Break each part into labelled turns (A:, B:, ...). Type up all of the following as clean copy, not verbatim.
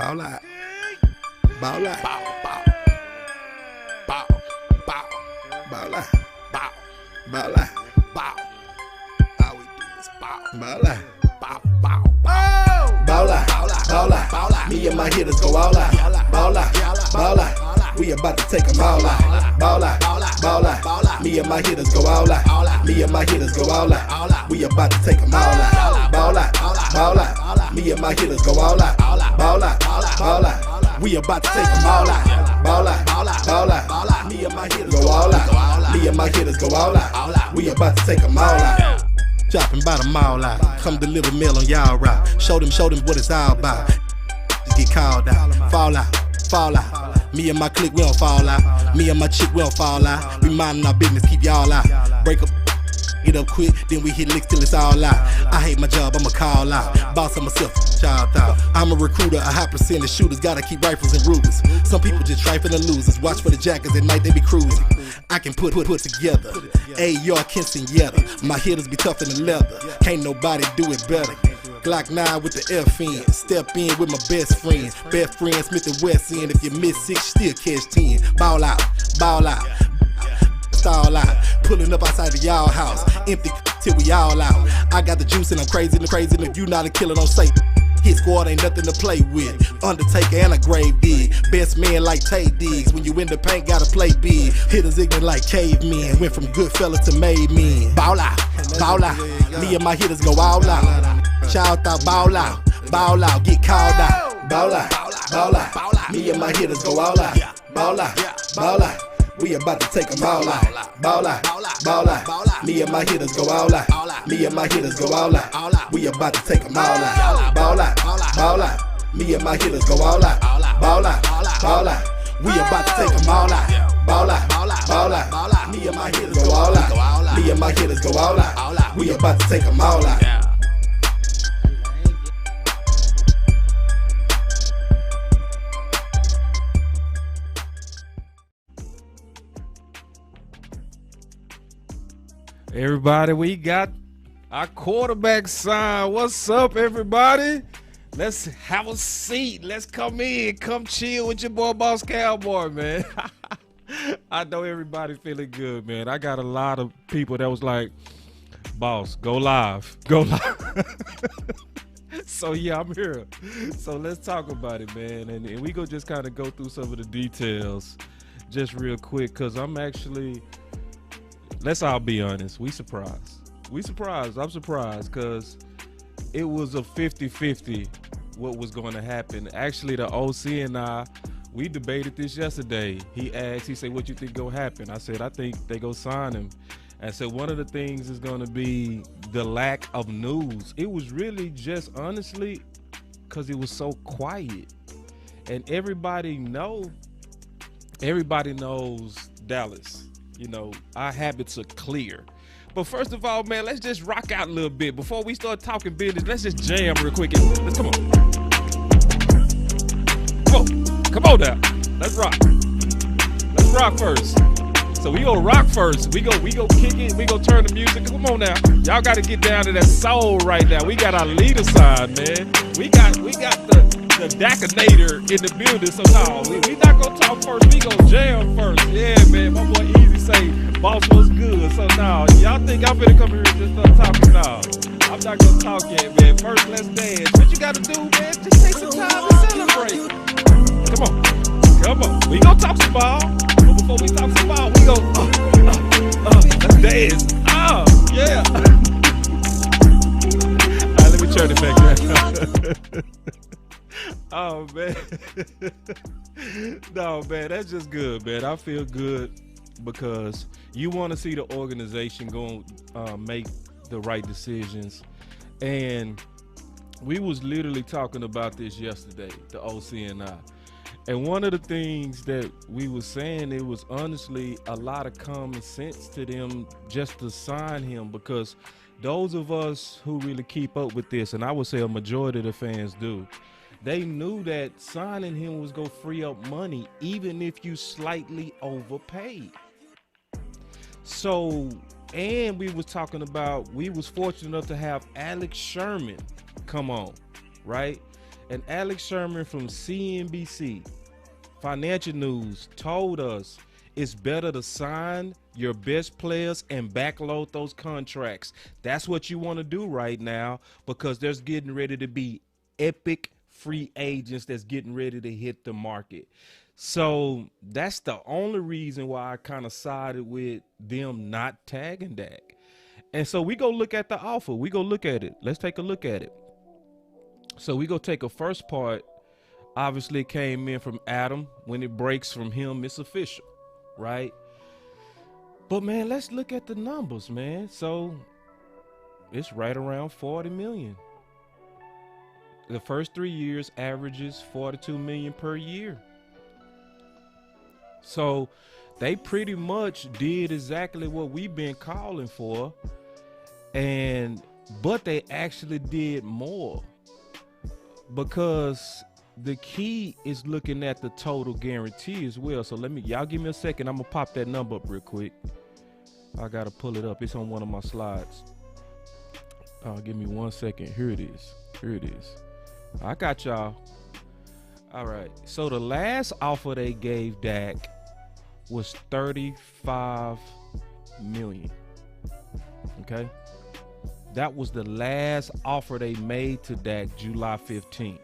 A: Ball out. Ball out.
B: Bow, bow. Bow, bow.
A: Ball out.
B: Bow,
A: Ball out.
B: bow. All we do is bow.
A: Ball out.
B: Bow, bow, bow.
A: Ball out. Ball out.
B: Ball out.
A: Me and my hitters go all out. Ball out. Ball out. We about to take them all out. Ball out. Ball out. Me and my hitters go all out. Me and my hitters go all out. We about to take them all out. Ball out. Ball out. Me and my hitters go all out. Ball out. Ball out. We about to take them all out. Ball out. Ball out. Me and my hitters go all out. Me and my hitters go all out. We about to take them all out. Dropping by the mall out. Come deliver mail on y'all route. Show them what it's all about. Just get called out. Fall out. Me and my clique, we don't fall out. Me and my chick, we don't fall out. We minding our business, keep y'all out. Break up, get up quick, then we hit licks till it's all out. I hate my job, I'ma call out. Boss of myself, child out. I'm a recruiter, a high percent of shooters. Gotta keep rifles and Rugers. Some people just trifling and losers. Watch for the jackets at night, they be cruising. I can put together. AR Kinston My hitters be tougher than leather. Can't nobody do it better. Glock 9 with the FN. Step in with my best friends. Best friend Smith and West End. If you miss 6, still catch 10. Ball out. Stall out. Pulling up outside of y'all house. Empty till we all out. I got the juice and I'm crazy. If you not a killer, don't say. Hit squad ain't nothing to play with. Undertaker and a grave dig. Best man like Tay Diggs. When you in the paint, gotta play big. Hitters ignorant like cavemen. Went from good fella to made men. Ball out. Me and my hitters go all out. Shout out, ball out, get called out. Ball out. Me and my hitters go all out. Ball out. We about to take them all out. Ball out. Me and my hitters go all out. Me and my hitters go all out. We about to take them all out. Ball out. Me and my hitters go all out. Ball out. We about to take them all out. Ball out. Me and my hitters go all out. Me and my hitters go all out. We about to take them all out.
C: Everybody, we got our quarterback sign. What's up, everybody? Let's have a seat. Let's come in. Come chill with your boy, Boss Cowboy, man. I know everybody feeling good, man. I got a lot of people that was like, Boss, go live. So, yeah, I'm here. So let's talk about it, man. And we go just kind of go through some of the details just real quick because I'm actually... Let's all be honest. I'm surprised because it was a 50-50 what was going to happen. Actually, the OC and I, we debated this yesterday. He said, what you think going to happen? I said, I think they go sign him. And so one of the things is going to be the lack of news. It was really just honestly because it was so quiet. And everybody knows Dallas. You know, our habits are clear. But first of all, man, let's just rock out a little bit. Before we start talking business, let's just jam real quick. Let's come on. Come on now. Let's rock. Let's rock first. So we gonna rock first. We go kick it. We go turn the music. Come on now. Y'all gotta get down to that soul right now. We got our leader side, man. We got the Daconator in the building. So no, we not gonna talk first. We gonna jam first. Yeah, man. My boy Easy say, boss was good. So no, y'all think I'm gonna come here and just start talking? No, I'm not gonna talk yet, man. First, let's dance. What you gotta do, man? Just take some time to celebrate. Come on. We gonna talk some ball. But before we talk some ball, we go, let's dance. Yeah. All right, let me turn it back down. Oh, man. No, man, that's just good, man. I feel good because you want to see the organization go make the right decisions. And we was literally talking about this yesterday, the OC and I. And one of the things that we was saying, it was honestly a lot of common sense to them just to sign him, because those of us who really keep up with this, and I would say a majority of the fans do, they knew that signing him was going to free up money, even if you slightly overpaid. So, and we was talking about, we was fortunate enough to have Alex Sherman come on, right? And Alex Sherman from CNBC Financial News told us it's better to sign your best players and backload those contracts. That's what you want to do right now, because there's getting ready to be epic free agents that's getting ready to hit the market. So that's the only reason why I kind of sided with them not tagging Dak. And so we go look at the offer. We go look at it. Let's take a look at it. So we go take a first part. Obviously it came in from Adam. When it breaks from him, it's official, right? But man, let's look at the numbers, man. So it's right around 40 million. The first 3 years averages 42 million per year. So they pretty much did exactly what we've been calling for, but they actually did more, because the key is looking at the total guarantee as well. So y'all give me a second. I'm gonna pop that number up real quick. I gotta pull it up. It's on one of my slides. Give me 1 second. Here it is. I got y'all. All right. So the last offer they gave Dak was 35 million. Okay. That was the last offer they made to Dak, July 15th.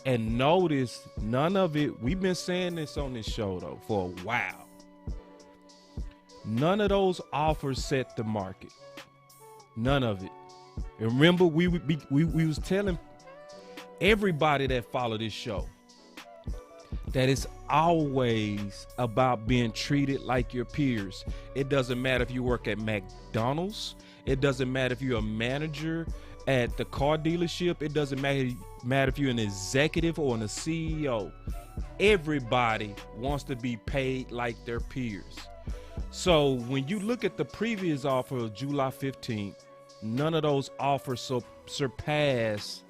C: And notice none of it, we've been saying this on this show though for a while. None of those offers set the market. None of it. And remember, we was telling everybody that follow this show that it's always about being treated like your peers. It doesn't matter if you work at McDonald's. It doesn't matter if you're a manager at the car dealership. It doesn't matter if you're an executive or a CEO. Everybody wants to be paid like their peers. So when you look at the previous offer of July 15th, none of those offers surpass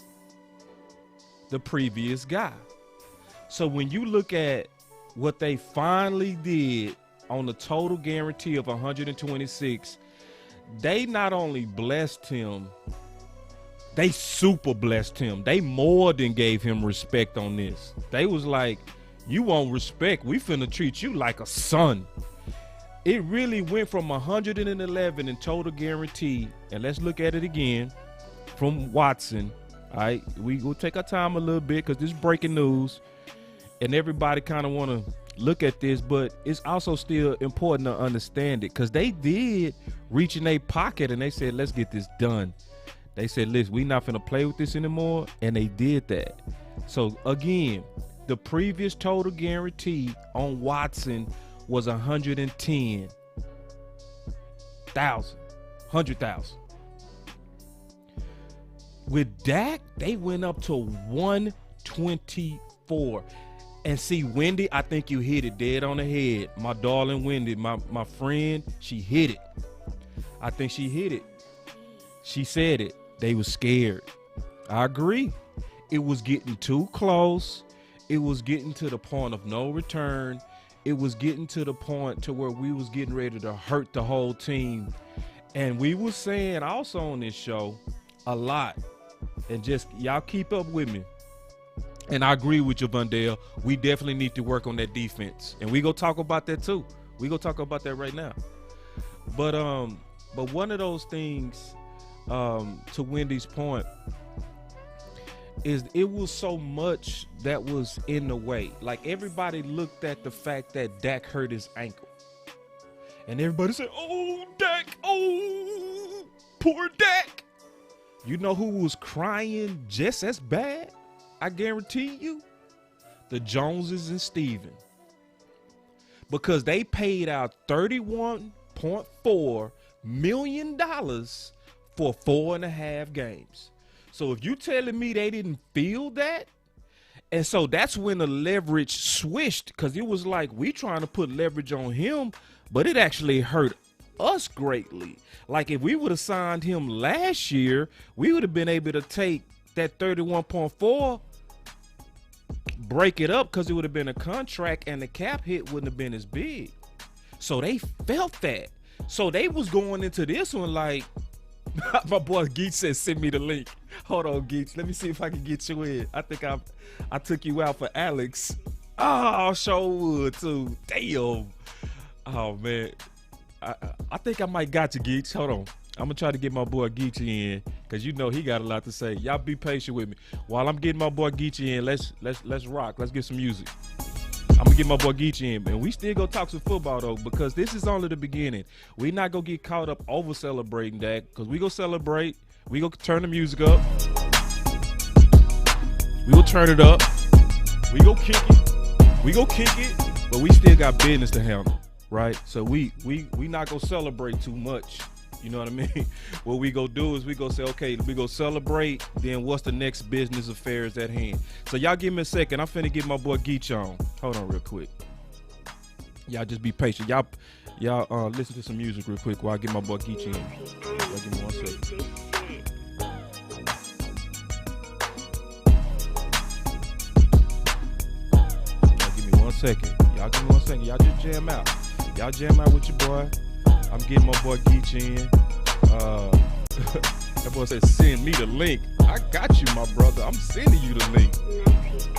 C: the previous guy. So when you look at what they finally did on the total guarantee of 126, they not only blessed him, they super blessed him. They more than gave him respect on this. They was like, you want respect, we finna treat you like a son. It really went from 111 in total guarantee, and let's look at it again from Watson. All right, we will take our time a little bit because this is breaking news, and everybody kind of want to look at this, but it's also still important to understand it, because they did reach in their pocket and they said, let's get this done. They said, listen, we not finna play with this anymore, and they did that. So again, the previous total guarantee on Watson was 110,000. With Dak, they went up to 124. And see, Wendy, I think you hit it dead on the head. My darling Wendy, my friend, she hit it. I think she hit it. She said it. They were scared. I agree. It was getting too close. It was getting to the point of no return. It was getting to the point to where we was getting ready to hurt the whole team. And we was saying also on this show a lot. And just y'all keep up with me. And I agree with you, Vundale. We definitely need to work on that defense. And we go talk about that too. We go talk about that right now. But one of those things, to Wendy's point, is it was so much that was in the way. Like, everybody looked at the fact that Dak hurt his ankle. And everybody said, oh, Dak, oh, poor Dak. You know who was crying just as bad? I guarantee you, the Joneses and Steven. Because they paid out $31.4 million for 4.5 games. So if you telling me they didn't feel that, and so that's when the leverage switched, because it was like we trying to put leverage on him, but it actually hurt us greatly. Like, if we would have signed him last year, we would have been able to take that 31.4, break it up, because it would have been a contract and the cap hit wouldn't have been as big. So they felt that. So they was going into this one like, My boy Geach said, send me the link. Hold on, Geach. Let me see if I can get you in. I think I took you out for Alex. Oh, sure would too. Damn. Oh, man. I think I might got you, Geach. Hold on. I'm going to try to get my boy Geach in because you know he got a lot to say. Y'all be patient with me. While I'm getting my boy Geach in, let's rock. Let's get some music. I'm going to get my boy Geach in. And we still going to talk some football, though, because this is only the beginning. We not going to get caught up over celebrating that because we going to celebrate. We going to turn the music up. We going to turn it up. We going to kick it. We going to kick it. But we still got business to handle, right? So we not going to celebrate too much. You know what I mean? What we go do is we go say, okay, we go celebrate. Then what's the next business affairs at hand? So y'all give me a second. I'm finna get my boy Geach on. Hold on real quick. Y'all just be patient. Y'all listen to some music real quick while I get my boy Geach in. Y'all give me 1 second. Y'all give me 1 second. Y'all give me 1 second. Y'all just jam out. Y'all jam out with your boy. I'm getting my boy Geach in. That boy said, send me the link. I got you, my brother. I'm sending you the link.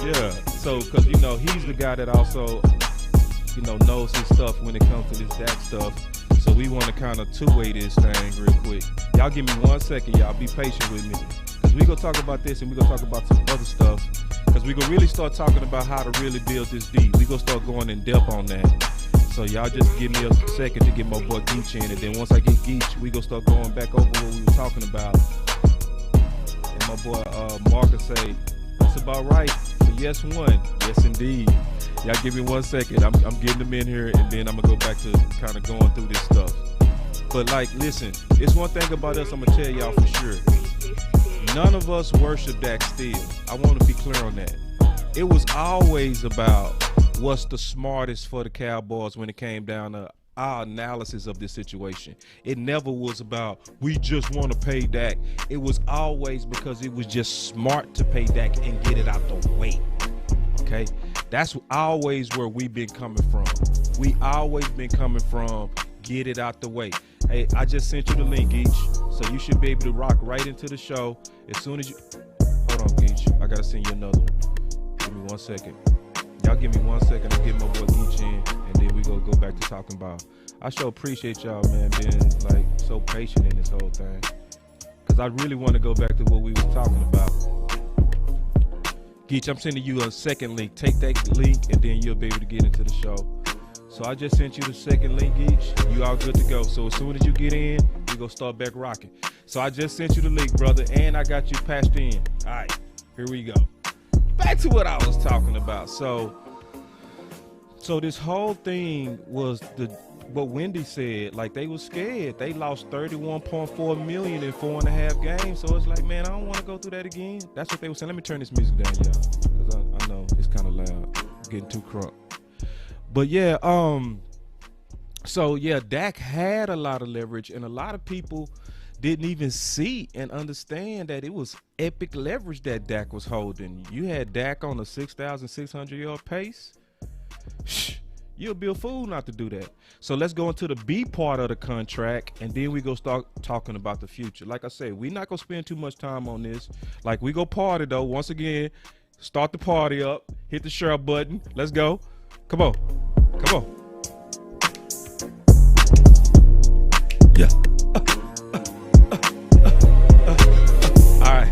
C: Yeah. So, because, you know, he's the guy that also, you know, knows his stuff when it comes to this Dak stuff. So we want to kind of two-way this thing real quick. Y'all give me 1 second. Y'all be patient with me. Because we're going to talk about this and we're going to talk about some other stuff. Because we're going to really start talking about how to really build this deep. We're going to start going in depth on that. So y'all just give me a second to get my boy Geach in, and then once I get Geach, we gonna start going back over what we were talking about. And my boy Marcus say, that's about right for yes one. Yes indeed. Y'all give me 1 second. I'm getting them in here, and then I'm gonna go back to kind of going through this stuff. But like, listen, it's one thing about us I'm gonna tell y'all for sure. None of us worship Dak still. I want to be clear on that. It was always about what's the smartest for the Cowboys when it came down to our analysis of this situation. It never was about we just want to pay Dak. It was always because it was just smart to pay Dak and get it out the way. Okay? That's always where we've been coming from. We always been coming from get it out the way. Hey, I just sent you the link, Geach. So you should be able to rock right into the show as soon as you... Hold on, Geach. I got to send you another one. Give me 1 second. Y'all give me 1 second. I'll get my boy Geach in, and then we go back to talking about. I sure appreciate y'all, man, being like so patient in this whole thing, because I really want to go back to what we were talking about. Geach, I'm sending you a second link. Take that link, and then you'll be able to get into the show. So I just sent you the second link, Geach. You all good to go. So as soon as you get in, we gonna start back rocking. So I just sent you the link, brother, and I got you patched in. All right, here we go. Back to what I was talking about. So this whole thing was what Wendy said. Like, they was scared. They lost $31.4 million in 4.5 games. So it's like, man, I don't want to go through that again. That's what they were saying. Let me turn this music down, y'all, because I know it's kind of loud. I'm getting too crunk. But yeah, so yeah, Dak had a lot of leverage, and a lot of people didn't even see and understand that it was epic leverage that Dak was holding. You had Dak on a 6,600 yard pace. You'll be a fool not to do that. So let's go into the B part of the contract, and then we go start talking about the future. Like I said, we're not gonna spend too much time on this. Like, we go party though. Once again, start the party up. Hit the share button. Let's go. Come on. Come on. Yeah. All right.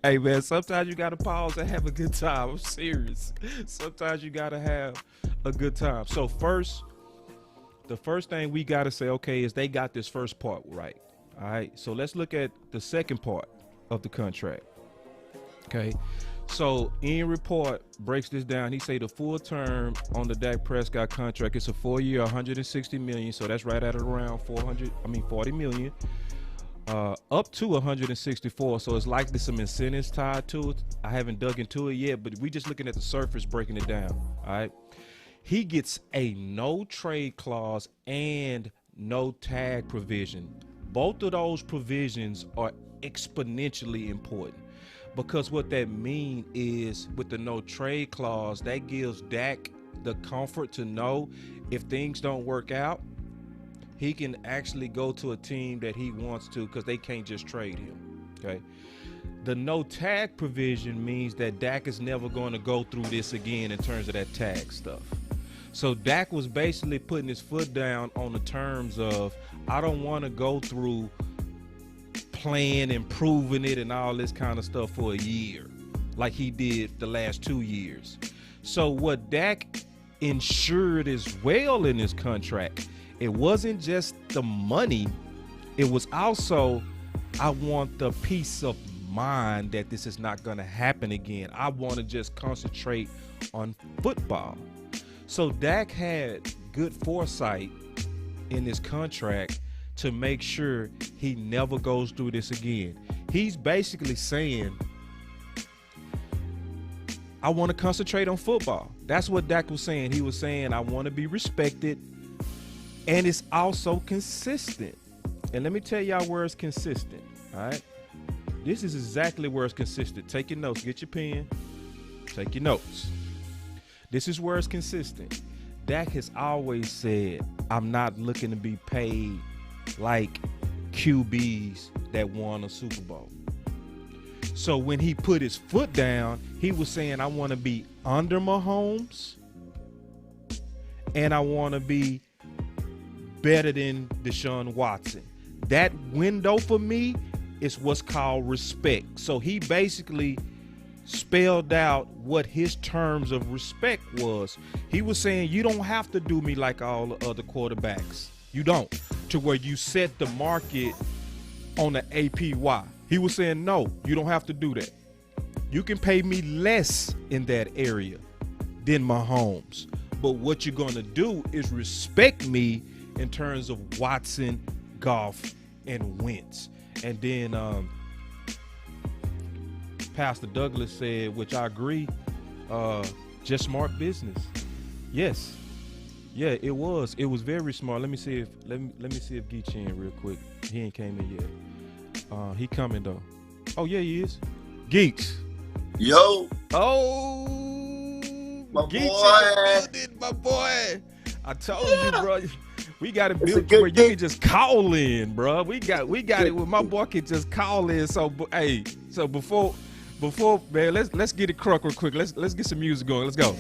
C: Hey, man, sometimes you got to pause and have a good time. I'm serious. Sometimes you got to have a good time. So the first thing we got to say, okay, is they got this first part right. All right. So let's look at the second part of the contract. Okay. So Ian Report breaks this down. He say the full term on the Dak Prescott contract is a 4-year, $160 million. So that's right at around 40 million. Up to 164, so it's likely some incentives tied to it. I haven't dug into it yet, but we just looking at the surface, breaking it down. All right, he gets a no trade clause and no tag provision. Both of those provisions are exponentially important, because what that means is with the no trade clause, that gives Dak the comfort to know if things don't work out, he can actually go to a team that he wants to because they can't just trade him. Okay. The no tag provision means that Dak is never going to go through this again in terms of that tag stuff. So Dak was basically putting his foot down on the terms of, I don't want to go through playing and proving it and all this kind of stuff for a year like he did the last 2 years. So what Dak ensured as well in his contract, it wasn't just the money, it was also, I want the peace of mind that this is not going to happen again. I want to just concentrate on football. So Dak had good foresight in his contract to make sure he never goes through this again. He's basically saying, I want to concentrate on football. That's what Dak was saying. He was saying, I want to be respected, and it's also consistent. And let me tell y'all where it's consistent, all right? This is exactly where it's consistent. Take your notes. Get your pen. Take your notes. This is where it's consistent. Dak has always said, I'm not looking to be paid like QBs that won a Super Bowl. So when he put his foot down, he was saying, I want to be under Mahomes and I want to be better than Deshaun Watson. That window for me is what's called respect. So he basically spelled out what his terms of respect was. He was saying, you don't have to do me like all the other quarterbacks. You don't. To where you set the market on the APY. He was saying, no, you don't have to do that. You can pay me less in that area than Mahomes. But what you're going to do is respect me in terms of Watson, Goff, and Wentz. And then Pastor Douglas said, which I agree, just smart business. Yes. Yeah, it was. It was very smart. Let me see if Geach in real quick. He ain't came in yet. He coming though. Oh yeah, he is. Geach.
D: Yo.
C: Oh,
D: my
C: Geach
D: boy.
C: in the building, my boy. I told you, bro. We got it built
D: good
C: where you can just call in, bro. We got it where my boy can just call in. So, hey, so before man, let's get it crunk real quick. Let's get some music going. Let's go.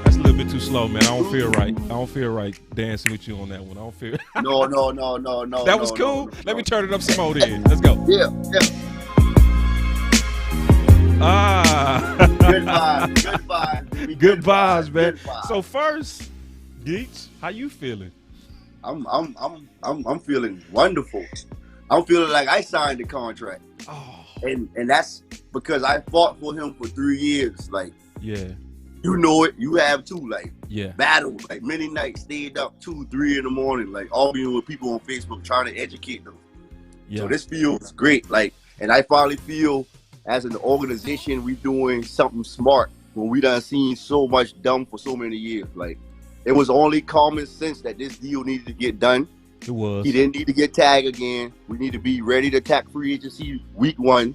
C: That's a little bit too slow, man. I don't feel right dancing with you on that one. I don't feel.
D: No.
C: That was cool. Let me turn it up some more then. Let's go.
D: Yeah. Good vibes.
C: Good vibes, man.
D: Good vibes.
C: So first, Geeks, how you feeling?
D: I'm feeling wonderful. I'm feeling like I signed the contract.
C: Oh,
D: And that's because I fought for him for 3 years. Like,
C: yeah.
D: you know it. You have too. Like,
C: Yeah.
D: battle. Like, many nights stayed up 2, 3 in the morning. Like, arguing with people on Facebook trying to educate them.
C: Yeah.
D: So this feels great. Like, and I finally feel as an organization, we doing something smart when we done seen so much dumb for so many years. Like, it was only common sense that this deal needed to get done.
C: It was.
D: He didn't need to get tagged again. We need to be ready to attack free agency week 1.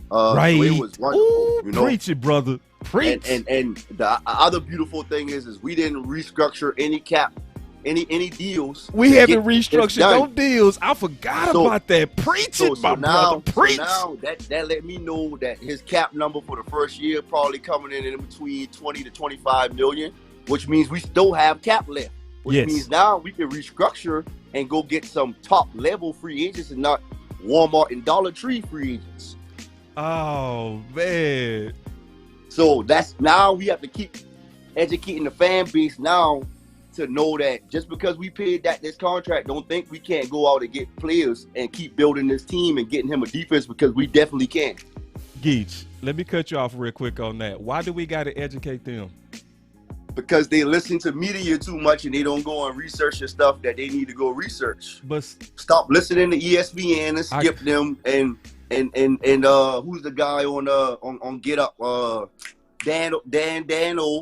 C: Right.
D: So it was wonderful.
C: Ooh,
D: you know?
C: preach it, brother. Preach.
D: And the other beautiful thing is we didn't restructure any cap, any deals.
C: We
D: to
C: haven't
D: get this
C: restructured
D: done.
C: no deals. I forgot about that. Preach it, my brother. Preach.
D: So now that let me know that his cap number for the first year probably coming in between 20 to 25 million, which means we still have cap left. Which
C: Yes.
D: means now we can restructure and go get some top level free agents and not Walmart and Dollar Tree free agents.
C: Oh man.
D: So that's now we have to keep educating the fan base now to know that just because we paid this contract, don't think we can't go out and get players and keep building this team and getting him a defense, because we definitely can.
C: Geach, let me cut you off real quick on that. Why do we got to educate them?
D: Because they listen to media too much and they don't go and research the stuff that they need to go research.
C: But
D: Stop listening to ESPN and skip them and who's the guy on Get Up? Dano.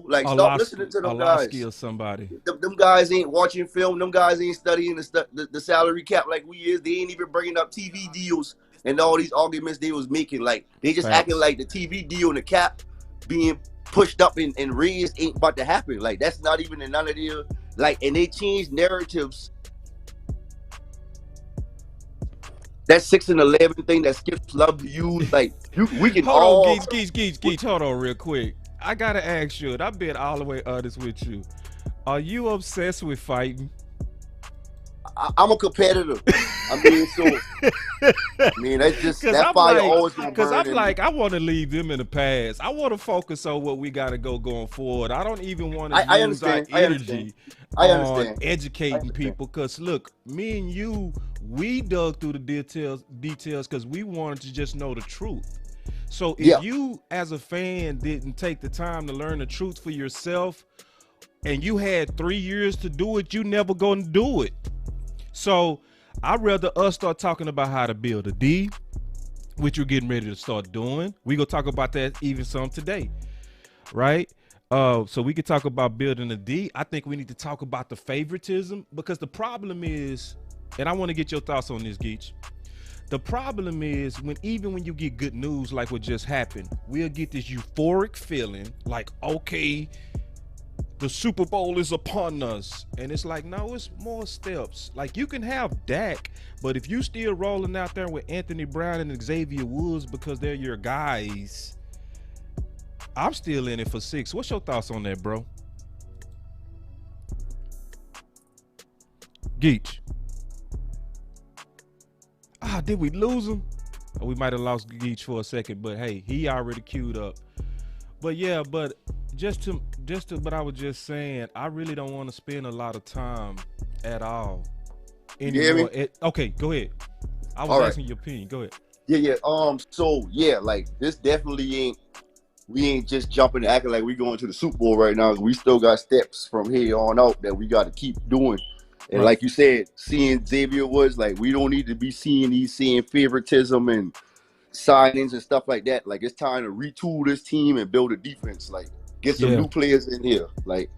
D: Like, stop listening to them guys.
C: Or somebody.
D: Them guys ain't watching film. Them guys ain't studying the salary cap like we is. They ain't even bringing up TV deals and all these arguments they was making. Like, they just acting like the TV deal and the cap being pushed up and raised ain't about to happen. Like, that's not even in none of like, and they change narratives. That 6-11 thing that Skips love to use, like, we can
C: Hold
D: all.
C: on, Geach. Hold on real quick. I gotta ask you, and I've been all the way honest with you. Are you obsessed with fighting?
D: I'm a competitor. I mean, that's just that fire always gonna burn.
C: Because I'm like, I want to leave them in the past. I want to focus on what we got to go going forward. I don't even want to use our energy on educating people. Because look, me and you, we dug through the details because we wanted to just know the truth. So if you, as a fan, didn't take the time to learn the truth for yourself, and you had 3 years to do it, you never gonna do it. So I'd rather us start talking about how to build a D, which we're getting ready to start doing. We're going to talk about that even some today, right? So we could talk about building a D. I think we need to talk about the favoritism, because the problem is, and I want to get your thoughts on this, Geach. The problem is even when you get good news like what just happened, we'll get this euphoric feeling like, okay, the Super Bowl is upon us. And it's like, no, it's more steps. Like, you can have Dak, but if you still rolling out there with Anthony Brown and Xavier Woods because they're your guys, I'm still in it for 6. What's your thoughts on that, bro? Geach. Did we lose him? We might have lost Geach for a second, but hey, he already queued up. But yeah, but but I was just saying, I really don't want to spend a lot of time at all anymore. Okay, go ahead. I was asking your opinion. Go ahead.
D: Yeah. So like, this definitely we ain't just jumping and acting like we going to the Super Bowl right now. We still got steps from here on out that we got to keep doing. And like you said, seeing Xavier Woods, like, we don't need to be seeing favoritism and signings and stuff like that. Like, it's time to retool this team and build a defense. Like, get some new players in here. Like,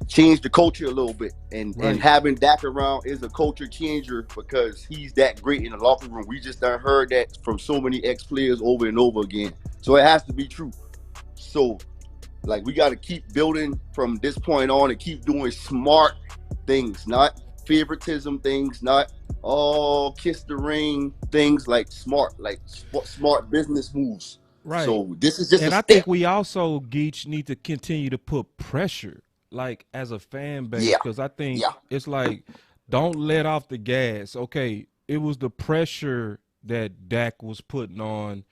D: change the culture a little bit. And having Dak around is a culture changer, because he's that great in the locker room. We just done heard that from so many ex-players over and over again. So it has to be true. So, like, we got to keep building from this point on and keep doing smart things, not favoritism things, not kiss the ring things, like smart business moves. Right. So this is just, and I think
C: we also, Geach, need to continue to put pressure, like, as a fan base, because I think it's like, don't let off the gas. Okay, it was the pressure that Dak was putting on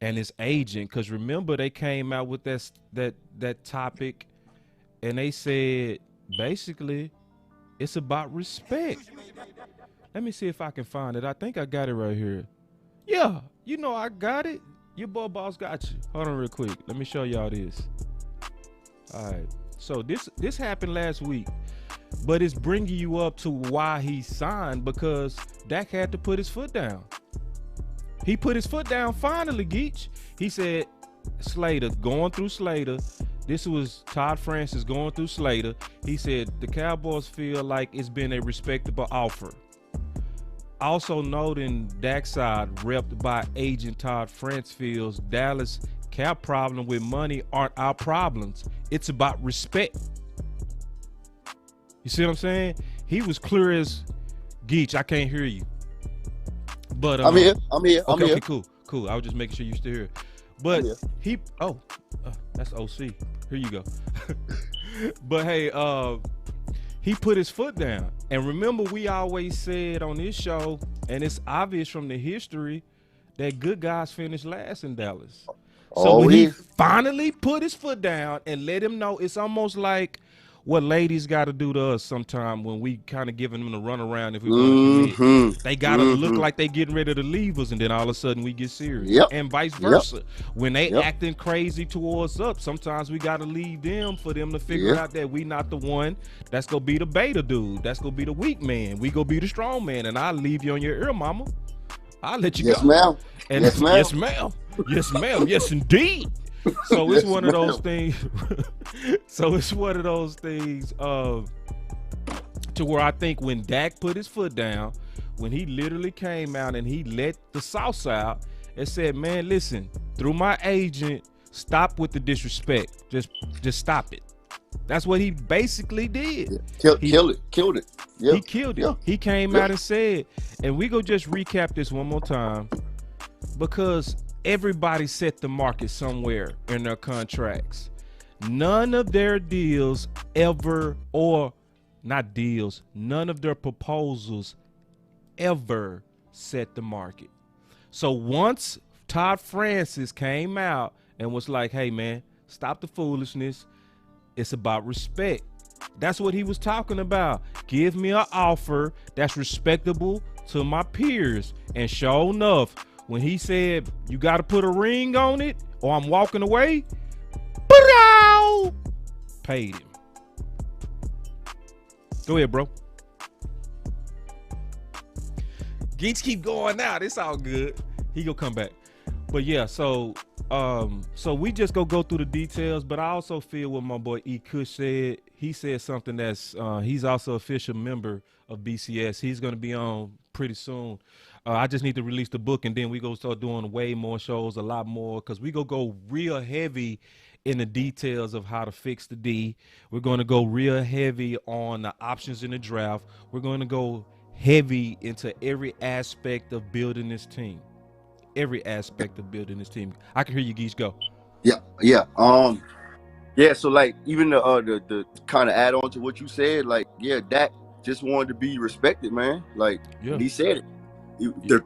C: and his agent, because remember, they came out with that topic, and they said basically it's about respect. Let me see if I can find it. I think I got it right here. Yeah, I got it. Your boy boss got you. Hold on real quick. Let me show y'all this. All right. So this happened last week, but it's bringing you up to why he signed, because Dak had to put his foot down. He put his foot down finally, Geach. He said, Slater, going through Slater. This was Todd Francis going through Slater. He said the Cowboys feel like it's been a respectable offer. Also noting Dak's side, repped by agent Todd France, feels Dallas cap problem with money aren't our problems. It's about respect. You see what I'm saying? He was clear as Geach. I can't hear you. But
D: I'm here.
C: Okay, cool. I was just making sure you still here. But that's OC. Here you go. But hey, he put his foot down. And remember, we always said on this show, and it's obvious from the history, that good guys finish last in Dallas. So when he finally put his foot down and let him know, it's almost like what ladies got to do to us sometime when we kind of giving them the runaround if we want to commit. They got to look like they getting ready to leave us, and then all of a sudden we get serious. And vice versa. When they acting crazy towards us, sometimes we got to leave them for them to figure out that we not the one that's going to be the beta dude. That's going to be the weak man. We going to be the strong man, and I'll leave you on your ear, mama. I'll let you go.
D: Ma'am.
C: And yes, ma'am. Yes, ma'am. Yes, indeed. So it's one of those things. So it's one of those things to where I think when Dak put his foot down, when he literally came out and he let the sauce out and said, man, listen, through my agent, stop with the disrespect. Just stop it. That's what he basically did.
D: Yeah. Killed it. Yeah.
C: He killed it.
D: Yeah.
C: He came out and said, and we go just recap this one more time, because everybody set the market somewhere in their contracts. None of their deals ever, or not deals, none of their proposals ever set the market. So once Todd Francis came out and was like, hey man, stop the foolishness. It's about respect. That's what he was talking about. Give me an offer that's respectable to my peers. And sure enough, when he said, you got to put a ring on it or I'm walking away, paid him. Go ahead, bro. Geeks keep going out. It's all good. He gonna come back. But yeah, so we just go through the details, but I also feel what my boy E. Kush said. He said something that's he's also official member of BCS. He's gonna be on pretty soon. I just need to release the book, and then we go start doing way more shows, a lot more, because we go real heavy in the details of how to fix the D. We're going to go real heavy on the options in the draft. We're going to go heavy into every aspect of building this team. Every aspect of building this team. I can hear you, Geese, go.
D: Yeah. So like even the kind of add on to what you said, like Dak just wanted to be respected, man. Like he said it.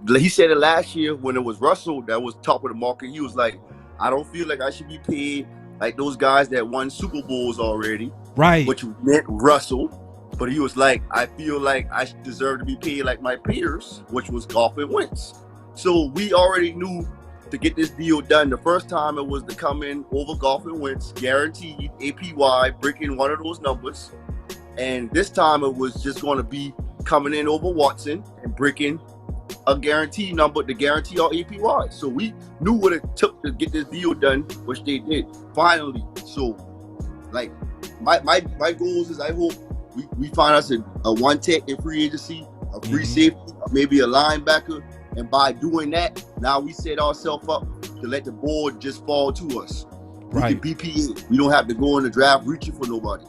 D: He said it last year when it was Russell that was top of the market. He was like, I don't feel like I should be paid like those guys that won Super Bowls already,
C: right?
D: Which meant Russell. But he was like, I feel like I deserve to be paid like my peers, which was Goff and Wentz. So we already knew to get this deal done. The first time it was to come in over Goff and Wentz, guaranteed APY, breaking one of those numbers. And this time it was just going to be coming in over Watson and breaking a guarantee number to guarantee our APY. So we knew what it took to get this deal done, which they did finally. So like my goals is I hope we find us a one tech in free agency, a free safety, maybe a linebacker. And by doing that, now we set ourselves up to let the board just fall to us.
C: Right.
D: We can BPA. We don't have to go in the draft reaching for nobody.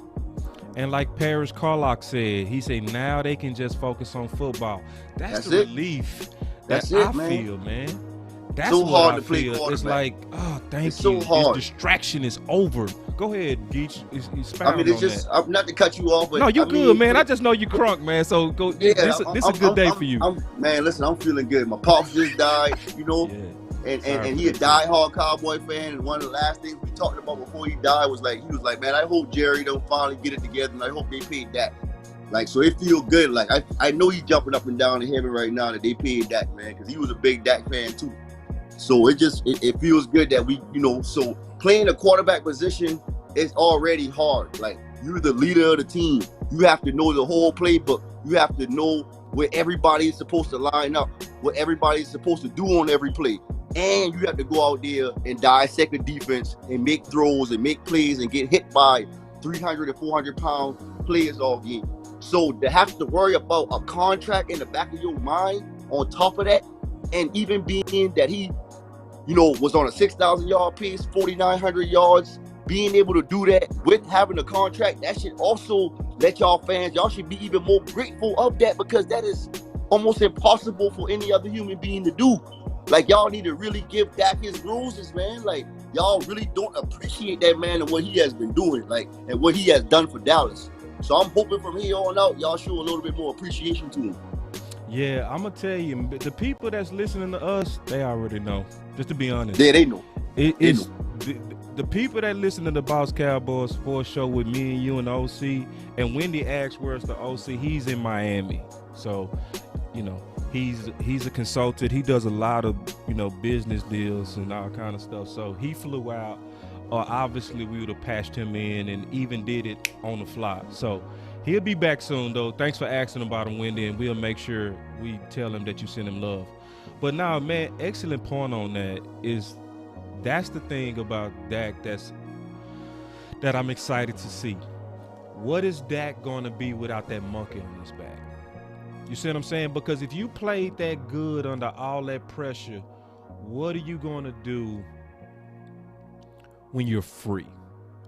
C: And like Paris Carlock said, he said now they can just focus on football. That's the relief that I feel, man. That's
D: so
C: what
D: hard
C: I
D: to play
C: feel.
D: quarterback.
C: It's like, oh, thank
D: it's
C: you.
D: So hard.
C: This distraction is over. Go ahead, Geach.
D: I mean, it's just I'm not to cut you off, but
C: no, you good, man. I just know you crunk, man. So go.
D: Yeah,
C: this a good day for you.
D: Man, listen, I'm feeling good. My pops just died, you know.
C: Yeah.
D: And he a diehard Cowboy fan, and one of the last things we talked about before he died was like, man, I hope Jerry don't finally get it together, and I hope they paid Dak. Like, so it feels good. Like I know he's jumping up and down in heaven right now that they paid Dak, man, because he was a big Dak fan too. So it feels good that we, so playing a quarterback position is already hard. Like, you're the leader of the team. You have to know the whole playbook. You have to know where everybody is supposed to line up, what everybody is supposed to do on every play. And you have to go out there and dissect the defense and make throws and make plays and get hit by 300 and 400-pound players all game. So to have to worry about a contract in the back of your mind on top of that, and even being that he, was on a 6,000-yard pace, 4,900 yards, being able to do that with having a contract, that should also let y'all should be even more grateful of that, because that is almost impossible for any other human being to do. Like, y'all need to really give Dak his roses, man. Like, y'all really don't appreciate that man and what he has been doing, like, and what he has done for Dallas. So I'm hoping from here on out, y'all show a little bit more appreciation to him.
C: Yeah, I'm going to tell you, the people that's listening to us, they already know. Just to be honest.
D: Yeah, they know.
C: The people that listen to the Boss Cowboys Sports Show with me and you and the OC, and Wendy asks where's the OC, he's in Miami. So, he's a consultant. He does a lot of, business deals and all kind of stuff. So he flew out. Obviously, we would have patched him in and even did it on the fly. So he'll be back soon, though. Thanks for asking about him, Wendy, and we'll make sure we tell him that you send him love. But now, man, excellent point on that is that's the thing about Dak that I'm excited to see. What is Dak going to be without that monkey on his back? You see what I'm saying? Because if you played that good under all that pressure, what are you going to do when you're free?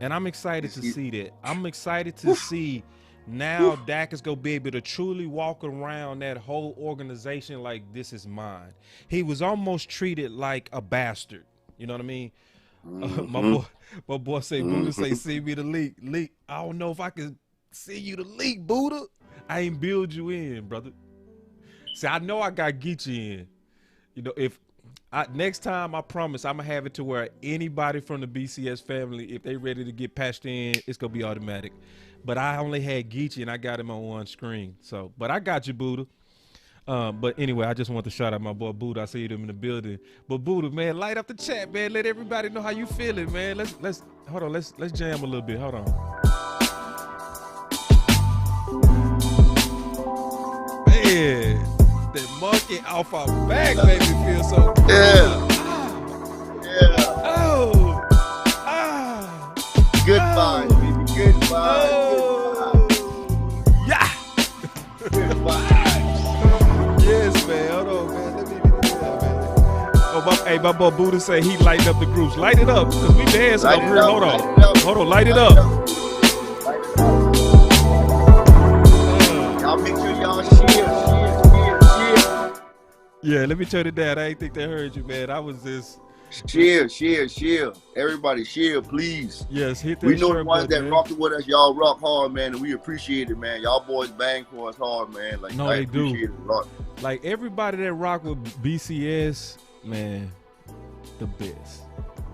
C: And I'm excited to see that. I'm excited to see now Dak is going to be able to truly walk around that whole organization like this is mine. He was almost treated like a bastard. You know what I mean? My boy say, Buddha say, see me the leak. I don't know if I can see you the leak, Buddha. I ain't build you in, brother. See, I know I got Geechee in. You know, next time I promise I'm gonna have it to where anybody from the BCS family, if they ready to get patched in, it's gonna be automatic. But I only had Geechee and I got him on one screen. So, but I got you, Buddha. But anyway, I just want to shout out my boy Buddha. I see them in the building. But Buddha, man, light up the chat, man. Let everybody know how you feeling, man. Let's hold on. Let's jam a little bit. Hold on. Man. That monkey off our back made me feel so good.
D: Yeah.
C: Oh.
D: Good vibes, baby. Good vibes.
C: Oh. Yeah.
D: Good vibes.
C: Yes, man. Hold on, man. Let me get that, man. My boy Buddha say he lighting up the groups. Light it up, because we dancing up here. Hold on, light it up.
D: Y'all make sure y'all share.
C: Yeah, let me turn it down. I ain't think they heard you, man. I was just
D: Share. Everybody share, please.
C: yes, hit that.
D: We know
C: share
D: the ones
C: button,
D: that
C: man.
D: rocking with us, y'all rock hard, man, and we appreciate it, man. Y'all boys bang for us hard, man. Like,
C: No,
D: I
C: they do.
D: appreciate it a lot.
C: Like everybody that rock with BCS, man, the best.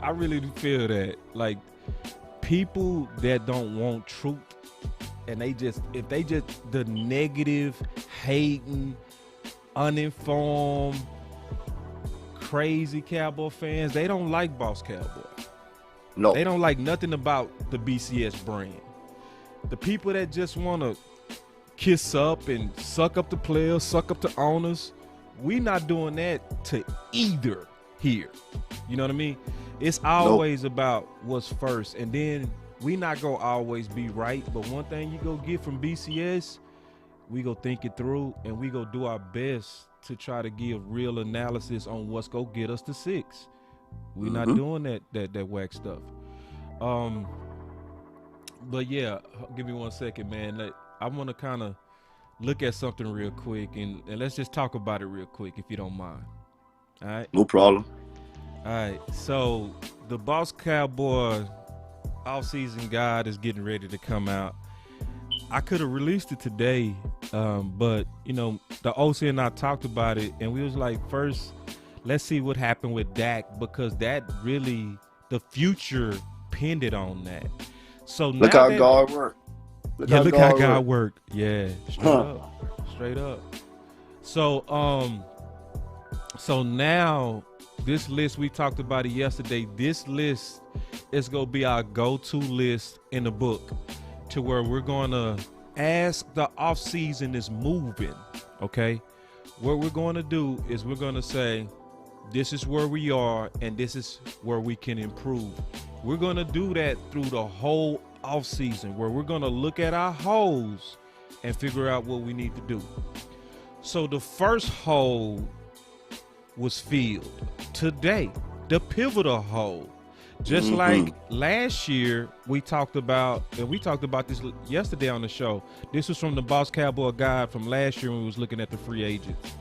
C: I really do feel that. Like people that don't want truth, and if they just the negative, hating, uninformed, crazy Cowboy fans, they don't like Boss Cowboy.
D: No.
C: They don't like nothing about the BCS brand. The people that just want to kiss up and suck up the players, suck up the owners, we not doing that to either here. You know what I mean? It's always about what's first, and then we not gonna always be right, but one thing you go get from BCS, we go think it through, and we go do our best to try to give real analysis on what's gonna get us to 6. We not doing that whack stuff. But yeah, give me 1 second, man. I want to kind of look at something real quick, and let's just talk about it real quick, if you don't mind. All right.
D: No problem.
C: All right. So the Boss Cowboy off-season guide is getting ready to come out. I could have released it today, but you know, the OC and I talked about it, and we was like, first, let's see what happened with Dak, because that really, the future pinned on that. So
D: Look
C: now
D: how God worked.
C: Look how God worked. Yeah, straight up. So now this list, we talked about it yesterday. This list is gonna be our go-to list in the book, to where we're gonna, as the off season is moving, okay, what we're gonna do is we're gonna say, this is where we are and this is where we can improve. We're gonna do that through the whole off season, where we're gonna look at our holes and figure out what we need to do. So the first hole was filled today, the pivotal hole. Just like last year, we talked about, and we talked about this yesterday on the show. This was from the Boss Cowboy guide from last year when we was looking at the free agents.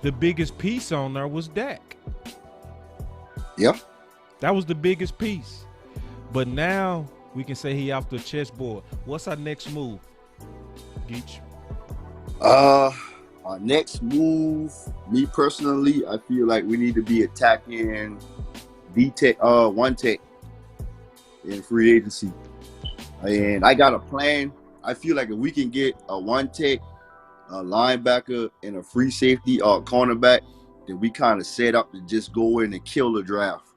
C: The biggest piece on there was Dak.
D: Yep.
C: That was the biggest piece. But now we can say he off the chessboard. What's our next move, Geach?
D: Our next move, me personally, I feel like we need to be attacking one tech in free agency. And I got a plan. I feel like if we can get a one tech, a linebacker, and a free safety or cornerback, then we kind of set up to just go in and kill the draft.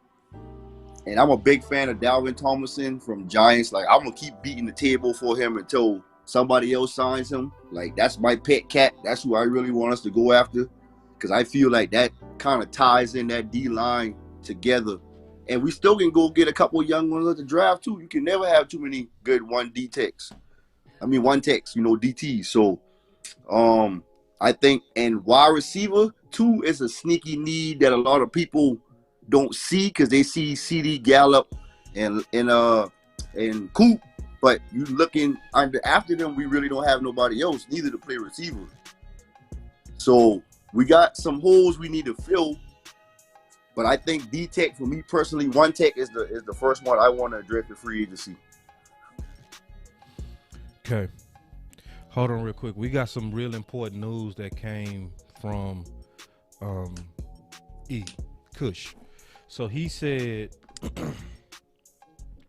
D: And I'm a big fan of Dalvin Tomlinson from Giants. Like, I'm going to keep beating the table for him until somebody else signs him. Like, that's my pet cat. That's who I really want us to go after, because I feel like that kind of ties in that D-line together. And we still can go get a couple of young ones at the draft, too. You can never have too many good one techs, DTs. So, I think, and wide receiver, too, is a sneaky need that a lot of people don't see, because they see CD Gallup and and Coop. But you looking after them, we really don't have nobody else, neither to play receiver. So we got some holes we need to fill. But I think D-Tech, for me personally, One Tech is the first one I want to address the free agency.
C: Okay. Hold on real quick. We got some real important news that came from Kush. So he said,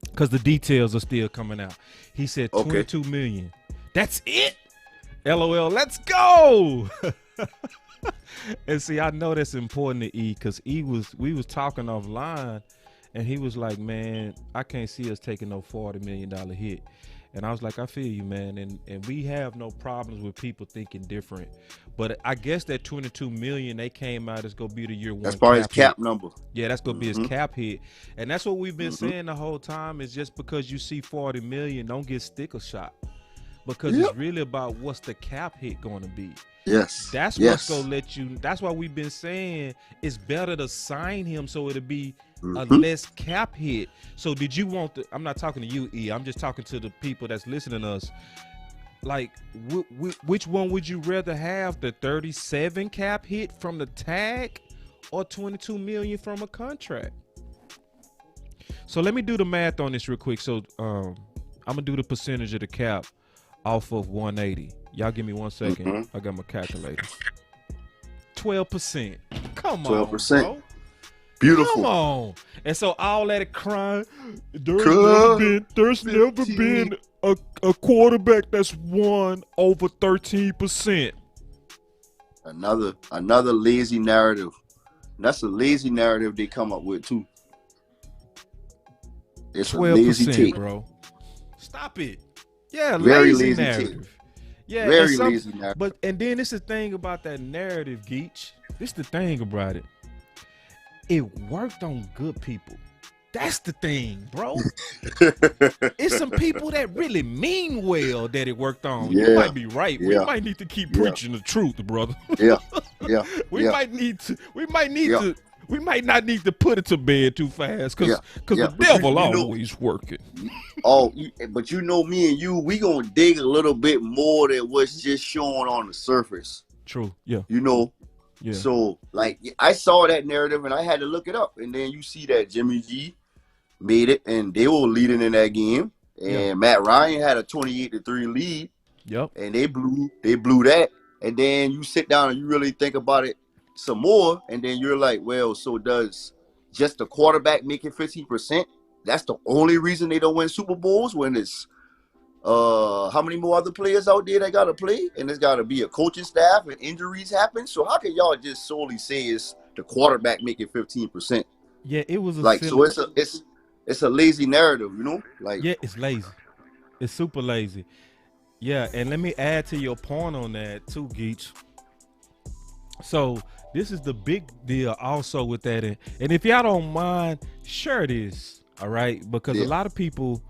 C: because the details are still coming out. He said 22 million. That's it? LOL, let's go. And see, I know that's important to E, because we was talking offline, and he was like, man, I can't see us taking no $40 million hit. And I was like, I feel you, man. And we have no problems with people thinking different. But I guess that 22 million, they came out, it's going to be the year one.
D: That's probably his cap number.
C: Yeah, that's going to be his cap hit. And that's what we've been saying the whole time, is just because you see 40 million, don't get sticker shot. Because it's really about what's the cap hit going to be.
D: Yes.
C: That's what's going to let you, that's why we've been saying it's better to sign him so it'll be a less cap hit. So did you want to, I'm not talking to you, E, I'm just talking to the people that's listening to us. Like, which one would you rather have, the 37 cap hit from the tag or 22 million from a contract? So let me do the math on this real quick. So I'm going to do the percentage of the cap off of 180. Y'all give me 1 second. I got my calculator. 12%. Come on, 12%. Bro.
D: Beautiful.
C: Come on. And so all that crying, there's never been a quarterback that's won over 13%.
D: Another lazy narrative. That's a lazy narrative they come up with too. It's 12%, a lazy take,
C: bro. Stop it. Yeah,
D: very
C: lazy narrative. Take. Yeah,
D: very lazy narrative.
C: But and then this is the thing about that narrative, Geach. This is the thing about it. It worked on good people. That's the thing, bro. It's some people that really mean well that it worked on. You might be right. We might need to keep preaching the truth, brother. We might not need to put it to bed too fast, because the devil always working.
D: But you know me and you, we gonna dig a little bit more than what's just showing on the surface.
C: True. Yeah.
D: You know. Yeah. So, like, I saw that narrative and I had to look it up. And then you see that Jimmy G made it and they were leading in that game. And Matt Ryan had a 28-3 lead.
C: Yep.
D: And they blew that. And then you sit down and you really think about it some more. And then you're like, well, so does just the quarterback making 15%? That's the only reason they don't win Super Bowls, when it's how many more other players out there that got to play, and there's got to be a coaching staff and injuries happen. So how can y'all just solely say it's the quarterback making 15%?
C: Yeah, it was
D: so it's a lazy narrative, you know? Like,
C: yeah, it's lazy. It's super lazy. Yeah, and let me add to your point on that too, Geach. So this is the big deal also with that, and if y'all don't mind, share this, all right? Because a lot of people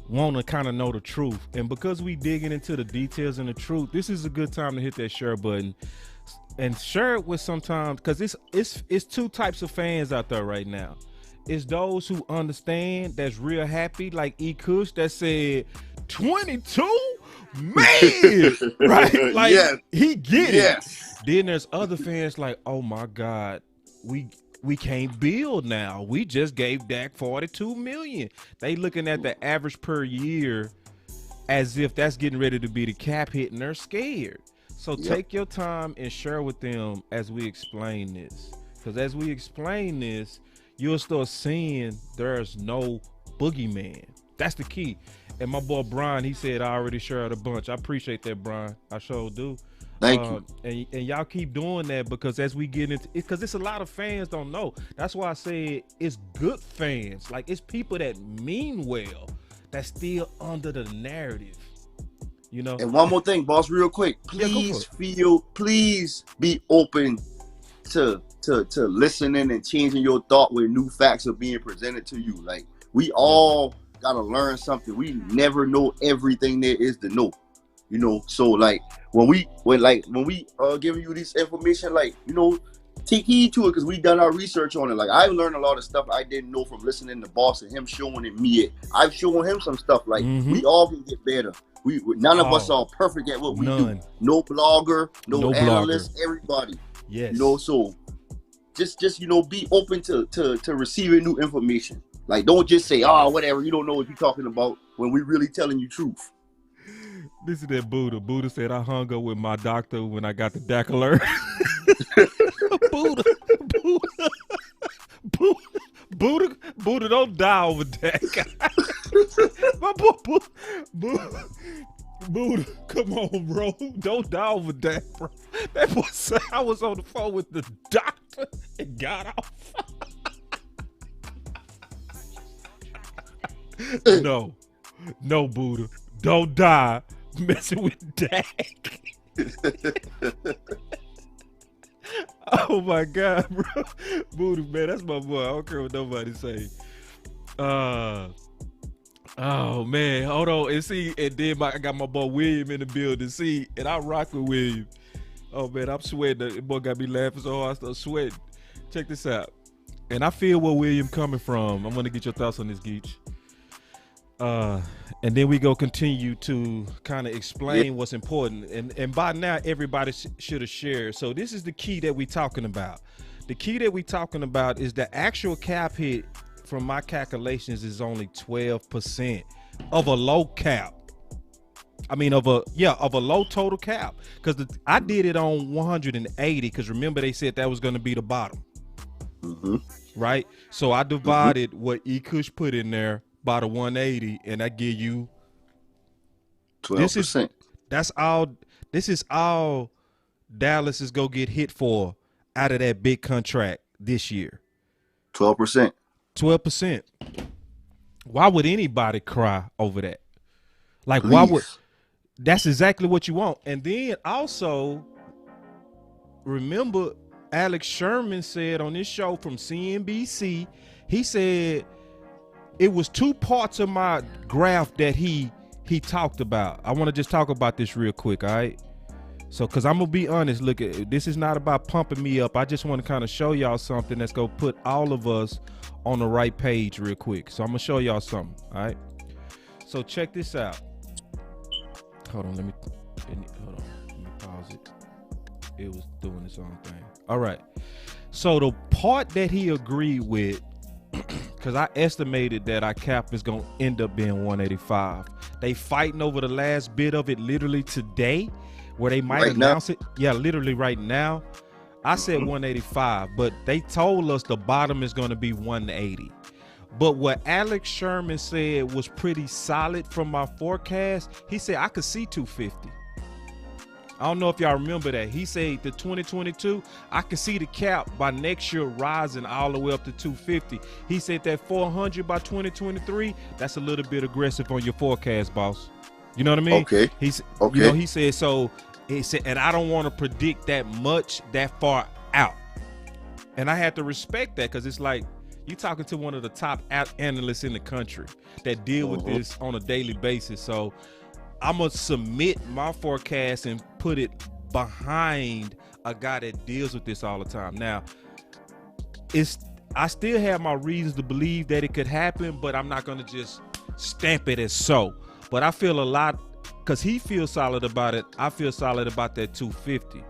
C: want to kind of know the truth, and because we digging into the details and the truth, this is a good time to hit that share button and share it with, sometimes, because it's two types of fans out there right now. It's those who understand, that's real happy, like E. Kush, that said 22 man, right? Like, he get it. Then there's other fans like, oh my God, we can't build now. We just gave Dak 42 million. They looking at the average per year as if that's getting ready to be the cap hit, and they're scared. So take your time and share with them as we explain this. Because as we explain this, you'll start seeing there's no boogeyman. That's the key. And my boy Brian, he said I already shared a bunch. I appreciate that, Brian. I sure do.
D: Thank you.
C: And y'all keep doing that, because as we get into it, because it's a lot of fans don't know. That's why I say it's good fans. Like, it's people that mean well that's still under the narrative, you know.
D: And one more thing, boss, real quick. Please be open to listening and changing your thought when new facts are being presented to you. Like, we all gotta learn something. We never know everything there is to know. You know, so like when we giving you this information, like, you know, take heed to it because we done our research on it. Like I learned a lot of stuff I didn't know from listening to Boss and him showing it me. I've shown him some stuff. Like we all can get better. We none of us are perfect at what we do. No blogger, no analyst, everybody.
C: Yes.
D: You know, so just you know, be open to receiving new information. Like don't just say, whatever, you don't know what you're talking about when we really telling you truth.
C: This is that Buddha. Buddha said I hung up with my doctor when I got the DAC alert. Buddha, don't die over DAC. Buddha, come on, bro. Don't die over that, bro. That boy said I was on the phone with the doctor and got off. No, Buddha. Don't die messing with Dak. Oh my God, bro. Buddha, man, that's my boy. I don't care what nobody say. Oh man, hold on. And see, and then I got my boy William in the building. See, and I rock with William. Oh man, I'm sweating. The boy got me laughing so hard I start sweating. Check this out. And I feel where William coming from. I'm gonna get your thoughts on this, Geach. And then we go continue to kind of explain what's important. And by now, everybody should have shared. So this is the key that we talking about. The key that we talking about is the actual cap hit from my calculations is only 12% of a low cap. I mean, of a low total cap. Because I did it on 180 because remember they said that was going to be the bottom.
D: Mm-hmm.
C: Right? So I divided what E-Kush put in there by the 180, and I give you
D: 12%.
C: This is all Dallas is gonna get hit for out of that big contract this year.
D: 12%.
C: 12%. Why would anybody cry over that? Like,
D: Please.
C: why would? That's exactly what you want. And then also remember, Alex Sherman said on this show from CNBC, he said it was two parts of my graph that he talked about. I want to just talk about this real quick, all right? So, because I'm going to be honest, look, this is not about pumping me up. I just want to kind of show y'all something that's going to put all of us on the right page real quick. So, I'm going to show y'all something, all right? So, check this out. Hold on, let me pause it. It was doing its own thing. All right. So, the part that he agreed with, because I estimated that our cap is going to end up being 185. They fighting over the last bit of it literally today, where they might announce it. Yeah, literally right now. I said 185, but they told us the bottom is going to be 180. But what Alex Sherman said was pretty solid from my forecast. He said I could see 250. I don't know if y'all remember that. He said the 2022, I can see the cap by next year rising all the way up to 250. He said that 400 by 2023, that's a little bit aggressive on your forecast, boss. You know what I mean?
D: Okay.
C: You know, he said, so he said, and I don't want to predict that much that far out. And I had to respect that because it's like you talking to one of the top analysts in the country that deal with this on a daily basis. So I'm going to submit my forecast and put it behind a guy that deals with this all the time. Now, I still have my reasons to believe that it could happen, but I'm not going to just stamp it as so. But I feel a lot, because he feels solid about it, I feel solid about that 250.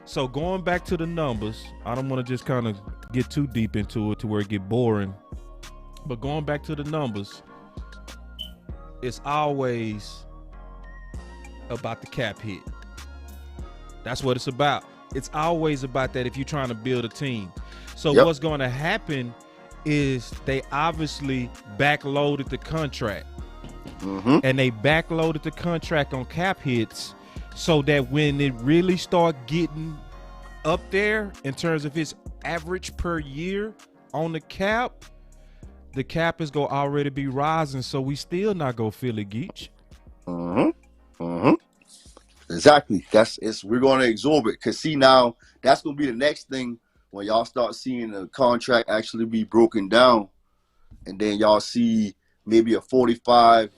C: So going back to the numbers, I don't want to just kind of get too deep into it to where it get boring. But going back to the numbers, it's always about the cap hit. That's what it's about. It's always about that if you're trying to build a team. So what's going to happen is they obviously backloaded the contract. And they backloaded the contract on cap hits so that when it really start getting up there in terms of its average per year on the cap is going to already be rising. So we still not going to feel it, Geach.
D: Exactly. We're going to absorb it because see now that's going to be the next thing when y'all start seeing the contract actually be broken down, and then y'all see maybe a $45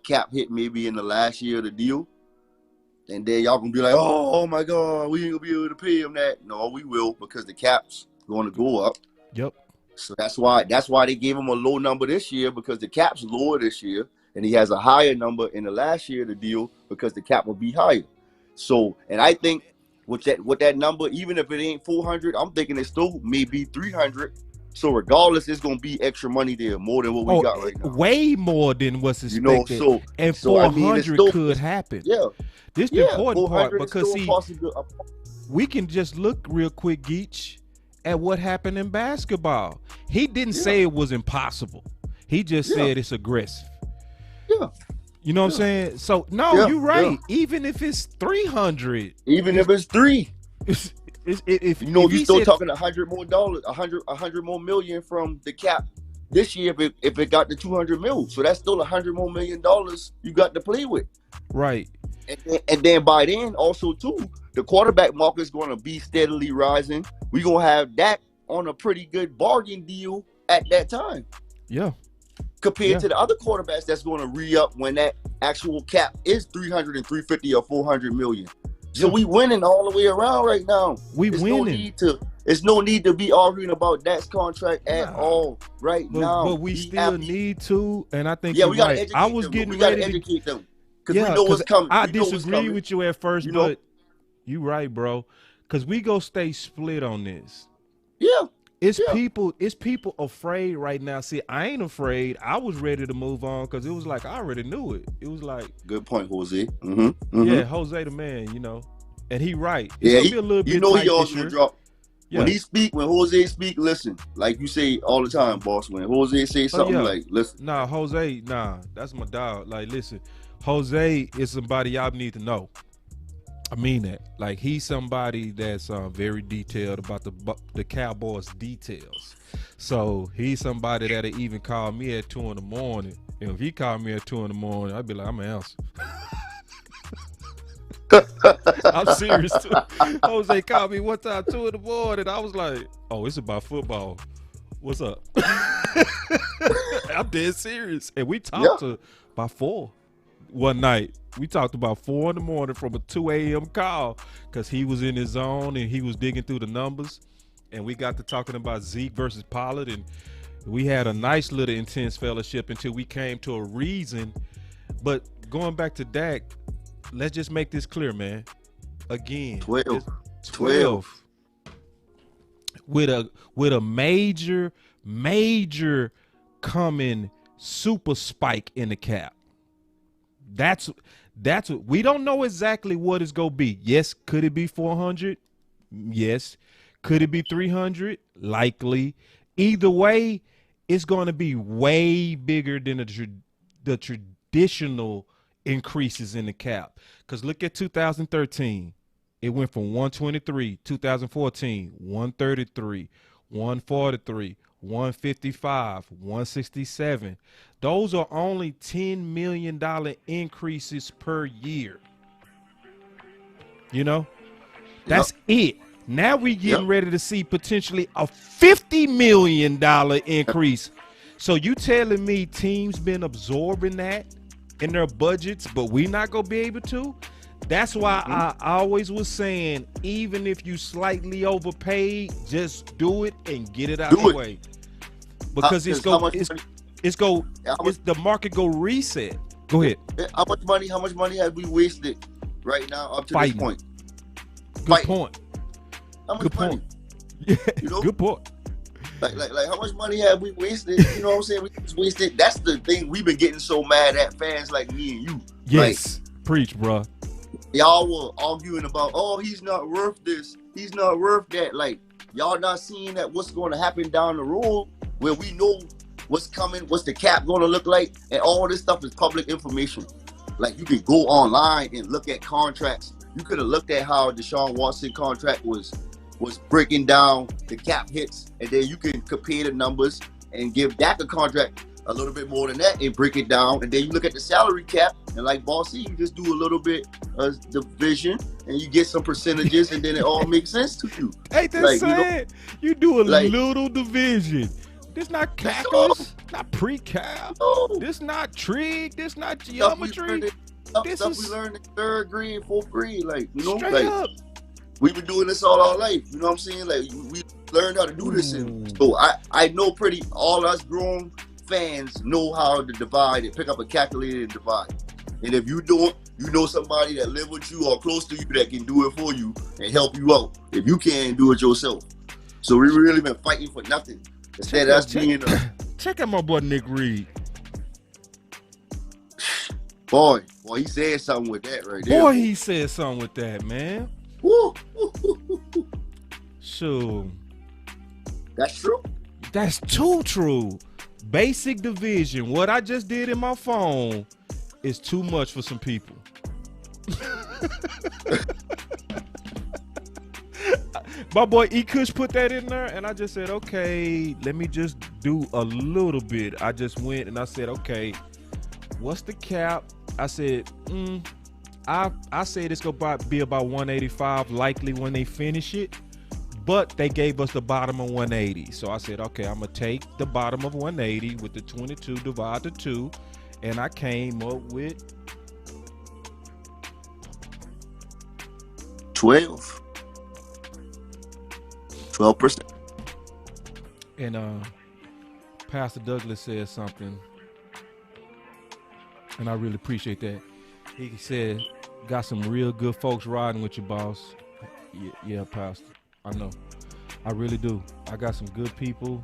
D: cap hit maybe in the last year of the deal. And then y'all gonna be like, oh my God, we ain't gonna be able to pay him that. No, we will, because the cap's gonna go up.
C: Yep.
D: So that's why they gave him a low number this year, because the cap's lower this year, and he has a higher number in the last year of the deal because the cap will be higher. So, and I think with that number, even if it ain't 400, I'm thinking it still may be 300. So regardless, it's gonna be extra money there, more than what we got right now.
C: Way more than what's expected.
D: You know,
C: and
D: so
C: 400 could happen.
D: Yeah.
C: This the important part, because see,
D: possible.
C: we can just look real quick, Geach, at what happened in basketball. He didn't say it was impossible. He just said it's aggressive.
D: Yeah.
C: You know what I'm saying? So no, you're right. Even if it's 300,
D: even if it's 3,
C: if
D: you know, if you're still talking $100 more, $100 more million from the cap this year, if it got to 200 mil, so that's still $100 more million you got to play with.
C: Right.
D: And then by then, also too, the quarterback market is going to be steadily rising. We're going to have Dak on a pretty good bargain deal at that time.
C: Yeah.
D: Compared to the other quarterbacks that's going to re-up when that actual cap is 300 and 350 or 400 million. So we winning all the way around right now.
C: Winning.
D: There's no need to be arguing about Dak's contract at all now.
C: But we still need to, and I think
D: we got to educate them. We got to educate them. Because we know what's coming.
C: I disagree with you at first, but you right, bro. Because we go stay split on this.
D: Yeah.
C: It's people afraid right now. See, I ain't afraid. I was ready to move on because it was like I already knew it. It was like,
D: good point, Jose.
C: Yeah, Jose the man, you know. And he right.
D: It's
C: gonna be a little bit
D: you know
C: tight
D: he always
C: this
D: gonna
C: year.
D: drop. Yeah. When Jose speak, listen. Like you say all the time, boss. When Jose say something, like, listen.
C: Nah, Jose, that's my dog. Like, listen, Jose is somebody y'all need to know. I mean that. Like, he's somebody that's very detailed about the Cowboys details. So he's somebody that'll even call me at 2 in the morning. And if he called me at 2 in the morning, I'd be like, I'm gonna answer. I'm serious too. Jose called me one time 2 in the morning. I was like, oh, it's about football. What's up? I'm dead serious. And we talked to about 4 one night. We talked about 4 in the morning from a 2 a.m. call because he was in his zone and he was digging through the numbers. And we got to talking about Zeke versus Pollard. And we had a nice little intense fellowship until we came to a reason. But going back to Dak, let's just make this clear, man. Again, 12 with a major coming super spike in the cap. That's what we don't know exactly what it's gonna be. Yes, could it be 400? Yes. Could it be 300? Likely. Either way, it's going to be way bigger than the traditional increases in the cap. Because look at 2013. It went from 123, 2014, 133, 143, 155, 167. Those are only $10 million increases per year. You know, that's it. Now we getting ready to see potentially a $50 million increase. So you telling me teams been absorbing that in their budgets, but we not gonna be able to? That's why I always was saying, even if you slightly overpaid, just do it and get it out of the way. Because the market go reset. Go ahead.
D: How much money have we wasted right now up to this point?
C: Good point.
D: How much money?
C: Yeah, you know? Good point.
D: Like how much money have we wasted? You know what I'm saying? We just wasted. That's the thing we've been getting so mad at, fans like me and you.
C: Yes. Preach, bro.
D: Y'all were arguing about, oh, he's not worth this. He's not worth that. Like, y'all not seeing that what's going to happen down the road where we know what's coming, what's the cap going to look like, and all this stuff is public information. Like, you can go online and look at contracts. You could have looked at how Deshaun Watson contract was breaking down the cap hits, and then you can compare the numbers and give Dak a contract a little bit more than that and break it down. And then you look at the salary cap, and like Bossy, you just do a little bit of division and you get some percentages, and then it all makes sense to you.
C: Hey, that's sad. You do a little division. This not calculus, not pre-cal.
D: No.
C: This not trig. This not geometry.
D: stuff we learned in 3rd grade, 4th grade, like, you know,
C: straight
D: like
C: up.
D: we've been doing this all our life. You know what I'm saying? Like we learned how to do this, and so I know all us grown fans know how to divide and pick up a calculator and divide. And if you don't, you know somebody that live with you or close to you that can do it for you and help you out. If you can't do it yourself, so we really been fighting for nothing. Instead of us being
C: check out my boy Nick Reed.
D: Boy, he said something with that right there.
C: Boy, he said something with that, man.
D: Woo.
C: Sure.
D: That's true.
C: That's too true. Basic division. What I just did in my phone is too much for some people. My boy E. Kush put that in there, and I just said, okay, let me just do a little bit. I just went and I said, okay, what's the cap? I said, I said it's gonna be about 185 likely when they finish it, but they gave us the bottom of 180. So I said, okay, I'm gonna take the bottom of 180 with the 22 divide the 2, and I came up with
D: 12%.
C: And Pastor Douglas said something, and I really appreciate that. He said, got some real good folks riding with you, boss. Yeah, Pastor. I know. I really do. I got some good people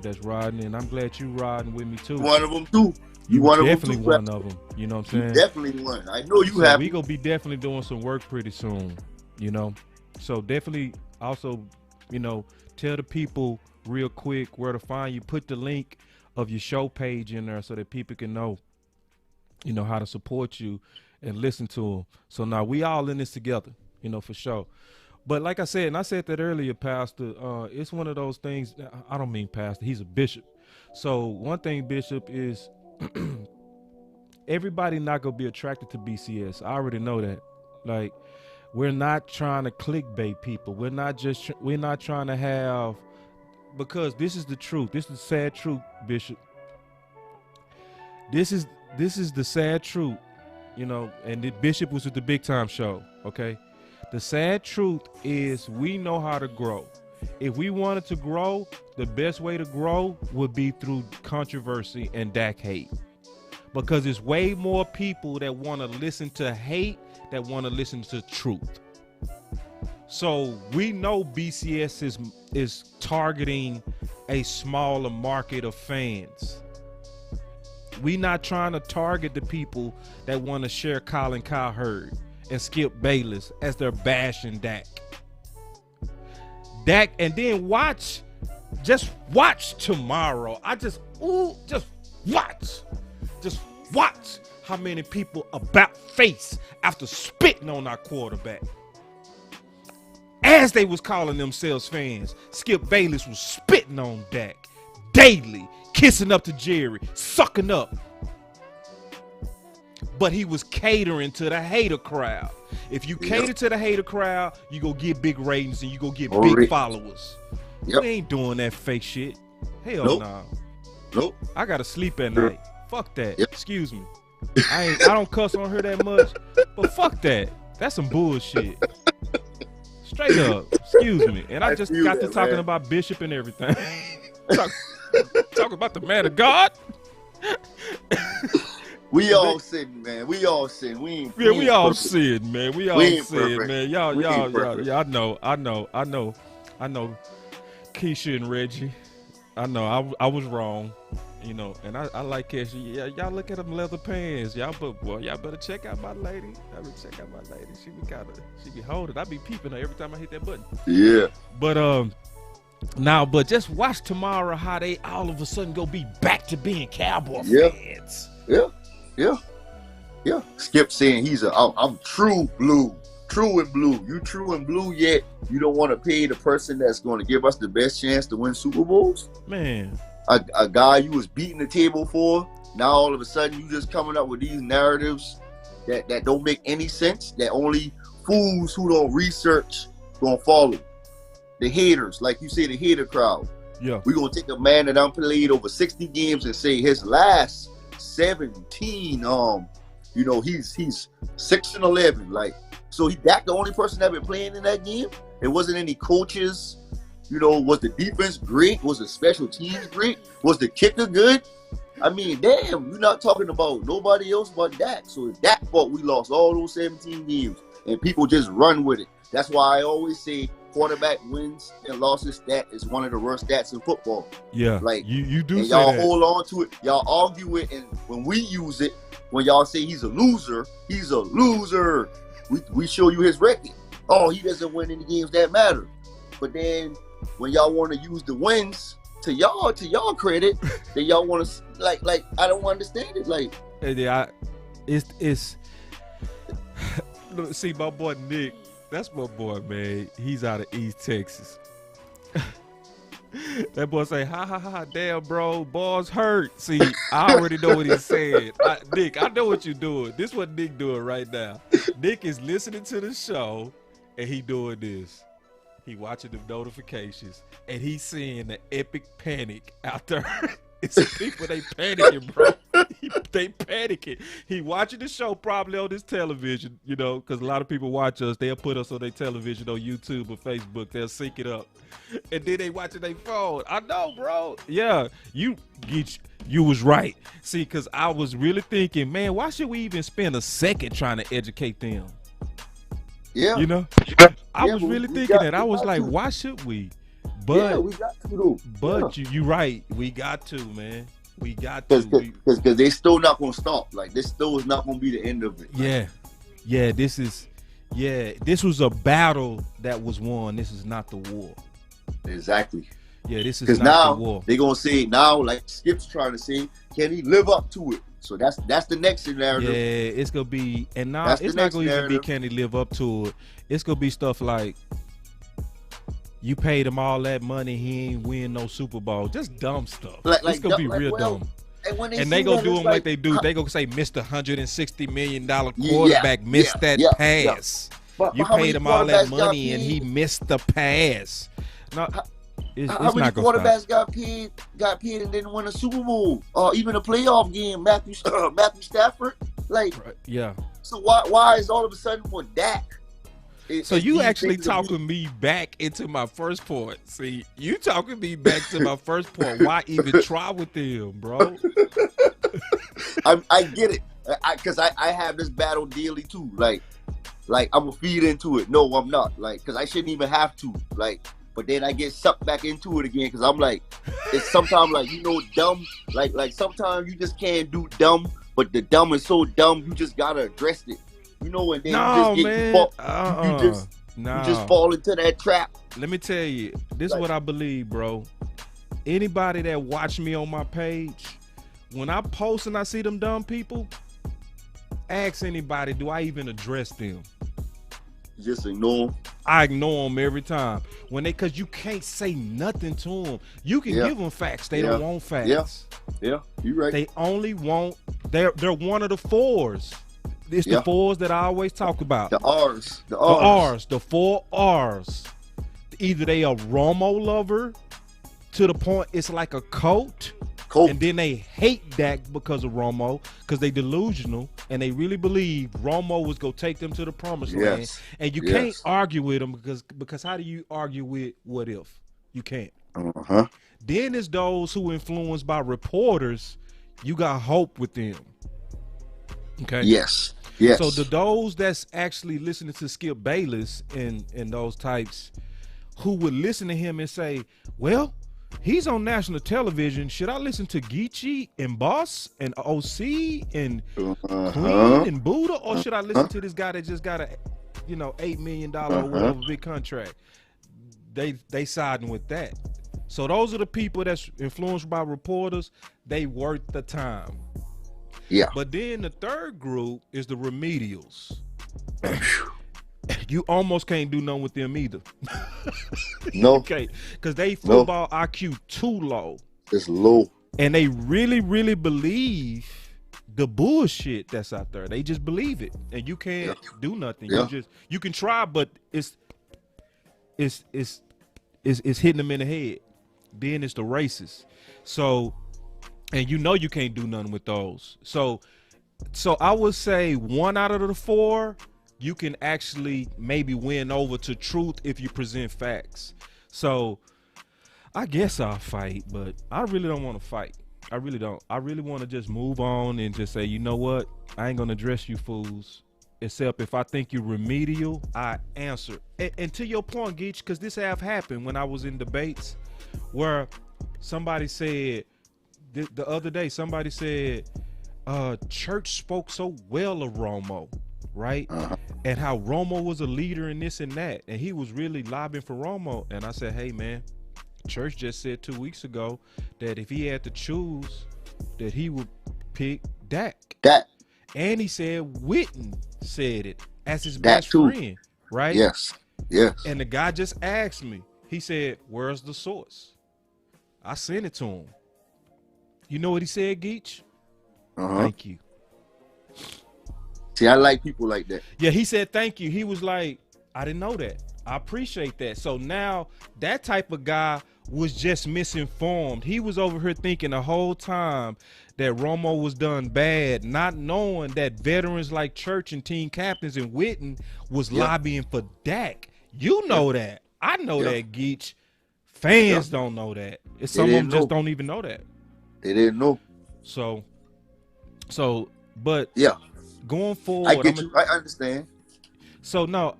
C: that's riding, and I'm glad you riding with me too.
D: One of them too.
C: You
D: one
C: definitely
D: of them too,
C: one of them. You know what I'm saying?
D: Definitely one. I know you
C: so
D: have.
C: We gonna be definitely doing some work pretty soon. You know, so definitely also, you know, tell the people real quick where to find you. Put the link of your show page in there so that people can know, you know, how to support you and listen to them. So now we all in this together, you know, for sure. But like I said, and I said that earlier, Pastor, it's one of those things. I don't mean Pastor, he's a bishop. So one thing, Bishop, is everybody not gonna be attracted to BCS. I already know that. Like, we're not trying to clickbait people. We're not trying to have, because this is the truth. This is the sad truth, Bishop. This is the sad truth, you know, and the Bishop was with the Big Time Show, okay? The sad truth is we know how to grow. If we wanted to grow, the best way to grow would be through controversy and Dak hate. Because there's way more people that want to listen to hate that want to listen to truth. So we know BCS is targeting a smaller market of fans. We not trying to target the people that want to share Colin Cowherd and Skip Bayless as they're bashing Dak. And then just watch tomorrow. Just watch how many people about face after spitting on our quarterback. As they was calling themselves fans, Skip Bayless was spitting on Dak daily, kissing up to Jerry, sucking up. But he was catering to the hater crowd. If you cater to the hater crowd, you go get big ratings and you go get big followers. We ain't doing that fake shit. Hell no.
D: Nope.
C: I gotta sleep at night. Fuck that. Excuse me. I don't cuss on her that much, but fuck that. That's some bullshit. Straight up. Excuse me. And I just got to talking about Bishop and everything. Talking about the man of God.
D: We all sin, man. We all sin. We
C: all sin, man. We all sin, man. Y'all. Yeah, I know. Keisha and Reggie. I know. I was wrong. You know, and I like Keisha. Yeah, y'all look at them leather pants. Y'all better check out my lady. She be holding. I be peeping her every time I hit that button.
D: Yeah.
C: But just watch tomorrow how they all of a sudden go be back to being Cowboy fans.
D: Yeah. Skip saying I'm true blue. True and blue. You true and blue yet you don't want to pay the person that's going to give us the best chance to win Super Bowls?
C: Man.
D: A guy you was beating the table for, now all of a sudden you just coming up with these narratives that don't make any sense, that only fools who don't research gonna follow. The haters, like you say, the hater crowd.
C: Yeah.
D: We're gonna take a man that played over 60 games and say his last 17 You know, he's 6-11. Like, so Dak the only person that been playing in that game. It wasn't any coaches. You know, was the defense great? Was the special teams great? Was the kicker good? I mean, damn, you're not talking about nobody else but Dak. So it's Dak's fault we lost all those 17 games, and people just run with it. That's why I always say quarterback wins and losses stat is one of the worst stats in football.
C: Yeah,
D: like
C: you do.
D: And
C: say
D: y'all
C: that.
D: hold on to it. Y'all argue it, and when we use it, when y'all say he's a loser, he's a loser. We show you his record. Oh, he doesn't win any games that matter. But then when y'all want to use the wins to y'all credit, then y'all want to like I don't understand it. Like,
C: Yeah, it's look, see my boy Nick. That's my boy, man. He's out of East Texas. That boy say, ha ha ha, damn bro, balls hurt. See, I already know what he's saying. Nick, I know what you're doing. This is what Nick doing right now. Nick is listening to the show and he doing this. He watching the notifications and he's seeing the epic panic out there. It's people, they panicking, bro. They panicking. He watching the show probably on his television, you know, because a lot of people watch us. They'll put us on their television on YouTube or Facebook. They'll sync it up. And then they watching their phone. I know, bro. Yeah, you was right. See, because I was really thinking, man, why should we even spend a second trying to educate them?
D: yeah,
C: You know? I was really thinking that. I was like, why should we? But
D: we got to though.
C: But you right. We got to, man. We got to.
D: Because they still not gonna stop. Like, this still is not gonna be the end of it.
C: Yeah. This was a battle that was won. This is not the war.
D: Exactly.
C: Yeah, this is
D: Because
C: not
D: now
C: the war.
D: they're gonna say, now like Skip's trying to say, can he live up to it? So that's the next scenario.
C: Yeah, it's gonna be, and now
D: That's the
C: it's not
D: next
C: gonna even be
D: narrative.
C: can he live up to it. It's gonna be stuff like, you paid him all that money, he ain't win no Super Bowl. Just dumb stuff. It's gonna be real dumb.
D: And
C: And they gonna do them like they do. They gonna say, Mr. $160 million quarterback missed that pass.
D: But
C: You
D: how many
C: paid him all that
D: quarterbacks got
C: money and he
D: paid?
C: missed the pass. No, it's
D: How many
C: not gonna
D: quarterbacks
C: stop.
D: got paid and didn't win a Super Bowl or even a playoff game? Matthew Stafford, like,
C: Right, yeah.
D: so why is all of a sudden with Dak?
C: So you actually talking me back into my first point. See, you talking me back to my first point. Why even try with them, bro?
D: I get it, because I have this battle daily too. Like I'm gonna feed into it. No, I'm not. Like, because I shouldn't even have to. Like, but then I get sucked back into it again because I'm like, it's sometimes like, you know, dumb. Like sometimes you just can't do dumb, but the dumb is so dumb you just gotta address it. You know, and then
C: No,
D: you
C: man.
D: just you just fall into that trap.
C: Let me tell you, this is what I believe, bro. Anybody that watch me on my page, when I post and I see them dumb people, ask anybody, do I even address them?
D: Just ignore 'em.
C: I ignore them every time. Cause you can't say nothing to them. You can give them facts. They don't want facts.
D: Yeah, you right.
C: They only want, they're one of the fours. It's the fours that I always talk about.
D: The R's.
C: The R's. The 4 R's. Either they a Romo lover to the point it's like a cult. And then they hate Dak because of Romo, because they delusional and they really believe Romo was gonna take them to the promised land. And you can't argue with them because how do you argue with what if? You can't. Then there's those who influenced by reporters. You got hope with them. Okay.
D: Yes.
C: So those that's actually listening to Skip Bayless and those types who would listen to him and say, well, he's on national television. Should I listen to Geechee and Boss and OC and Queen and Buddha, or should I listen to this guy that just got a, $8 million or whatever big contract? They siding with that. So those are the people that's influenced by reporters. They worth the time.
D: Yeah.
C: But then the third group is the remedials. You almost can't do nothing with them either.
D: No.
C: Okay, because they football IQ too low.
D: It's low.
C: And they really, really believe the bullshit that's out there. They just believe it. And you can't do nothing. You can try, but it's hitting them in the head. Then it's the racists. So, and you can't do nothing with those. So So I would say 1 out of the 4, you can actually maybe win over to truth if you present facts. So I guess I'll fight, but I really don't want to fight. I really don't. I really want to just move on and just say, you know what? I ain't gonna address you fools. Except if I think you're remedial, I answer. And to your point, Geach, because this have happened when I was in debates where somebody said, the other day, somebody said, church spoke so well of Romo, right? And how Romo was a leader in this and that. And he was really lobbying for Romo. And I said, hey, man, church just said 2 weeks ago that if he had to choose, that he would pick Dak. And he said Witten said it as his best friend, right?
E: Yes.
C: And the guy just asked me. He said, where's the source? I sent it to him. You know what he said, Geach? Thank you.
E: See, I like people like that.
C: Yeah, he said thank you. He was like, I didn't know that. I appreciate that. So now that type of guy was just misinformed. He was over here thinking the whole time that Romo was done bad, not knowing that veterans like Church and team captains and Witten was lobbying for Dak. You know that. I know that, Geach. Fans don't know that. Some of them just don't even know that.
E: They didn't know.
C: So, but going forward,
E: I get you. I understand.
C: So no,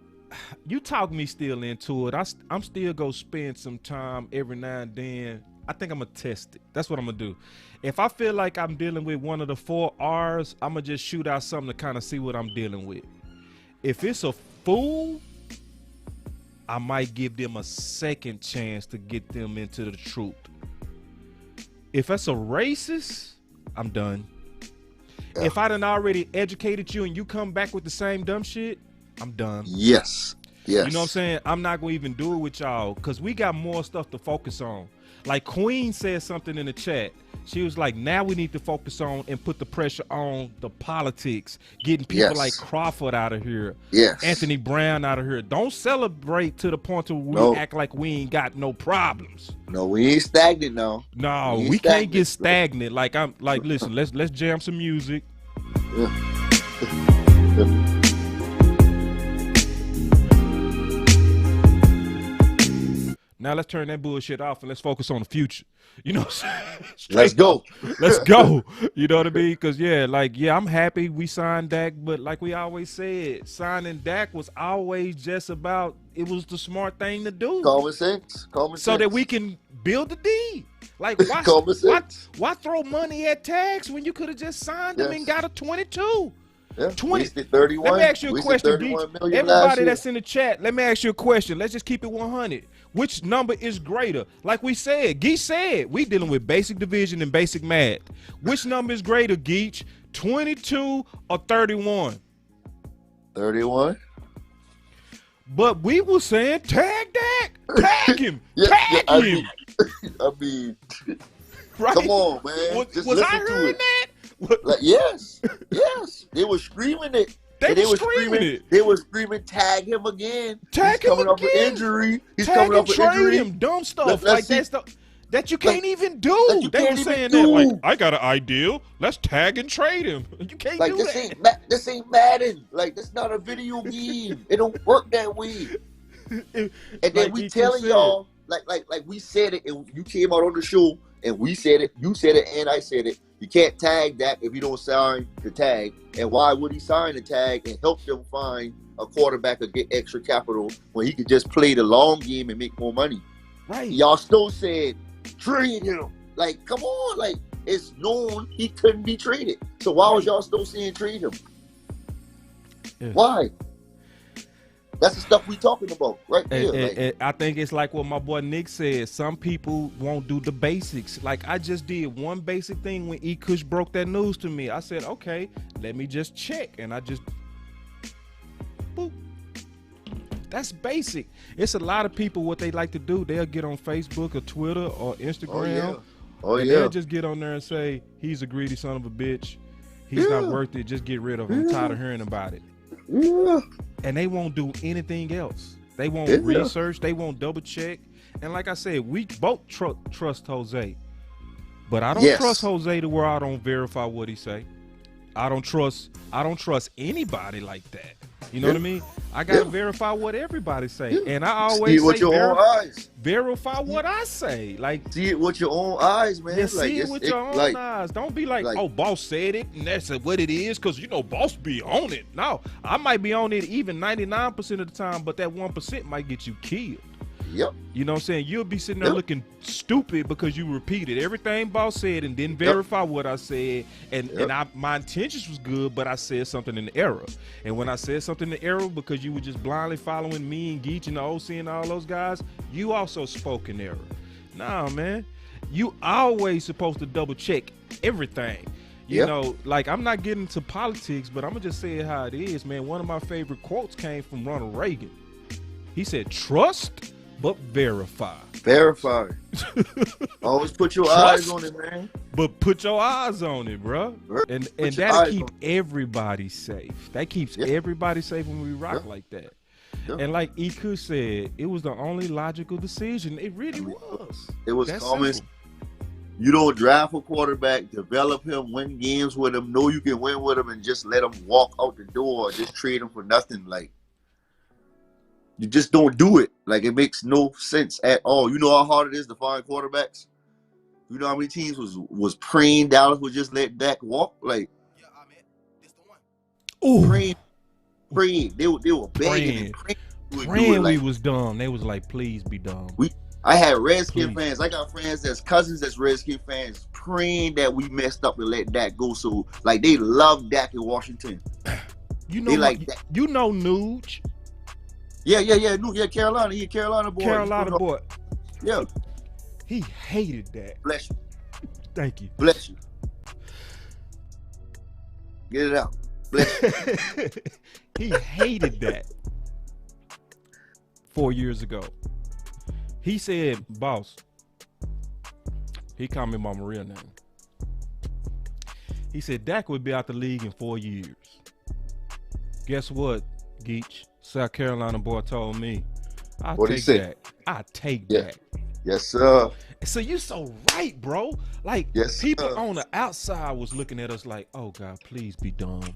C: you talk me still into it. I'm still gonna spend some time every now and then. I think I'm gonna test it. That's what I'm gonna do. If I feel like I'm dealing with one of the 4 R's, I'm gonna just shoot out something to kind of see what I'm dealing with. If it's a fool, I might give them a second chance to get them into the truth. If that's a racist, I'm done. If I done already educated you and you come back with the same dumb shit, I'm done.
E: Yes.
C: You know what I'm saying? I'm not going to even do it with y'all because we got more stuff to focus on. Like Queen said something in the chat. She was like, now we need to focus on and put the pressure on the politics, getting people like Crawford out of here, Anthony Brown out of here. Don't celebrate to the point where we act like we ain't got no problems.
E: No, we ain't stagnant now.
C: No, we can't get stagnant. Like I'm like, listen, let's jam some music. Now let's turn that bullshit off and let's focus on the future. You know what I'm saying?
E: Let's go.
C: Let's go. You know what I mean? Because, I'm happy we signed Dak. But like we always said, signing Dak was always just about, it was the smart thing to do.
E: Common sense.
C: So that we can build the D. Like, why throw money at tags when you could have just signed him and got a 22?
E: Yeah,
C: 20.
E: 31.
C: Let me ask you a question, B. Everybody that's in the chat, let me ask you a question. Let's just keep it 100. Which number is greater? Like we said, Geach said, we dealing with basic division and basic math. Which number is greater, Geach? 22 or 31?
E: 31.
C: But we were saying, tag Dak. Tag him. Tag him.
E: I mean,
C: right?
E: Come on, man. Just
C: was
E: listen
C: I hearing that?
E: Like, yes. They were screaming it.
C: They were screaming it.
E: They were screaming, tag him again.
C: Tag
E: He's
C: him
E: coming
C: again.
E: Off an injury. He's
C: tag
E: coming
C: him,
E: off an
C: trade
E: injury.
C: him. Dumb stuff. That you can't even do. They were saying
E: do.
C: that like, I got an ideal. Let's tag and trade him. You can't do that.
E: This ain't Madden. Like, this not a video game. It don't work that way. And then
C: like
E: we telling y'all, like we said it, and you came out on the show, and we said it, you said it, and I said it. You can't tag that if you don't sign the tag. And why would he sign the tag and help them find a quarterback or get extra capital when he could just play the long game and make more money?
C: Right.
E: Y'all still said, trade him. Like, come on. Like, it's known he couldn't be traded. So why was y'all still saying trade him? Yeah. Why? That's the stuff we talking about right there.
C: I think it's like what my boy Nick said. Some people won't do the basics. Like, I just did one basic thing when E. Kush broke that news to me. I said, okay, let me just check. And I just, boop. That's basic. It's a lot of people, what they like to do, they'll get on Facebook or Twitter or Instagram. They'll just get on there and say, he's a greedy son of a bitch. He's not worth it. Just get rid of him. I'm tired of hearing about it.
E: Yeah.
C: And they won't do anything else. They won't research. They won't double check. And like I said, we both trust Jose. But I don't trust Jose to where I don't verify what he say. I don't trust anybody like that. You know what I mean? I gotta verify what everybody say, and I always
E: See it with
C: say
E: your own eyes.
C: verify what I say. Like,
E: See it with your own eyes, man.
C: yeah,
E: Like,
C: see it with your own eyes. Don't be like, oh, boss said it, and that's what it is, because boss be on it. No, I might be on it even 99% of the time, but that 1% might get you killed.
E: Yep.
C: You know what I'm saying? You'll be sitting there looking stupid because you repeated everything boss said and didn't verify what I said. And my intentions was good, but I said something in error. And when I said something in error because you were just blindly following me and Geach and the OC and all those guys, you also spoke in error. Nah, man. You always supposed to double check everything. You know, like, I'm not getting into politics, but I'm going to just say it how it is, man. One of my favorite quotes came from Ronald Reagan. He said, trust but verify.
E: Verify. Always put your eyes on it, man.
C: But put your eyes on it, bro. And that'll keep everybody safe. That keeps everybody safe when we rock like that. And like Iku said, it was the only logical decision. It really was.
E: It was
C: That's
E: common.
C: simple.
E: You don't draft a quarterback, develop him, win games with him, know you can win with him, and just let him walk out the door or just trade him for nothing. Like, you just don't do it. Like, it makes no sense at all. You know how hard it is to find quarterbacks? You know how many teams was praying Dallas would just let Dak walk? Like, praying. They were begging and praying.
C: We was dumb. They was like, please be dumb.
E: I had Redskin fans. I got friends that's cousins that's Redskin fans praying that we messed up and let Dak go. So, like, they love Dak in Washington.
C: You know,
E: they like Dak.
C: You know Nuge.
E: Yeah, Carolina. He a Carolina boy.
C: Carolina boy.
E: Yeah.
C: He hated that.
E: Bless you.
C: Thank you.
E: Bless you. Get it out. Bless you.
C: He hated that 4 years ago. He said, boss, he called me by my real name. He said, Dak would be out the league in 4 years. Guess what, Geach? South Carolina boy told me, I'll take that. I take that.
E: Yes, sir.
C: So you so right, bro. Like, people on the outside was looking at us like, oh, God, please be dumb.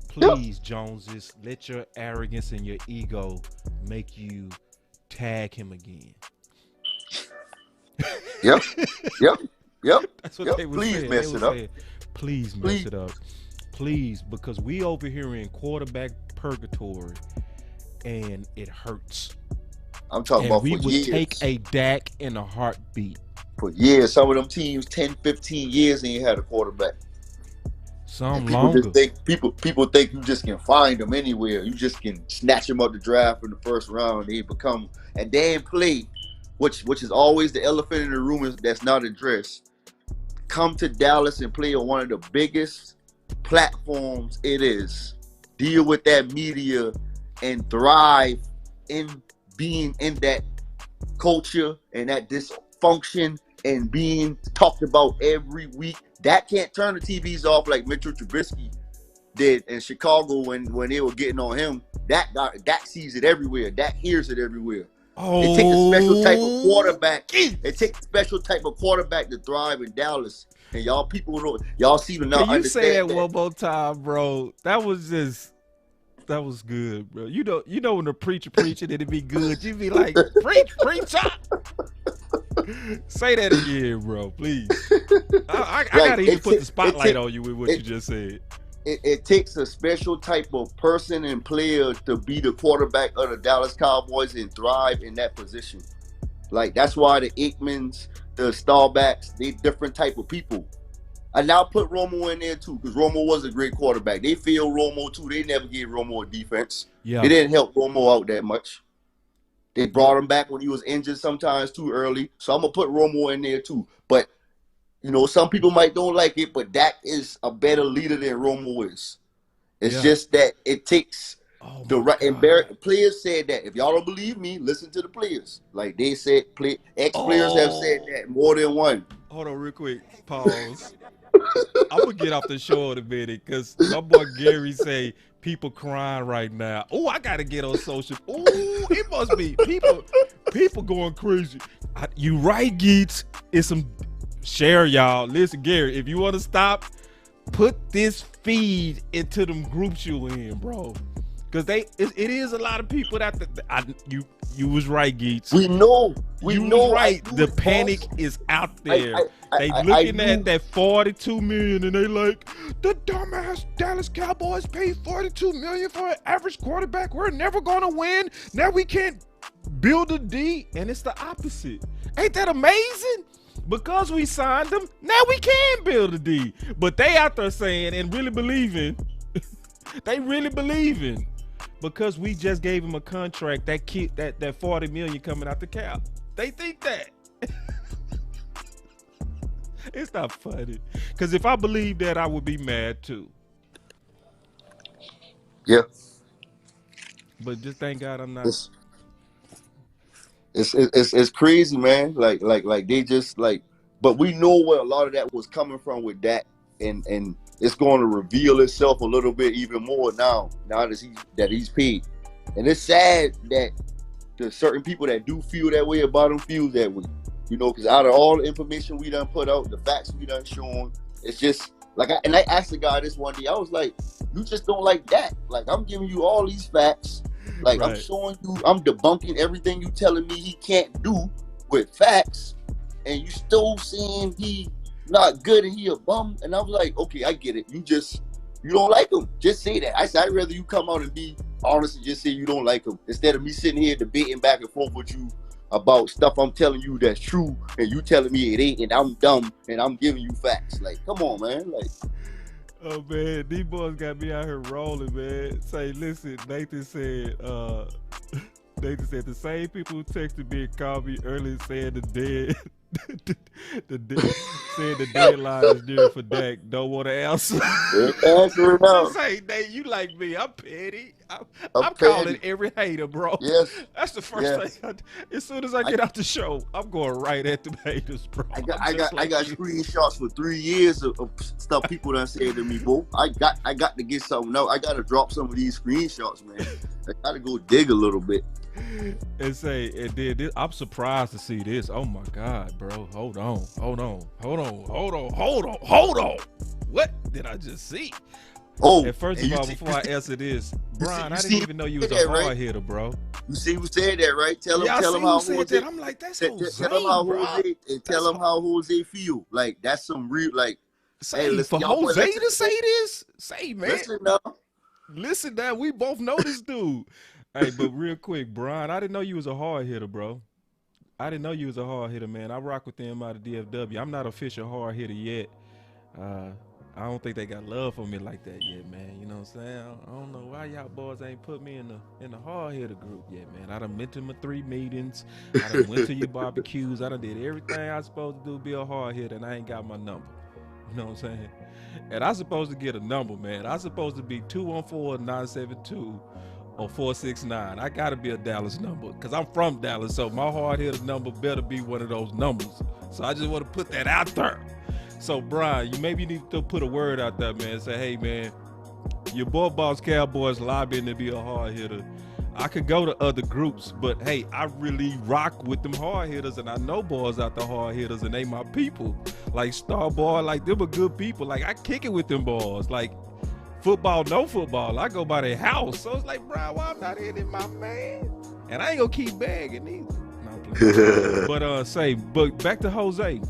C: Please, Joneses, let your arrogance and your ego make you tag him again.
E: Yep.
C: That's what they were saying.
E: Please mess it up.
C: Please mess it up. Please, because we over here in quarterback purgatory, and it hurts.
E: I'm talking about for years.
C: We would take a Dak in a heartbeat.
E: For years. Some of them teams, 10, 15 years, ain't had a quarterback.
C: Some
E: people
C: longer.
E: Just think, people think you just can find them anywhere. You just can snatch them out the draft in the first round. They become, and they ain't play, which is always the elephant in the room that's not addressed. Come to Dallas and play on one of the biggest platforms it is. Deal with that media and thrive in being in that culture and that dysfunction and being talked about every week. That can't turn the TVs off like Mitchell Trubisky did in Chicago when they were getting on him. Dak sees it everywhere. Dak hears it everywhere.
C: Oh,
E: it takes a special type of quarterback. It takes a special type of quarterback to thrive in Dallas. And y'all seem to not understand.
C: Can you say that one more time, bro? That was good, bro. You know when the preacher preaching and it be good, you be like, preacher. Say that again, bro, please. I gotta even put the spotlight on you with what you just said.
E: It takes a special type of person and player to be the quarterback of the Dallas Cowboys and thrive in that position. Like, that's why the Aikmans, the Starbacks, they different type of people. I now put Romo in there too, because Romo was a great quarterback. They failed Romo too. They never gave Romo a defense.
C: Yeah.
E: They didn't help Romo out that much. They brought him back when he was injured sometimes too early. So I'm going to put Romo in there too. But, some people might don't like it, but Dak is a better leader than Romo is. It's just that it takes the right. And players said that. If y'all don't believe me, listen to the players. Like they said, ex-players have said that more than one.
C: Hold on real quick. Pause. I'm going to get off the show in a minute because my boy Gary say people crying right now. Oh, I got to get on social. Oh, it must be people going crazy. You right, Geets. It's some share, y'all. Listen, Gary, if you want to stop, put this feed into them groups you in, bro. Cause it is a lot of people that you was right, Geets.
E: We know.
C: You was right. The panic is out there. They looking at that 42 million and they like, the dumbass Dallas Cowboys paid 42 million for an average quarterback. We're never gonna win. Now we can't build a D, and it's the opposite. Ain't that amazing? Because we signed them, now we can build a D. But they out there saying and really believing, they really believing. Because we just gave him a contract that 40 million coming out the cap. They think that. It's not funny. Because if I believe that, I would be mad too.
E: Yeah.
C: But just thank God I'm not.
E: It's crazy, man. Like they just like, but we know where a lot of that was coming from with that, and it's going to reveal itself a little bit even more now that he's paid. And it's sad that there's certain people that do feel that way about him feel that way, you know, because out of all the information we done put out, the facts we done shown, it's just like, and I asked the guy this one day, I was like, you just don't like that. Like, I'm giving you all these facts. Like, right. I'm showing you, I'm debunking everything you telling me he can't do with facts, and you still saying he not good and he a bum. And I was like, okay, I get it. You don't like him. Just say that. I said, I'd rather you come out and be honest and just say you don't like him instead of me sitting here debating back and forth with you about stuff I'm telling you that's true and you telling me it ain't, and I'm dumb and I'm giving you facts. Like, come on, man. Like,
C: oh man, these boys got me out here rolling, man. Say, listen, Nathan said the same people who texted me and called me earlier saying saying the deadline is due for Dak don't want to answer.
E: Answer it out.
C: Say, Nate, you like me? I'm petty.
E: petty.
C: I'm calling every hater, bro.
E: Yes.
C: That's the first thing. As soon as I get out the show, I'm going right at the haters, bro.
E: I got screenshots for 3 years of stuff people done said to me, bro. I got to get something out. I got to drop some of these screenshots, man. I got to go dig a little bit.
C: And say, and then this, I'm surprised to see this. Oh my God, bro. Hold on. What did I just see?
E: Oh,
C: and first of all, before I answer this, Brian, I didn't even know you was a hard hitter, bro.
E: You see who said that, right? Tell him how Jose said. I'm like, that's Jose. Tell him how Jose and tell him how Jose feel. Like, that's some real, like.
C: Say, hey, for Jose to say this, say, man. Listen now, we both know this dude. Hey, but real quick, Brian, I didn't know you was a hard hitter, bro. I didn't know you was a hard hitter, man. I rock with them out of DFW. I'm not official hard hitter yet. I don't think they got love for me like that yet, man. You know what I'm saying? I don't know why y'all boys ain't put me in the hard hitter group yet, man. I done went to my 3 meetings. I done went to your barbecues. I done did everything I was supposed to do to be a hard hitter, and I ain't got my number. You know what I'm saying? And I supposed to get a number, man. I supposed to be 214-972 or 469. I gotta be a Dallas number because I'm from Dallas, so my hard hitter number better be one of those numbers. So I just want to put that out there. So Brian, you maybe need to put a word out there, man. Say, hey man, your boy boss Cowboys lobbying to be a hard hitter. I could go to other groups, but hey, I really rock with them hard hitters, and I know boys out there hard hitters, and they my people. Like Star Boy, like them are good people. Like I kick it with them boys. Like football, no football. I go by their house. So it's like, bro, why I'm not hitting my man? And I ain't gonna keep begging either. No, but back to Jose.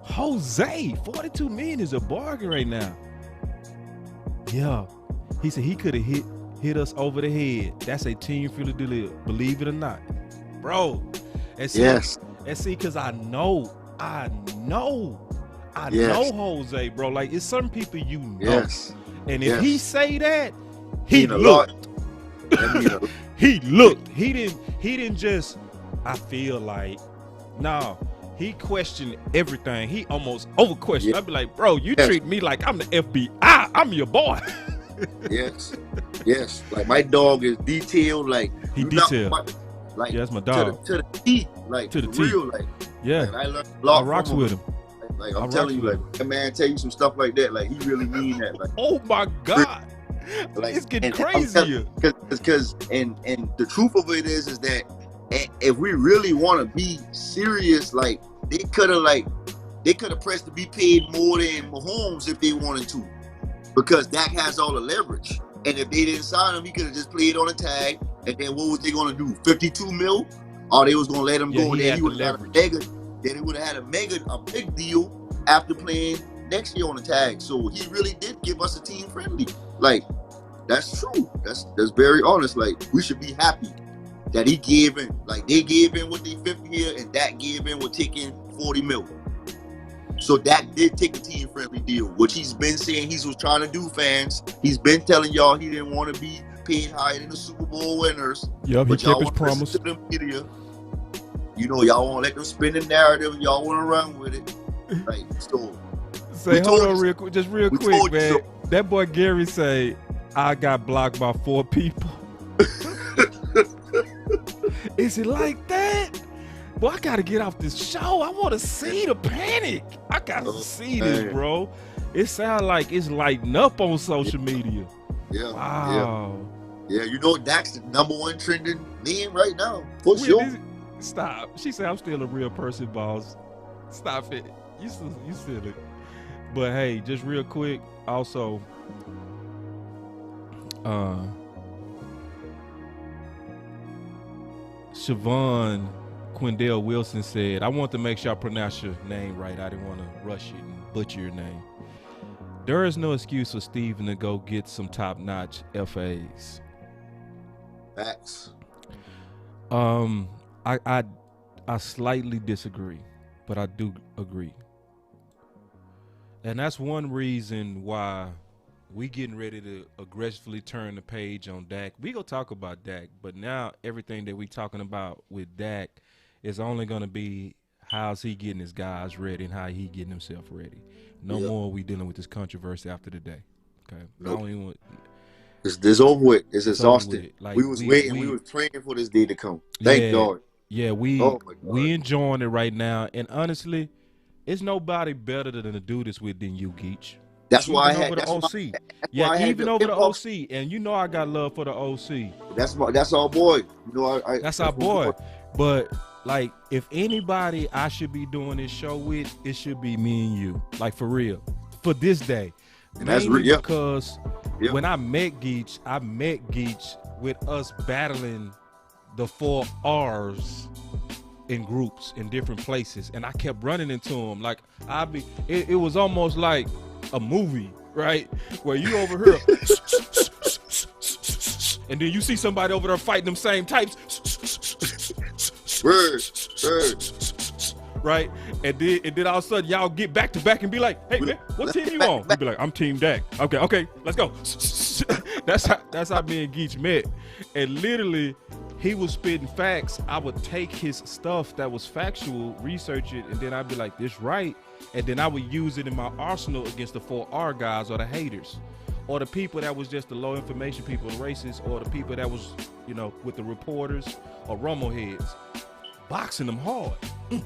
C: Jose, 42 million is a bargain right now. Yeah. He said he could have hit us over the head. That's a team for the deal, believe it or not. Bro. And see,
E: yes.
C: And see, because I know Jose, bro. Like, it's some people you know.
E: Yes.
C: And if he say that, he looked. He looked. He didn't just, I feel like, no. He questioned everything. He almost over-questioned. I'd be like, bro, you treat me like I'm the FBI. I'm your boy.
E: Yes. Like, my dog is detailed. Like,
C: he detailed.
E: Like,
C: yeah, that's my dog.
E: To the T. Like, to the T. Real, like,
C: yeah.
E: Like, I learned a lot.
C: I rocks with him.
E: Like, I'm telling you, like, that man tell you some stuff like that. Like, he really mean that. Like,
C: oh my God. Like, it's getting crazier.
E: Because the truth of it is that if we really want to be serious, like, they could have, like, they could have pressed to be paid more than Mahomes if they wanted to, because Dak has all the leverage. And if they didn't sign him, he could have just played on a tag. And then what was they going to do? 52 mil? Or they was going to let him go? And then he would have had a mega. Then he would have had a big deal after playing next year on the tag. So he really did give us a team friendly. Like, that's true. That's very honest. Like, we should be happy that he gave in. Like, they gave in with the 50 year, and Dak gave in with taking 40 mil. So Dak did take a team friendly deal, which he's been saying he was trying to do, fans. He's been telling y'all he didn't want to be paid higher than the Super Bowl winners.
C: Yep, he kept his promise.
E: To the media. You know, y'all want to let them spin the narrative. Y'all want to run with it. Right. So,
C: say, hold on real quick, man.
E: So.
C: That boy Gary say, I got blocked by 4 people. Is it like that? Boy, I gotta get off this show. I want to see the panic. I gotta see this, bro. It sounds like it's lighting up on social media.
E: Yeah.
C: Wow.
E: Yeah, you know Dak's the #1 trending name right now. For sure.
C: Stop. She said I'm still a real person, boss. Stop it. You silly. But hey, just real quick, also, Siobhan Quindell Wilson said, I want to make sure I pronounce your name right. I didn't want to rush it and butcher your name. There is no excuse for Steven to go get some top-notch FAs.
E: Facts.
C: I slightly disagree, but I do agree. And that's one reason why we getting ready to aggressively turn the page on Dak. We gonna talk about Dak, but now everything that we talking about with Dak is only gonna be how's he getting his guys ready and how he getting himself ready. No more we dealing with this controversy after the day. Okay.
E: Nope. It's over with. It's exhausting. Like, we was waiting. We was praying for this day to come. Thank God.
C: Yeah, we enjoying it right now. And honestly, it's nobody better than to do this with than you, Geach.
E: That's why I
C: had the OC. Yeah, even over the OC. And you know I got love for the OC.
E: That's our boy. You know,
C: that's our boy. But like, if anybody I should be doing this show with, it should be me and you. Like, for real. For this day.
E: And that's real.
C: Because when I met Geach with us battling the 4 R's in groups in different places, and I kept running into him. Like, it was almost like a movie, right? Where you over here and then you see somebody over there fighting them same types. Right? And then all of a sudden y'all get back to back and be like, hey man, what team you on? We be like, I'm Team Dak. Okay, let's go. That's how me and Geach met. And literally, he was spitting facts. I would take his stuff that was factual, research it, and then I'd be like, this right. And then I would use it in my arsenal against the 4R guys or the haters, or the people that was just the low information people, the racists, or the people that was, you know, with the reporters or rumble heads, boxing them hard. And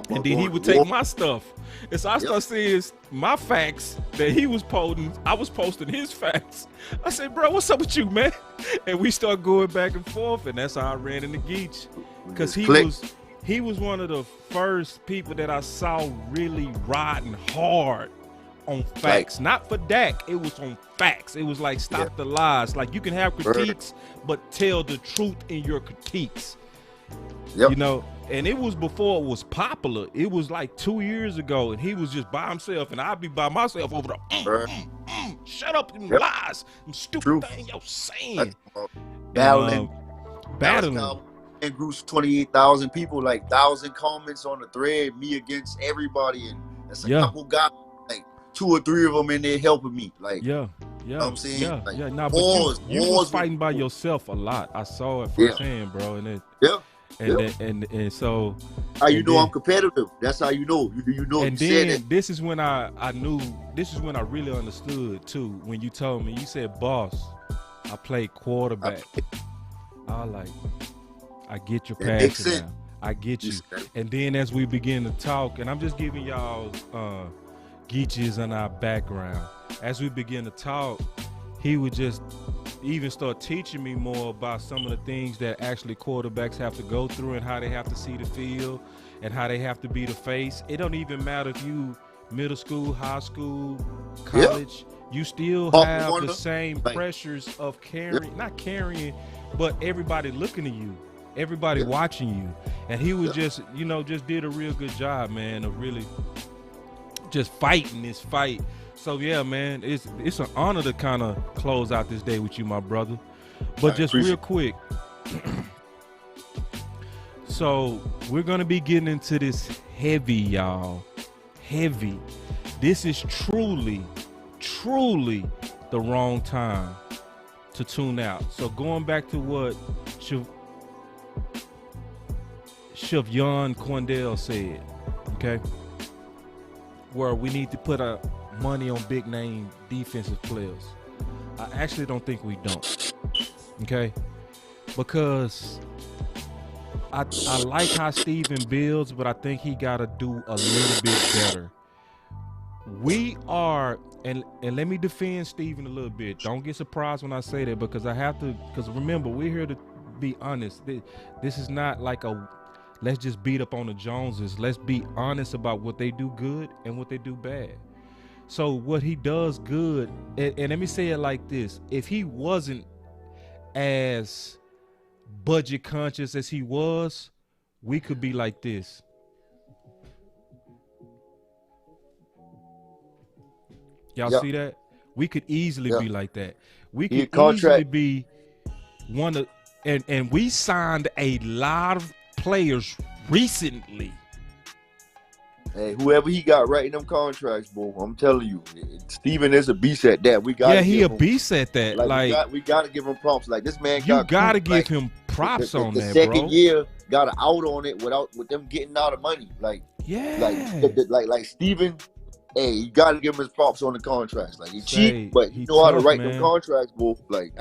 C: then he would take my stuff. And so I started seeing my facts that he was posting. I was posting his facts. I said, bro, what's up with you, man? And we start going back and forth, and that's how I ran into Geach. Because he was one of the first people that I saw really riding hard on facts. Not for Dak, it was on facts. It was like, stop the lies. Like, you can have critiques, but tell the truth in your critiques. You know, and it was before it was popular. It was like 2 years ago, and he was just by himself, and I'd be by myself over there. Shut up, them lies, them stupid thing you're saying.
E: Battling.
C: And
E: groups, 28,000 people, like 1,000 comments on the thread, me against everybody, and that's a couple guys, like 2 or 3 of them in there helping me. Like,
C: you know
E: what I'm saying?
C: But you was fighting by yourself a lot. I saw it firsthand, bro. And then, and so
E: how you know I'm competitive. That's how you know. You know.
C: And then this is when I knew. This is when I really understood too. When you told me, you said, "Boss, I play quarterback." I was like, I get your passion now. I get you. And then as we begin to talk, and I'm just giving y'all Geaches and our background. As we begin to talk, he would just even start teaching me more about some of the things that actually quarterbacks have to go through and how they have to see the field and how they have to be the face. It don't even matter if you middle school, high school, college, you still have the same pressures of carrying, not carrying, but everybody looking at you, everybody watching you. And he was just, you know, just did a real good job, man, of really just fighting this fight. So yeah, man, it's an honor to kind of close out this day with you, my brother. But just real quick, so we're gonna be getting into this heavy, y'all. Heavy. This is truly the wrong time to tune out. So going back to what Shavon Quandale said, okay, where we need to put our money on big name defensive players. I actually don't think we don't, okay, because I like how Steven builds, but I think he got to do a little bit better. We are, and let me defend Steven a little bit. Don't get surprised when I say that, because I have to, because remember, we're here to be honest. This is not like a, let's just beat up on the Joneses. Let's be honest about what they do good and what they do bad. So what he does good, and let me say it like this. If he wasn't as budget conscious as he was, we could be like this. Y'all see that? We could easily be like that. We could easily be one of, and we signed a lot of players recently.
E: Hey, whoever he got writing them contracts, boy, I'm telling you, Steven is a beast at that. We got
C: he a beast at that.
E: We got to give him props. Like this man,
C: you got to give him props on that,
E: bro. The
C: second
E: year got an out on it with them getting out of money. Like Steven. Hey, you got to give him his props on the contracts. Like he cheap, but he know how to write them contracts, boy. Like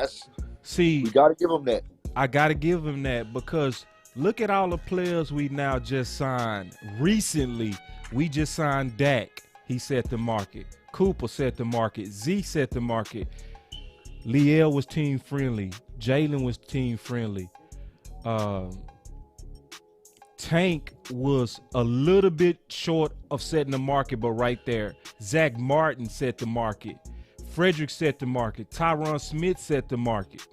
E: we got to give him that.
C: I got to give him that, because look at all the players we now just signed recently. We just signed Dak. He set the market. Cooper set the market. Z set the market. Liel was team friendly. Jalen was team friendly. Tank was a little bit short of setting the market, but right there. Zach Martin set the market. Frederick set the market. Tyron Smith set the market.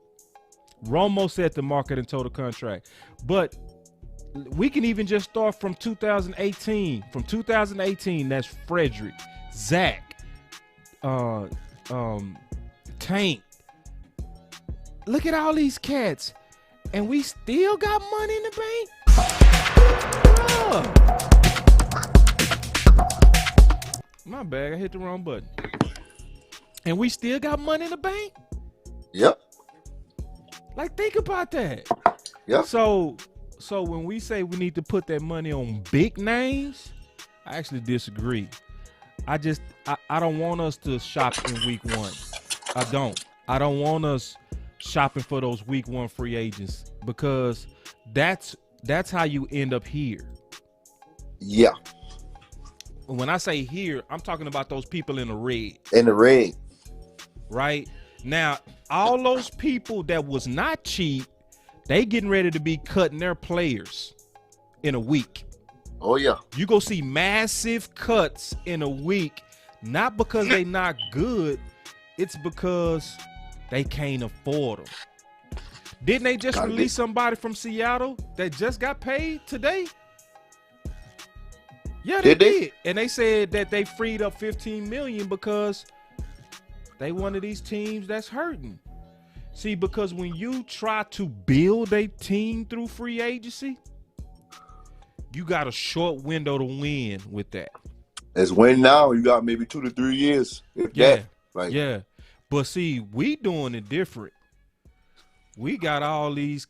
C: Romo set the market in total contract. But we can even just start from 2018. From 2018, that's Frederick, Zach, Tank. Look at all these cats, and we still got money in the bank. My bad, I hit the wrong button. And we still got money in the bank.
E: Yep.
C: Like, think about that.
E: Yep.
C: So when we say we need to put that money on big names, I actually disagree. I don't want us to shop in week one. I don't want us shopping for those week one free agents, because that's how you end up here.
E: Yeah.
C: When I say here, I'm talking about those people in the red.
E: In the red.
C: Right? Now, all those people that was not cheap, they getting ready to be cutting their players in a week.
E: Oh, yeah.
C: You go see massive cuts in a week, not because they not good, it's because they can't afford them. Didn't they just release somebody from Seattle that just got paid today? Yeah, they did. And they said that they freed up $15 million because they one of these teams that's hurting. See, because when you try to build a team through free agency, you got a short window to win with that.
E: As win now, you got maybe 2 to 3 years.
C: Yeah. But see, we doing it different. We got all these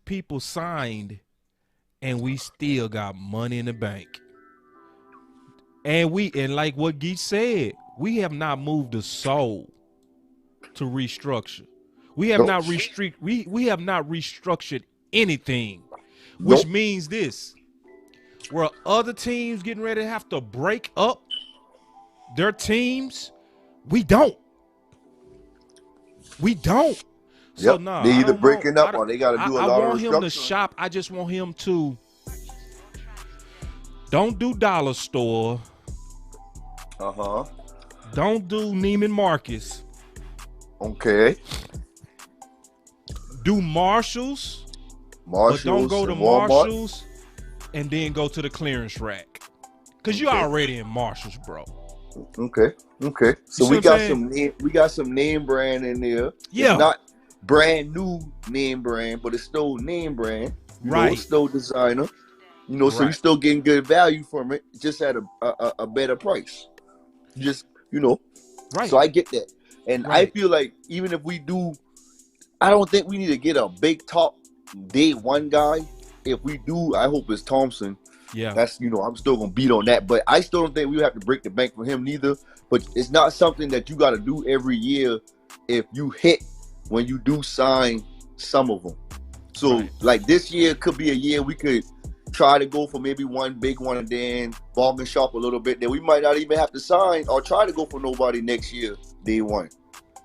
C: people signed, and we still got money in the bank. And like what Geach said, we have not moved a soul to restructure. We have not we have not restructured anything, which means this: where other teams getting ready to have to break up their teams, we don't. We don't. So
E: Yep.
C: no,
E: They
C: I
E: either
C: don't know.
E: breaking up or they got to do a
C: I
E: lot
C: want
E: of
C: him to
E: restructuring.
C: shop. I just want him to don't do dollar store.
E: Uh-huh.
C: Don't do Neiman Marcus.
E: Okay.
C: Do Marshalls,
E: Marshalls
C: but don't go to
E: and Walmart.
C: Marshalls and then go to the clearance rack. Cause you're
E: Okay.
C: already in Marshalls, bro.
E: Okay. Okay. So
C: see
E: we
C: what
E: got
C: I'm
E: some name brand in there.
C: Yeah.
E: It's not brand new name brand, but it's still name brand. You know,
C: Right.
E: it's still designer. You know, so you're
C: Right.
E: still getting good value from it, just at a better price. Just, you know.
C: Right.
E: So I get that. And I
C: Right.
E: feel like even if we do, I don't think we need to get a big top day one guy. If we do, I hope it's Thompson.
C: Yeah.
E: That's, you know, I'm still gonna beat on that, but I still don't think we have to break the bank for him neither. But it's not something that you got to do every year if you hit when you do sign some of them. So
C: Right.
E: like this year could be a year we could try to go for maybe one big one and then bargain shop a little bit. Then we might not even have to sign or try to go for nobody next year, day one.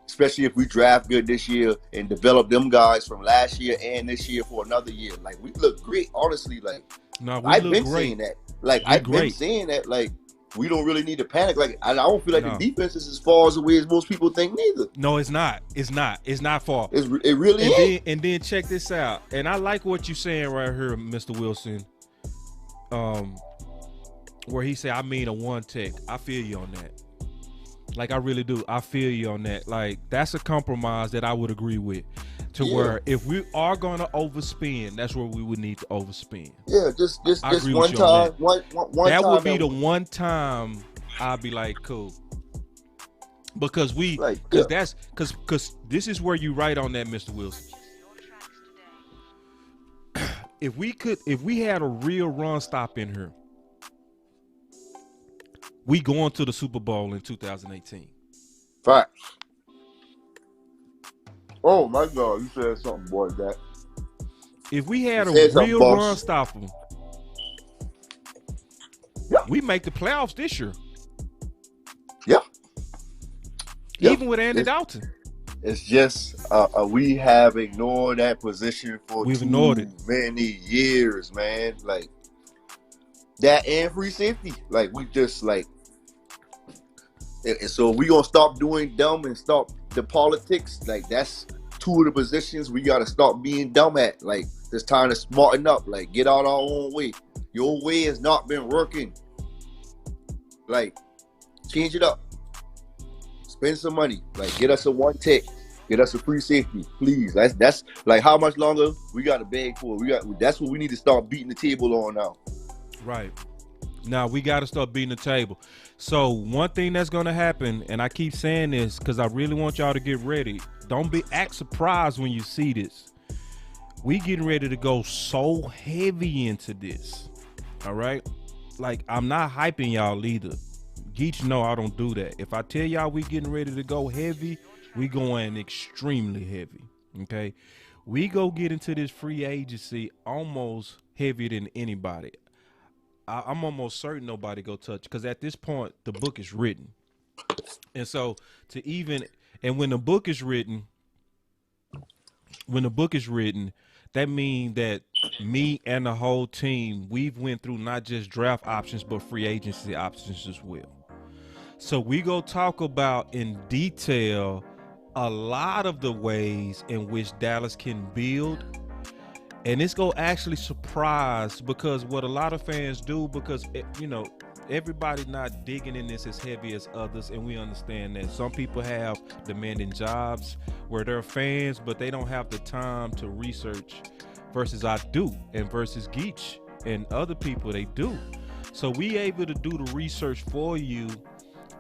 E: Especially if we draft good this year and develop them guys from last year and this year for another year. Like we look great, honestly. Like
C: No, we
E: I've
C: look
E: been
C: great.
E: saying that. Like
C: We
E: I've been
C: great.
E: saying that. Like we don't really need to panic. Like I don't feel like
C: No.
E: the defense is as far away as most people think neither.
C: No, it's not. It's not. It's not far.
E: It really
C: And
E: ain't.
C: then check this out. And I like what you're saying right here, Mr. Wilson. Where he said, I mean a one tech. I feel you on that. Like I really do. I feel you on that. Like that's a compromise that I would agree with. To
E: Yeah.
C: where if we are gonna overspend, that's where we would need to overspend.
E: Yeah, just
C: I agree with
E: one
C: you on
E: time. One
C: That
E: time.
C: would be the one time I'd be like, cool. Because
E: Like,
C: because
E: yeah.
C: that's because this is where you right on that, Mr. Wilson. If we had a real run stop in here, we going to the Super Bowl in 2018.
E: Fact. Oh my God, you said something, boy. That
C: If we had a
E: You said something,
C: real
E: boss.
C: run stopper,
E: Yeah.
C: we make the playoffs this year.
E: Yeah. Yeah.
C: Even with Andy
E: It's-
C: Dalton.
E: it's just we have ignored that position for
C: We've
E: too
C: ignored it.
E: many years, man. Like that and free safety. Like we just like. And so we gonna stop doing dumb and stop the politics. Like that's two of the positions we gotta stop being dumb at. Like it's time to smarten up. Like get out our own way. Your way has not been working. Like change it up. Spend some money. Like get us a one tech. Get us a free safety, please. That's like how much longer we got to beg for. That's what we need to start beating the table on now.
C: Right. Now we got to start beating the table. So one thing that's going to happen, and I keep saying this because I really want y'all to get ready. Don't act surprised when you see this. We getting ready to go so heavy into this. All right. Like I'm not hyping y'all either. Geach know I don't do that. If I tell y'all we getting ready to go heavy, we going extremely heavy. Okay. We go get into this free agency almost heavier than anybody. I'm almost certain nobody go touch because at this point the book is written, and so when the book is written, that means that me and the whole team we've went through not just draft options but free agency options as well. So we go talk about in detail a lot of the ways in which Dallas can build. And it's going to actually surprise because what a lot of fans do, because, you know, everybody not digging in this as heavy as others. And we understand that some people have demanding jobs where they're fans, but they don't have the time to research versus I do and versus Geach and other people, they do. So we able to do the research for you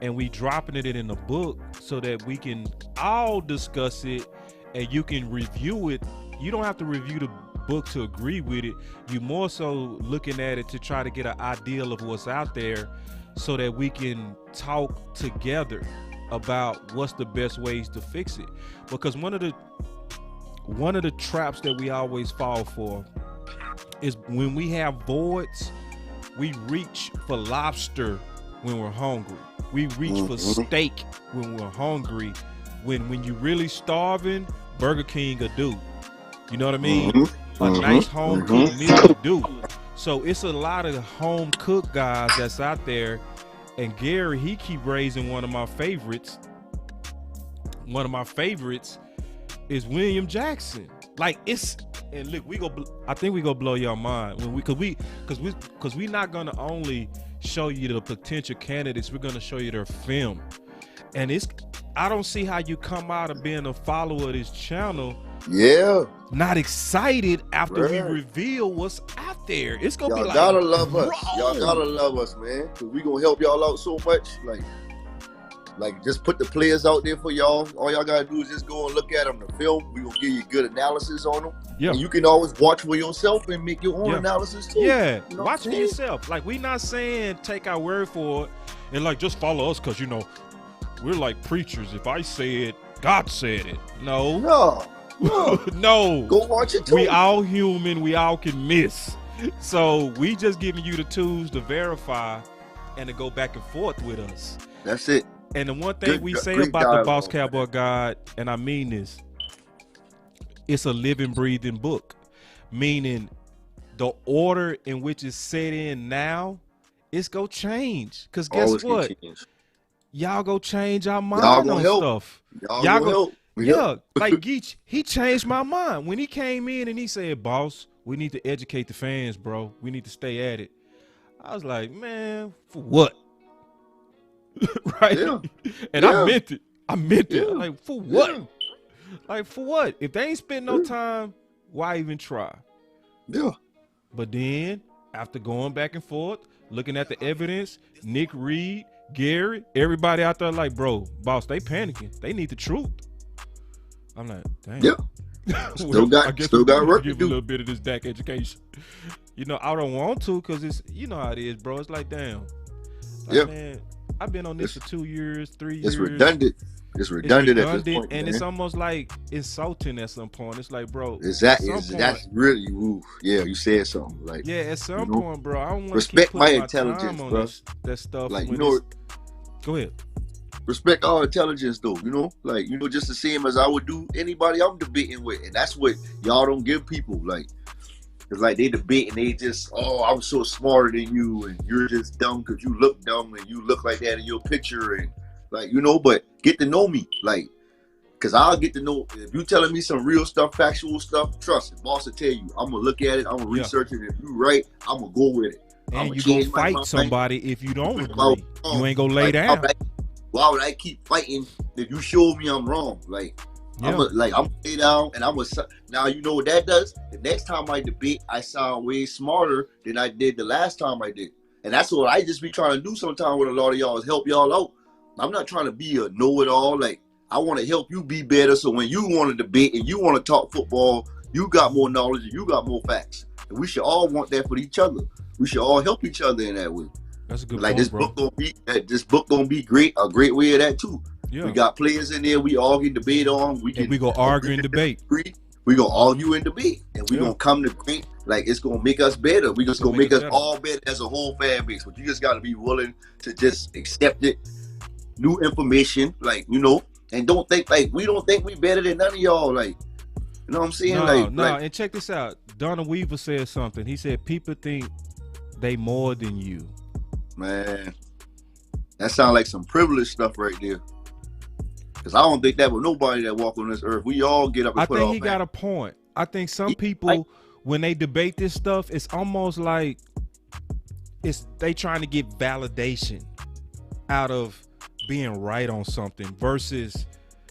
C: and we dropping it in the book so that we can all discuss it and you can review it. You don't have to review the book to agree with it. You more so looking at it to try to get an ideal of what's out there so that we can talk together about what's the best ways to fix it. Because one of the traps that we always fall for is when we have voids, we reach for lobster when we're hungry. We reach for steak when we're hungry, when you really starving, Burger King will do. You know what I mean?
E: Mm-hmm.
C: A nice home cooked meal will do. So it's a lot of home cooked guys that's out there. And Gary, he keep raising one of my favorites. One of my favorites is William Jackson. Like it's, and look, I think we gonna blow your mind when because we not gonna only show you the potential candidates, we're gonna show you their film. And I don't see how you come out of being a follower of this channel, not excited after we reveal what's out there. It's gonna be like,
E: y'all gotta love us.
C: bro.
E: Y'all gotta love us, man. Cause we gonna help y'all out so much. Like just put the players out there for y'all. All y'all gotta do is just go and look at them, the film. We gonna give you good analysis on them.
C: Yeah.
E: And you can always watch for yourself and make your own analysis too.
C: Yeah,
E: you know
C: watch for yourself. Like, we not saying take our word for it and like just follow us because, you know, we're like preachers. If I say it, God said it. No. No.
E: Go watch it too.
C: We all human. We all can miss. So we just giving you the tools to verify and to go back and forth with us.
E: That's it.
C: And the one thing we say about the Boss Cowboy Guide, and I mean this, it's a living, breathing book. Meaning the order in which it's set in now, it's going to change. Because guess what? Y'all go change our mind on stuff.
E: Y'all go help.
C: Yeah, like Geach, he changed my mind. When he came in and he said, boss, we need to educate the fans, bro. We need to stay at it. I was like, man, for what? Right?
E: Yeah.
C: And I meant it. I'm like, for what? Yeah. Like, for what? If they ain't spend no time, why even try?
E: Yeah.
C: But then, after going back and forth, looking at the evidence, Nick Reed, Gary, everybody out there like, bro, boss, they panicking. They need the truth. I'm like, damn.
E: Yeah. Still got work to
C: give
E: do.
C: A little bit of this DAC education. You know, I don't want to because it's, you know how it is, bro. It's like, damn. Like, man, I've been on this for 2 years, 3 years.
E: It's redundant. It's redundant at this point,
C: and
E: man.
C: It's almost like insulting at some point. It's like, bro,
E: that's really woo. Yeah, you said something like.
C: Yeah, at some point, bro, I don't want to
E: respect
C: keep
E: my
C: putting
E: intelligence,
C: time
E: bro.
C: on that stuff.
E: Like, you know,
C: go ahead.
E: Respect our intelligence, though. You know, like, you know, just the same as I would do anybody I'm debating with, and that's what y'all don't give people. Like, it's like they debate and they just, oh, I'm so smarter than you, and you're just dumb because you look dumb and you look like that in your picture, and like, you know, but get to know me, like, because I'll get to know, if you telling me some real stuff, factual stuff, trust it. Boss will tell you, I'm going to look at it, I'm going to research it, if you right, I'm going to go with it.
C: And you going to fight somebody if you don't agree. You ain't going to lay down.
E: Why would I keep fighting if you show me I'm wrong? Like, I'm going to lay down and I'm going to, now you know what that does? The next time I debate, I sound way smarter than I did the last time I did. And that's what I just be trying to do sometimes with a lot of y'all, is help y'all out. I'm not trying to be a know-it-all. Like, I want to help you be better, so when you want to debate and you want to talk football, you got more knowledge and you got more facts. And we should all want that for each other. We should all help each other in that way.
C: That's a good
E: like
C: point,
E: this book gonna be great, a great way of that too.
C: Yeah.
E: We got players in there we all can debate on. We
C: go argue and debate.
E: We gonna argue and debate, and we gonna come to great. Like, it's gonna make us better. We just gonna make us all better as a whole fan base. But you just gotta be willing to just accept it. New information, like, you know, and don't think like we don't think we better than none of y'all. Like, you know what I'm saying?
C: No. And check this out. Donna Weaver said something. He said people think they more than you.
E: Man, that sounds like some privileged stuff right there. Because I don't think that with nobody that walk on this earth. We all get up and put
C: I think he got a point. I think some people, when they debate this stuff, it's almost like they trying to get validation out of being right on something versus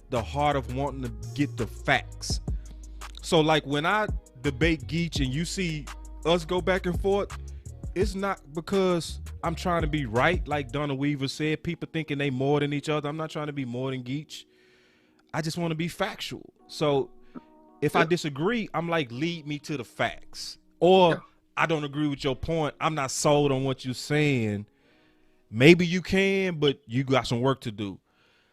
C: the heart of wanting to get the facts. So like when I debate Geach and you see us go back and forth, it's not because I'm trying to be right, like Donna Weaver said, people thinking they more than each other. I'm not trying to be more than Geach. I just want to be factual. So if I disagree, I'm like, lead me to the facts. Or I don't agree with your point. I'm not sold on what you're saying. Maybe you can, but you got some work to do.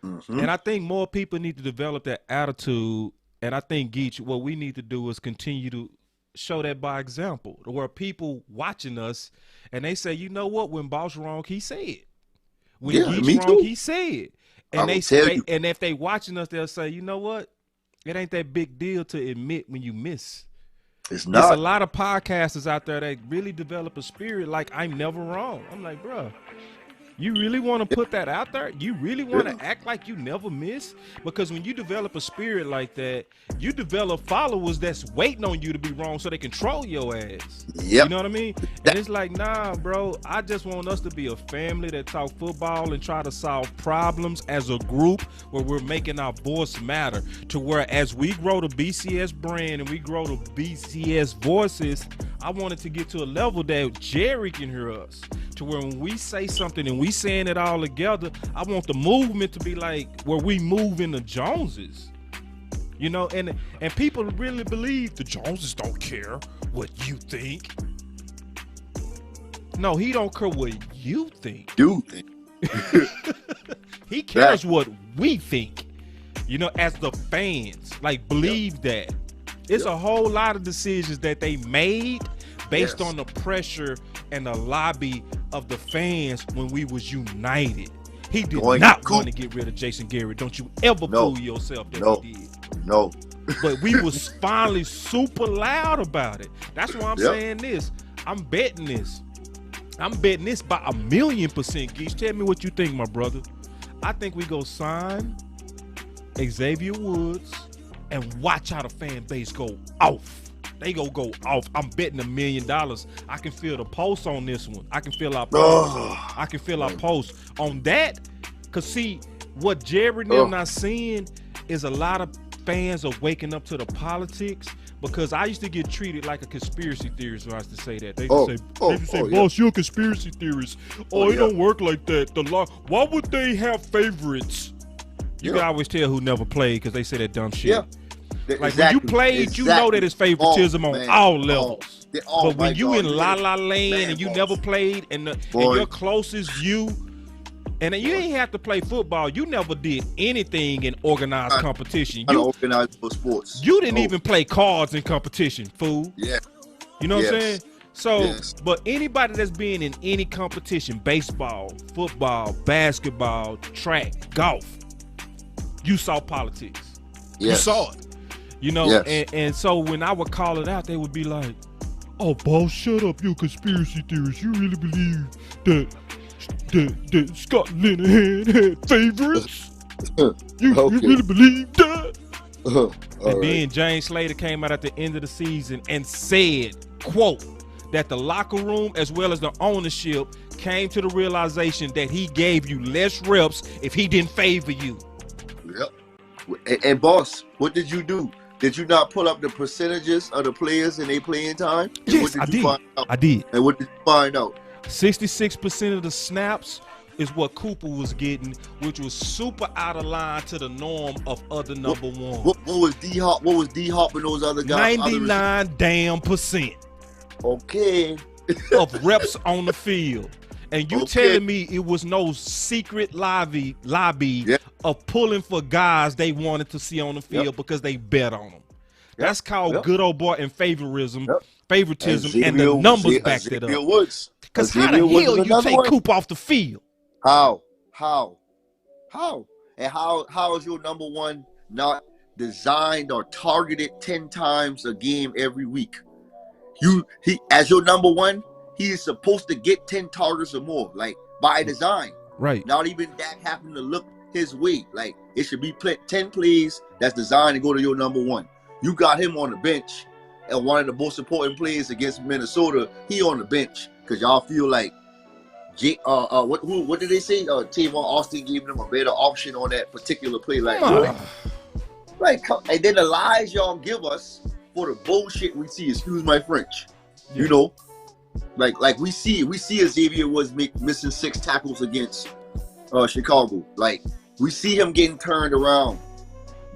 C: Mm-hmm. And I think more people need to develop that attitude. And I think, Geach, what we need to do is continue to show that by example, where people watching us and they say, you know what, when Boss wrong, he said. When Geach wrong, he said. And
E: will tell you.
C: and if they watching us, they'll say, you know what? It ain't that big deal to admit when you miss.
E: It's
C: There's
E: not.
C: a lot of podcasters out there that really develop a spirit like I'm never wrong. I'm like, bro, you really want to put that out there? You really want to act like you never miss? Because when you develop a spirit like that, you develop followers that's waiting on you to be wrong so they control your ass.
E: Yep.
C: You know what I mean? And it's like, nah, bro, I just want us to be a family that talk football and try to solve problems as a group where we're making our voice matter, to where as we grow the BCS brand and we grow the BCS voices, I want it to get to a level that Jerry can hear us, to where when we say something and we saying it all together, I want the movement to be like where we move in the Joneses. You know, and people really believe the Joneses don't care what you think. No, he don't care what you think.
E: Dude.
C: He cares what we think. You know, as the fans, like, believe that. It's a whole lot of decisions that they made based on the pressure and the lobby of the fans when we was united. He did not want to get rid of Jason Garrett. Don't you ever fool yourself that he did.
E: No.
C: But we was finally super loud about it. That's why I'm saying this. I'm betting this. I'm betting this by 1,000,000%. Geese, tell me what you think, my brother. I think we go sign Xavier Woods and watch how the fan base go off. They go off. I'm betting $1 million. I can feel the pulse on this one. I can feel our pulse. I can feel our pulse on that. Cause see, what Jerry and them not seeing is a lot of fans are waking up to the politics. Because I used to get treated like a conspiracy theorist when I used to say that. They used to say, boss, you're a conspiracy theorist. It don't work like that. Why would they have favorites? You can always tell who never played because they say that dumb shit.
E: Yeah.
C: Like when you played, you know that it's favoritism on all levels. But when you in La La Land and you never played and your closest you, and you ain't have to play football. You never did anything in organized competition. You
E: organized for sports.
C: You didn't even play cards in competition, fool.
E: Yeah.
C: You know what I'm saying? So, but anybody that's been in any competition, baseball, football, basketball, track, golf, you saw politics. You saw it. You know, and so when I would call it out, they would be like, oh, boss, shut up, you're a conspiracy theorist. You really believe that Scott Linehan had favorites? You really believe that? And then James Slater came out at the end of the season and said, quote, that the locker room as well as the ownership came to the realization that he gave you less reps if he didn't favor you.
E: Yep. And boss, what did you do? Did you not pull up the percentages of the players in their playing time? And
C: yes, I did. I did.
E: And what did you find out?
C: 66% of the snaps is what Cooper was getting, which was super out of line to the norm of other number one.
E: What was D-Hop? What was D-Hop and those other guys?
C: 99%
E: Okay.
C: of reps on the field. And you telling me it was no secret lobby of pulling for guys they wanted to see on the field because they bet on them. That's called good old boy and favoritism, and the numbers backed it up. Because how the hell you take Coop off the field?
E: How? And how is your number one not designed or targeted 10 times a game every week? He as your number one, he is supposed to get 10 targets or more, like by design.
C: Right.
E: Not even that happened to look his way. Like it should be 10 plays that's designed to go to your number one. You got him on the bench, and one of the most important plays against Minnesota, he on the bench because y'all feel like what did they say? Tavon Austin gave them a better option on that particular play. And then the lies y'all give us for the bullshit we see. Excuse my French. You know, like we see Xavier was missing 6 tackles against Chicago. Like we see him getting turned around,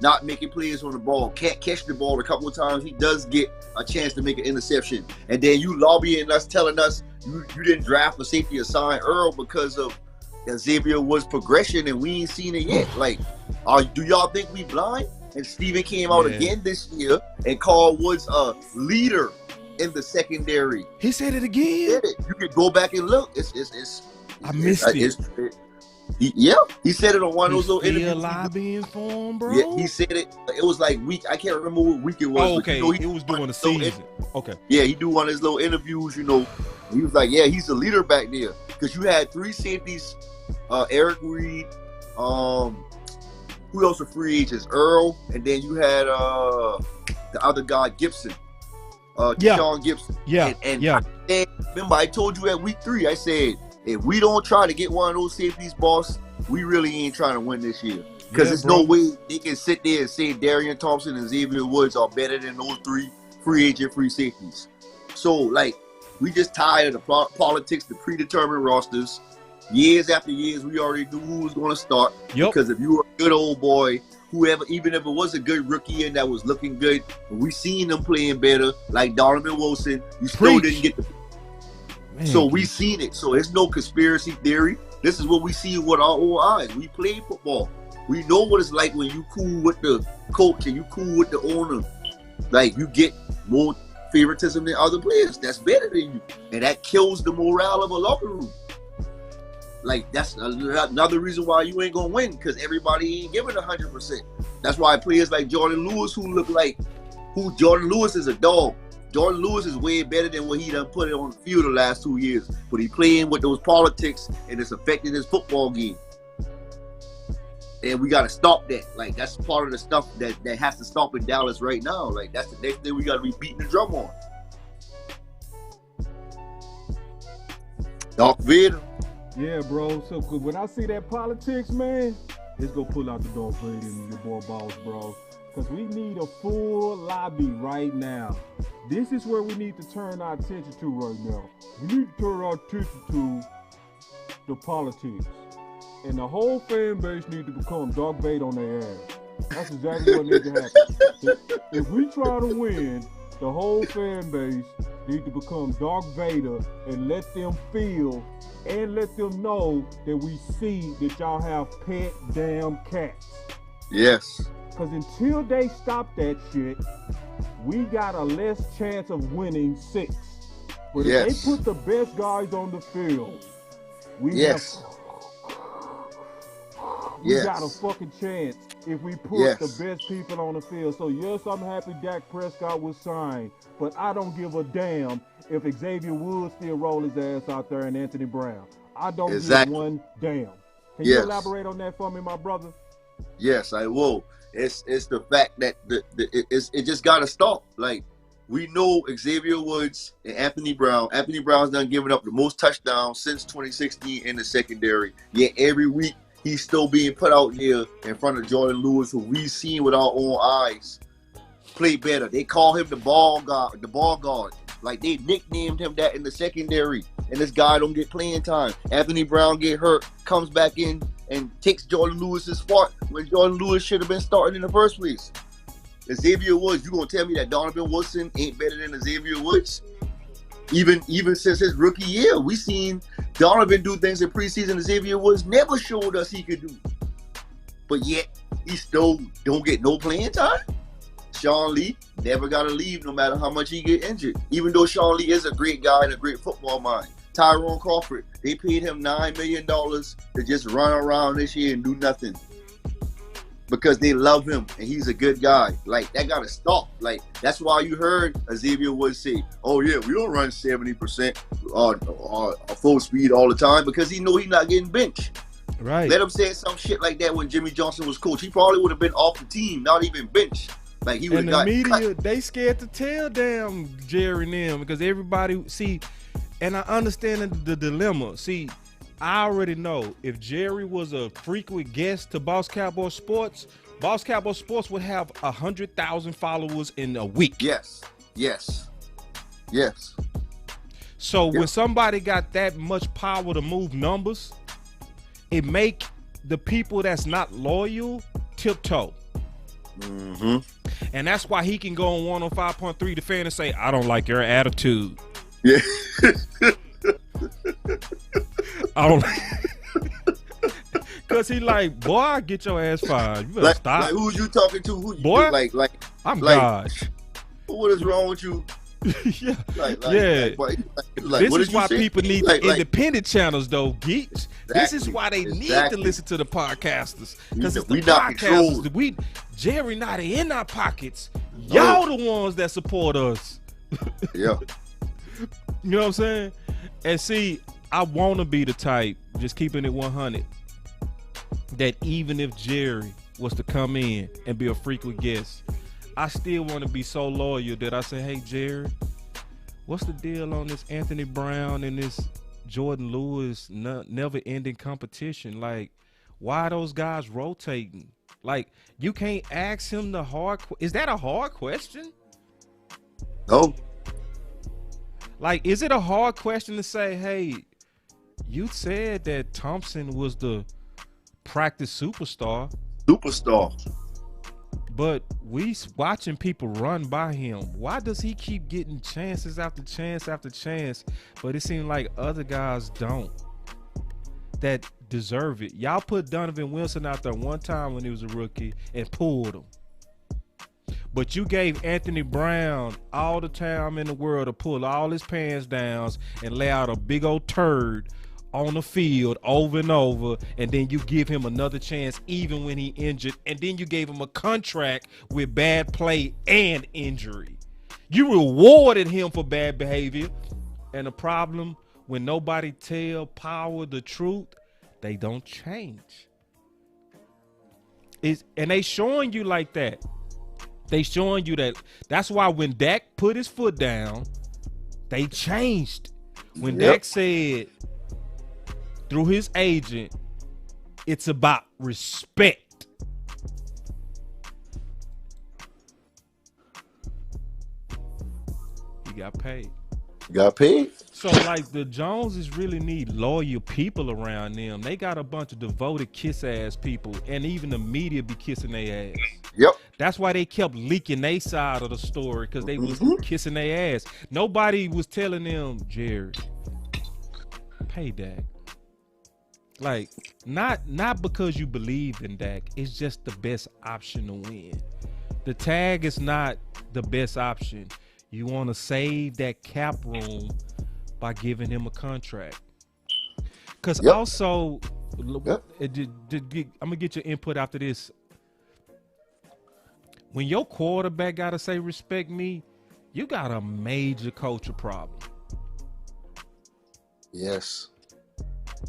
E: not making plays on the ball, can't catch the ball a couple of times. He does get a chance to make an interception, and then you lobbying us, telling us you didn't draft a safety assigned Earl because of Xavier was progression, and we ain't seen it yet. Like, do y'all think we blind? And Steven came out again this year and called Woods a leader in the secondary.
C: He said it again.
E: You can go back and look. I missed it. He said it on one of those little
C: Still
E: interviews.
C: lobbying for him, bro.
E: Yeah, he said it. It was like week. I can't remember what week it was.
C: Oh,
E: but,
C: okay.
E: you know,
C: It was during the season. Okay.
E: Yeah, he do one of his little interviews. You know, he was like, "Yeah, he's the leader back there." Because you had 3 safeties, Eric Reed, who else were free agents? Earl, and then you had the other guy, Gibson, Sean Gibson.
C: Yeah,
E: and
C: yeah.
E: Remember, I told you at week 3, I said, if we don't try to get one of those safeties, boss, we really ain't trying to win this year. Because there's no way they can sit there and say Darian Thompson and Xavier Woods are better than those 3 free safeties. So, like, we just tired of the politics, the predetermined rosters. Years after years, we already knew who was going to start.
C: Yep.
E: Because if you were a good old boy, whoever, even if it was a good rookie and that was looking good, we seen them playing better, like Donovan Wilson, you still didn't get the.
C: Man,
E: so we seen it. So it's no conspiracy theory. This is what we see with our own eyes. We play football. We know what it's like when you cool with the coach and you cool with the owner. Like, you get more favoritism than other players. That's better than you. And that kills the morale of a locker room. Like, that's another reason why you ain't going to win, because everybody ain't giving 100%. That's why players like Jordan Lewis, Jordan Lewis is a dog. Jordan Lewis is way better than what he done put it on the field the last 2 years. But he playing with those politics, and it's affecting his football game. And we got to stop that. Like, that's part of the stuff that has to stop in Dallas right now. Like, that's the next thing we got to be beating the drum on. Darth Vader.
F: Yeah, bro. So, cause when I see that politics, man, it's gonna pull out the Darth Vader and your boy Boss, bro. Because we need a full lobby right now. This is where we need to turn our attention to right now. We need to turn our attention to the politics. And the whole fan base need to become Darth Vader on their ass. That's exactly what needs to happen. If we try to win, the whole fan base need to become Darth Vader and let them feel and let them know that we see that y'all have pet damn cats.
E: Yes.
F: Because until they stop that shit, we got a less chance of winning 6. But if they put the best guys on the field, we got a fucking chance if we put the best people on the field. So yes, I'm happy Dak Prescott was signed, but I don't give a damn if Xavier Woods still roll his ass out there and Anthony Brown. I don't give one damn. Can you elaborate on that for me, my brother?
E: Yes, I will. It's the fact that it just got to stop. Like, we know Xavier Woods and Anthony Brown. Anthony Brown's done giving up the most touchdowns since 2016 in the secondary. Yet every week he's still being put out here in front of Jordan Lewis, who we've seen with our own eyes play better. They call him the ball guard. Like, they nicknamed him that in the secondary, and this guy don't get playing time. Anthony Brown get hurt, comes back in and takes Jordan Lewis's spot when Jordan Lewis should have been starting in the first place. Xavier Woods, you gonna tell me that Donovan Wilson ain't better than Xavier Woods? Even since his rookie year, we seen Donovan do things in preseason Xavier Woods never showed us he could do. But yet, he still don't get no playing time. Sean Lee never got to leave no matter how much he get injured. Even though Sean Lee is a great guy and a great football mind. Tyrone Crawford, they paid him $9 million to just run around this year and do nothing. Because they love him and he's a good guy. Like, that got to stop. Like, that's why you heard Xavier Woods say, oh yeah, we don't run 70% full speed all the time, because he know he's not getting benched.
C: Right.
E: Let him say some shit like that when Jimmy Johnson was coach. He probably would have been off the team, not even benched. Like, he would have got
C: media,
E: cut.
C: they scared to tell damn Jerry and them, because everybody, see, and I understand the dilemma. See, I already know if Jerry was a frequent guest to Boss Cowboy Sports would have 100,000 followers in a week.
E: Yes.
C: So when somebody got that much power to move numbers, it make the people that's not loyal tiptoe.
E: Mm-hmm.
C: And that's why he can go on 105.3 the fan and say, I don't like your attitude.
E: Yeah.
C: I don't because he like, boy, I get your ass fired. You better stop.
E: Like, who's you talking to? Who you
C: boy?
E: Like
C: I'm
E: like,
C: gosh.
E: What is wrong with you?
C: Yeah,
E: Like,
C: yeah.
E: like,
C: This
E: what
C: is
E: did you
C: why
E: say?
C: people need
E: Like,
C: the independent channels, though, geeks. This is
E: Exactly,
C: why they need to
E: exactly.
C: listen to the podcasters, because it's the
E: We not
C: podcasters.
E: controlled.
C: Jerry not in our pockets. Y'all the ones that support us.
E: Yeah.
C: You know what I'm saying? And see, I want to be the type, just keeping it 100, that even if Jerry was to come in and be a frequent guest, I still want to be so loyal that I say, hey, Jerry, what's the deal on this Anthony Brown and this Jordan Lewis never-ending competition? Like, why are those guys rotating? Like, you can't ask him the hard is that a hard question?
E: No.
C: Like, is it a hard question to say, hey, you said that Thompson was the practice superstar, but we watching people run by him. Why does he keep getting chances after chance after chance, but it seems like other guys don't that deserve it? Y'all put Donovan Wilson out there one time when he was a rookie and pulled him. But you gave Anthony Brown all the time in the world to pull all his pants down and lay out a big old turd on the field over and over, and then you give him another chance even when he injured, and then you gave him a contract with bad play and injury. You rewarded him for bad behavior, and the problem, when nobody tell power the truth, they don't change. And they showing you like that. They showing you that. That's why when Dak put his foot down, they changed. When Dak said through his agent, it's about respect. He got paid. So like the Joneses really need loyal people around them. They got a bunch of devoted kiss ass people, and even the media be kissing their ass.
E: Yep.
C: That's why they kept leaking their side of the story, because they was kissing their ass. Nobody was telling them, Jerry, pay Dak. Like, not because you believe in Dak. It's just the best option to win. The tag is not the best option. You want to save that cap room by giving him a contract. Because also, I'm going to get your input after this. When your quarterback got to say, respect me, you got a major culture problem.
E: Yes.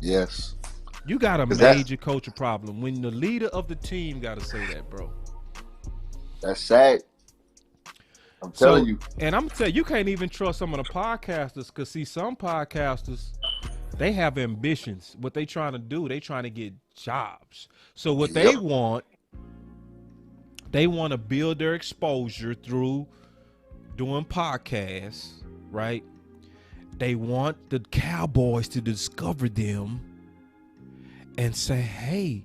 C: You got a major culture problem when the leader of the team got to say that, bro.
E: That's sad. I'm telling you.
C: And I'm going to tell you, you can't even trust some of the podcasters, because see, some podcasters, they have ambitions. What they trying to do, they trying to get jobs. So what they want to build their exposure through doing podcasts, right? They want the Cowboys to discover them and say, hey,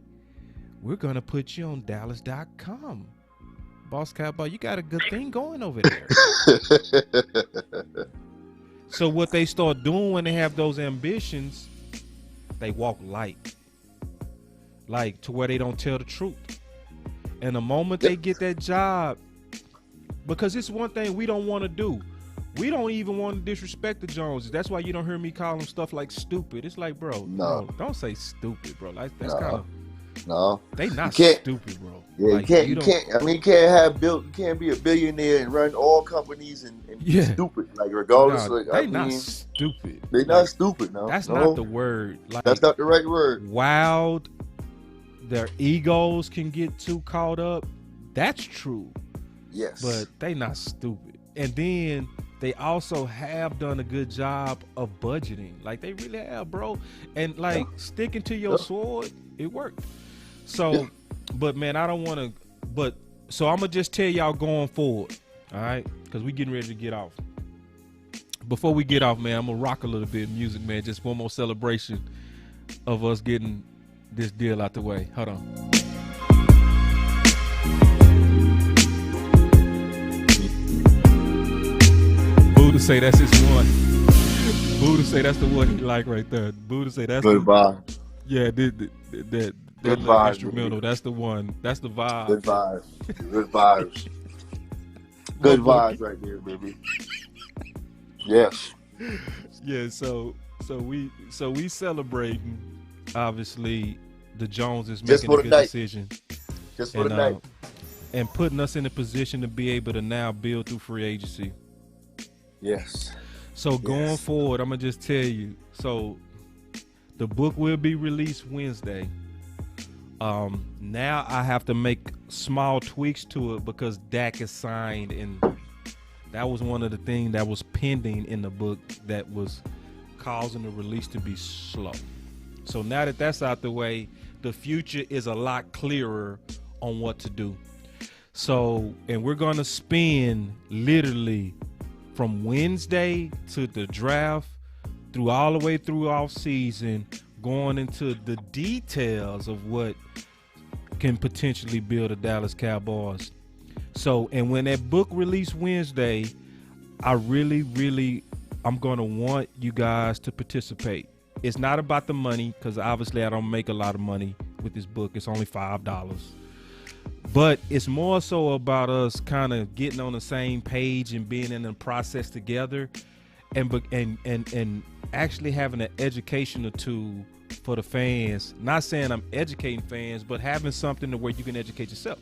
C: we're going to put you on Dallas.com. Boss Cowboy, you got a good thing going over there. So what they start doing when they have those ambitions, they walk light. Like, to where they don't tell the truth. And the moment they get that job, because it's one thing we don't want to do. We don't even want to disrespect the Joneses. That's why you don't hear me call them stuff like stupid. It's like, bro, no, don't say stupid, bro. Like, that's kind of they not stupid, bro.
E: Yeah,
C: like,
E: you can't. I mean, you can't be a billionaire and run all companies and be stupid. Like, regardless,
C: they not stupid.
E: They not stupid. No,
C: that's not the word. Like,
E: that's not the right word.
C: Wild, their egos can get too caught up. That's true.
E: Yes,
C: but they not stupid. And then they also have done a good job of budgeting. Like, they really have, bro. And like sticking to your sword, it worked. So, but man, I don't want to. But so I'm gonna just tell y'all going forward, all right? Because we getting ready to get off. Before we get off, man, I'm gonna rock a little bit of music, man. Just one more celebration of us getting this deal out the way. Hold on. Buddha say that's his one. Buddha say that's the one he like right there. Buddha say that's
E: good vibe.
C: Yeah, that vibe, instrumental. Baby. That's the one. That's the vibe.
E: Good vibes. Good vibes. Good vibes right there, baby. Yes.
C: Yeah, so we celebrating. Obviously, the Joneses
E: Just
C: making
E: for
C: a
E: the
C: good
E: night.
C: decision,
E: Just for
C: and
E: the night.
C: and putting us in a position to be able to now build through free agency.
E: Yes.
C: So going
E: Yes.
C: forward, I'm gonna just tell you. So the book will be released Wednesday. Now I have to make small tweaks to it because Dak is signed, and that was one of the things that was pending in the book that was causing the release to be slow. So now that that's out the way, the future is a lot clearer on what to do. So, and we're gonna spend literally from Wednesday to the draft through all the way through off season, going into the details of what can potentially build the Dallas Cowboys. So, and when that book released Wednesday, I really, I'm gonna want you guys to participate. It's not about the money, because obviously I don't make a lot of money with this book. It's only $5. But it's more so about us kind of getting on the same page and being in the process together, and actually having an educational tool for the fans. Not saying I'm educating fans, but having something to where you can educate yourself,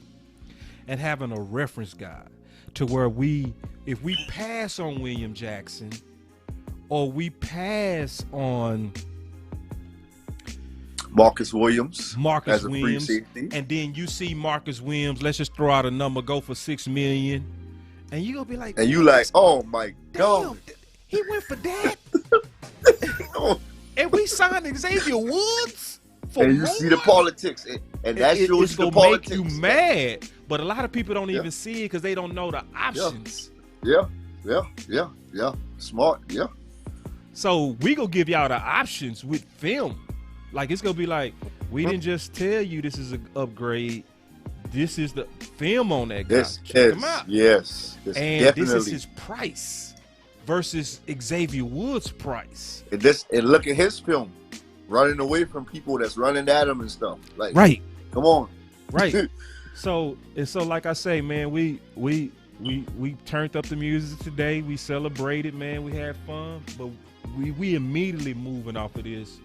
C: and having a reference guide to where if we pass on William Jackson, or we pass on
E: Marcus Williams
C: Marcus
E: as a
C: Williams,
E: free safety.
C: and then you see Marcus Williams, let's just throw out a number, go for $6 million, and you gonna be like,
E: And you like, oh my God.
C: damn, he went for that,
E: Oh.
C: and we signed Xavier Woods for
E: And you
C: more?
E: see the politics, and that shows
C: It's
E: you the
C: gonna make
E: politics.
C: you mad, but a lot of people don't
E: Yeah.
C: even see it because they don't know the options.
E: Yeah. Smart. Yeah.
C: So we gonna give y'all the options with film. Like, it's gonna be like, we didn't just tell you this is an upgrade. This is the film on that guy.
E: This
C: Check
E: is,
C: him out.
E: yes. This
C: And
E: definitely.
C: this is his price versus Xavier Woods' price.
E: And look at his film, running away from people that's running at him and stuff. Like,
C: Right,
E: come on.
C: right. So like I say, man, we turned up the music today. We celebrated, man. We had fun, but we immediately moving off of this.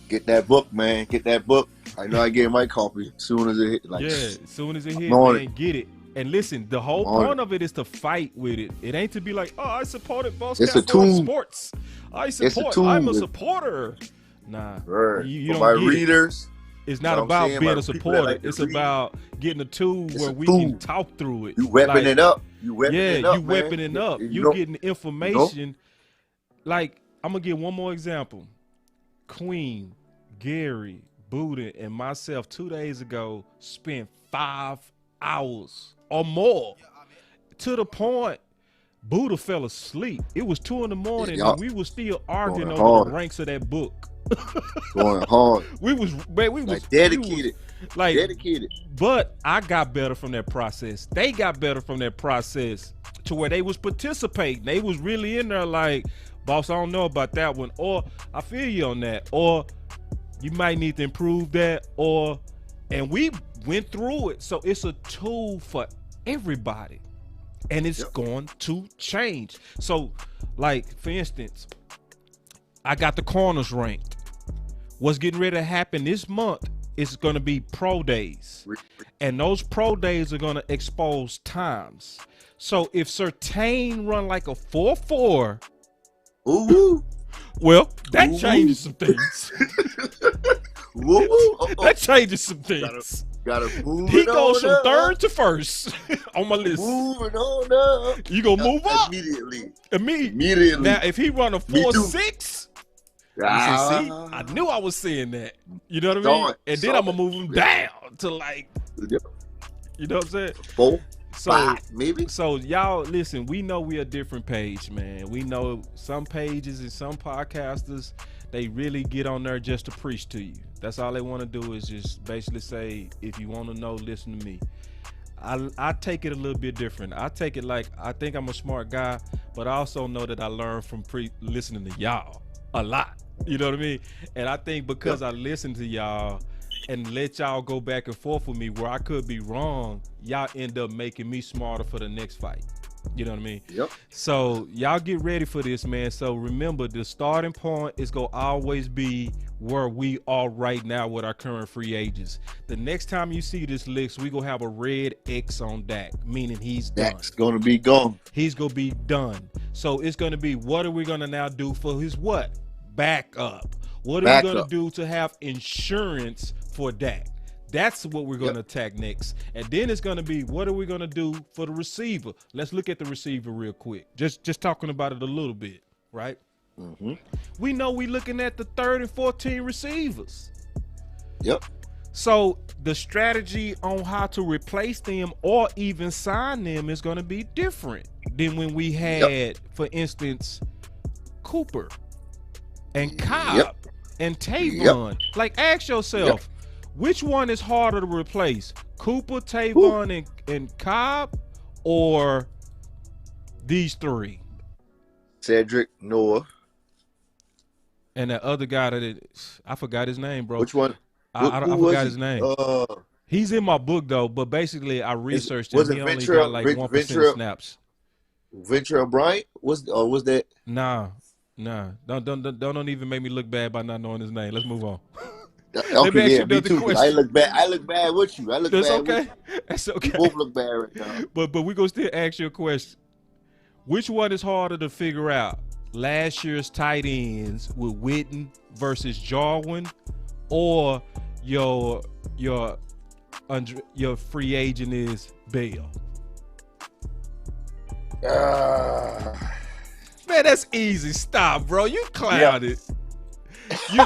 E: Get that book, man. Get that book. I know I gave my copy as soon as it hit. Like,
C: Yeah, as soon as it hit,
E: on
C: man, get it. And listen, the whole
E: On
C: point of it is to fight with it. It ain't to be like, oh, I supported Boss
E: It's a
C: Cowboy
E: tool.
C: Sports.
E: It's a tool.
C: I'm a supporter. Nah,
E: Right.
C: you
E: For
C: don't
E: my
C: get it.
E: readers,
C: It's not
E: what I'm
C: about
E: saying,
C: being
E: my
C: a
E: people that
C: supporter.
E: like to
C: It's
E: read.
C: about getting a tool
E: It's
C: where
E: a
C: we
E: tool.
C: can talk through it.
E: you weapon
C: Like,
E: it up. You weapon
C: yeah,
E: it up,
C: you
E: man.
C: weaponing up. You
E: know-
C: getting information. Like, I'm gonna give one more example. Queen, Gary, Buddha, and myself 2 days ago spent 5 hours or more, to the point Buddha fell asleep. It was 2 in the morning,
E: Yeah.
C: and we were still arguing
E: Going
C: over
E: hard.
C: the ranks of that book.
E: Going hard.
C: We was
E: Like, dedicated.
C: like,
E: Dedicated.
C: but I got better from that process. They got better from that process to where they was participating. They was really in there like, boss, I don't know about that one. Or I feel you on that. Or you might need to improve that. And we went through it. So it's a tool for everybody. And it's going to change. So, like, for instance, I got the corners ranked. What's getting ready to happen this month is going to be pro days. And those pro days are going to expose times. So if Surtain run like a 4.4,
E: Ooh.
C: well, that
E: Ooh.
C: changes some things.
E: Woo.
C: That changes some things.
E: Gotta move
C: He
E: it
C: goes
E: on
C: from
E: up.
C: third to first on my list.
E: Moving on up.
C: You gonna move up
E: Immediately.
C: immediately. Now, if he run a
E: Me too.
C: 4.6, you see, I knew I was saying that. You know what I mean?
E: Saw it.
C: And then
E: Saw
C: I'm gonna
E: it.
C: move him
E: Yeah.
C: down to like,
E: Yep.
C: you know what I'm saying?
E: 4,
C: So
E: 5, maybe.
C: So y'all listen, we know we're a different page, man. We know some pages and some podcasters, they really get on there just to preach to you. That's all they want to do is just basically say, if you want to know, listen to me. I take it a little bit different. I take it like, I think I'm a smart guy, but I also know that I learned from listening to y'all a lot. You know what I mean? And I think because I listen to y'all and let y'all go back and forth with me where I could be wrong, y'all end up making me smarter for the next fight. You know what I mean?
E: Yep.
C: So y'all get ready for this, man. So remember, the starting point is gonna always be where we are right now with our current free agents. The next time you see this list, we gonna have a red X on Dak, meaning he's done.
E: Dak's gonna be gone.
C: He's gonna be done. So it's gonna be, what are we gonna now do for his what? Backup. What are we gonna do to have insurance for Dak? That's what we're going to attack next. And then it's going to be, what are we going to do for the receiver? Let's look at the receiver real quick. Just talking about it a little bit, right?
E: Mm-hmm.
C: We know we're looking at the 3rd and 14 receivers.
E: Yep.
C: So the strategy on how to replace them or even sign them is going to be different than when we had, for instance, Cooper and Cobb and Tavon. Like, ask yourself, which one is harder to replace? Cooper, Tavon, and Cobb, or these three?
E: Cedric, Noah,
C: and that other guy I forgot his name, bro.
E: Which one?
C: I forgot his name. He's in my book though, but basically I reached him. He only got like 1% snaps.
E: Ventura Bryant was that?
C: Nah. Don't even make me look bad by not knowing his name. Let's move on.
E: Okay, yeah, me too. I look bad with you.
C: That's okay. That's okay.
E: We both look bad right now.
C: But we gonna still ask you a question. Which one is harder to figure out? Last year's tight ends with Witten versus Jarwin, or your free agent is Bell? Man, that's easy. Stop, bro. You clouded. You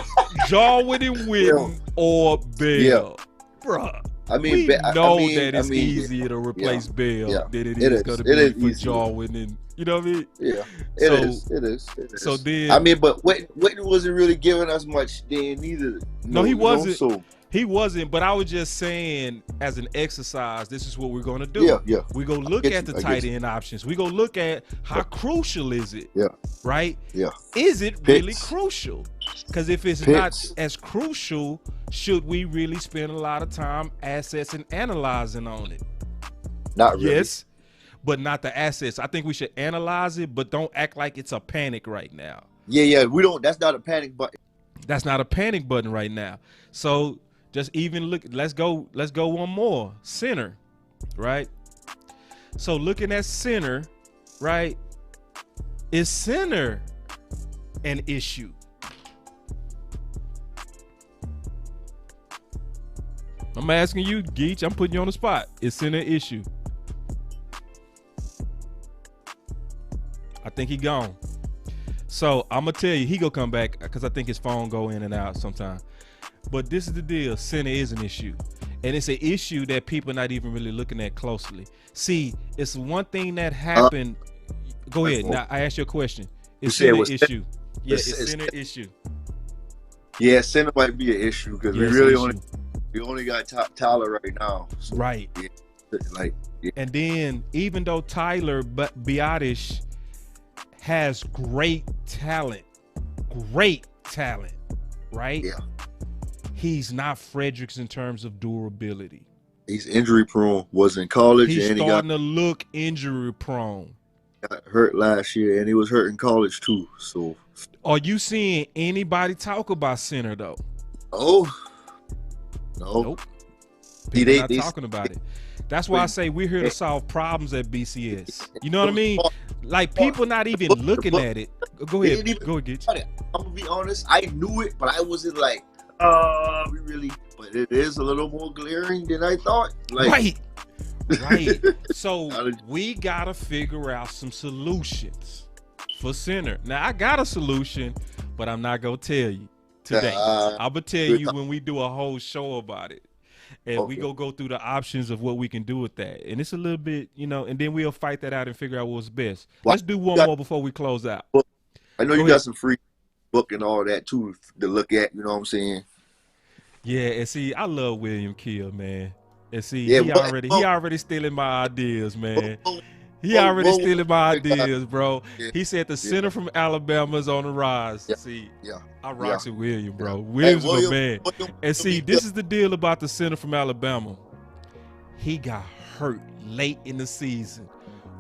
C: Jarwin and Witten or Bell, bro.
E: I mean,
C: we know that it's easier to replace Bell than it is going to be for Jarwin, and you know what I mean.
E: Yeah, it is.
C: So then,
E: I mean, but Witten wasn't really giving us much then either.
C: No, he wasn't. He wasn't, but I was just saying, as an exercise, this is what we're going to do.
E: Yeah.
C: We go look at the tight end options. We go look at how crucial is it.
E: Yeah.
C: Right?
E: Yeah.
C: Is it really crucial? Because if it's not as crucial, should we really spend a lot of time assets and analyzing on it?
E: Not really.
C: Yes, but not the assets. I think we should analyze it, but don't act like it's a panic right now.
E: Yeah. We don't. That's not a panic button.
C: That's not a panic button right now. So just even look. Let's go one more. Center, right? So looking at center, right? Is center an issue? I'm asking you, Geach. I'm putting you on the spot. Is center an issue? I think he gone. So I'm gonna tell you, he gonna come back because I think his phone go in and out sometime. But this is the deal: center is an issue, and it's an issue that people are not even really looking at closely. See, it's one thing that happened. Go ahead. Now I ask you a question. Is center an issue? Yeah, it's center issue.
E: Yeah, center might be an issue because we only got Tyler right now. So,
C: right.
E: Yeah,
C: And then even though Tyler Biadasz has great talent, right?
E: Yeah.
C: He's not Fredericks in terms of durability.
E: He's injury prone. Was in college.
C: He's
E: and
C: starting to look injury prone.
E: Got hurt last year, and he was hurt in college too. So,
C: are you seeing anybody talk about center though?
E: Oh, no.
C: Nope. People not talking about it. That's why I say we're here to solve problems at BCS. You know what I mean? Like people not even looking at it. Go ahead. Go ahead, get you.
E: I'm gonna be honest. I knew it, but I wasn't like, we really. But it is a little more glaring than I thought. Like,
C: right. So we gotta figure out some solutions for center. Now I got a solution, but I'm not gonna tell you today. I'm gonna tell you when we do a whole show about it. And we go through the options of what we can do with that. And it's a little bit, and then we'll fight that out and figure out what's best. Let's do one more before we close out.
E: I know you got some free book and all that too to look at, you know what I'm saying?
C: Yeah, and see, I love William Kill, man. And see, he already stealing my ideas, man. He already stealing my ideas, bro. He said the center from Alabama is on the rise. See, I rocks with William, bro. William's my man. And see, this is the deal about the center from Alabama. He got hurt late in the season.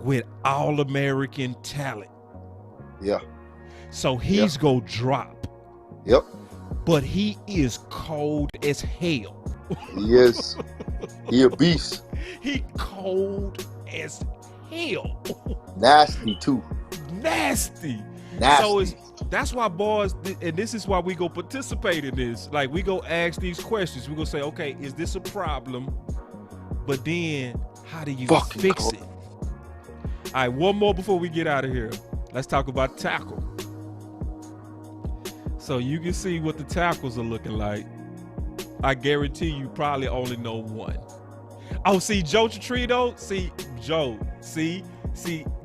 C: with All-American talent.
E: Yeah.
C: So he's gonna drop.
E: Yep.
C: But he is cold as hell.
E: He is. He a beast.
C: He cold as hell.
E: Nasty too.
C: Nasty.
E: Nasty.
C: So that's why, boys, and this is why we go participate in this. Like, we go ask these questions. We go say, okay, is this a problem? But then, how do you fix it? All right, one more before we get out of here. Let's talk about tackle. So you can see what the tackles are looking like. I guarantee you probably only know one. Oh, see, Joe Trito?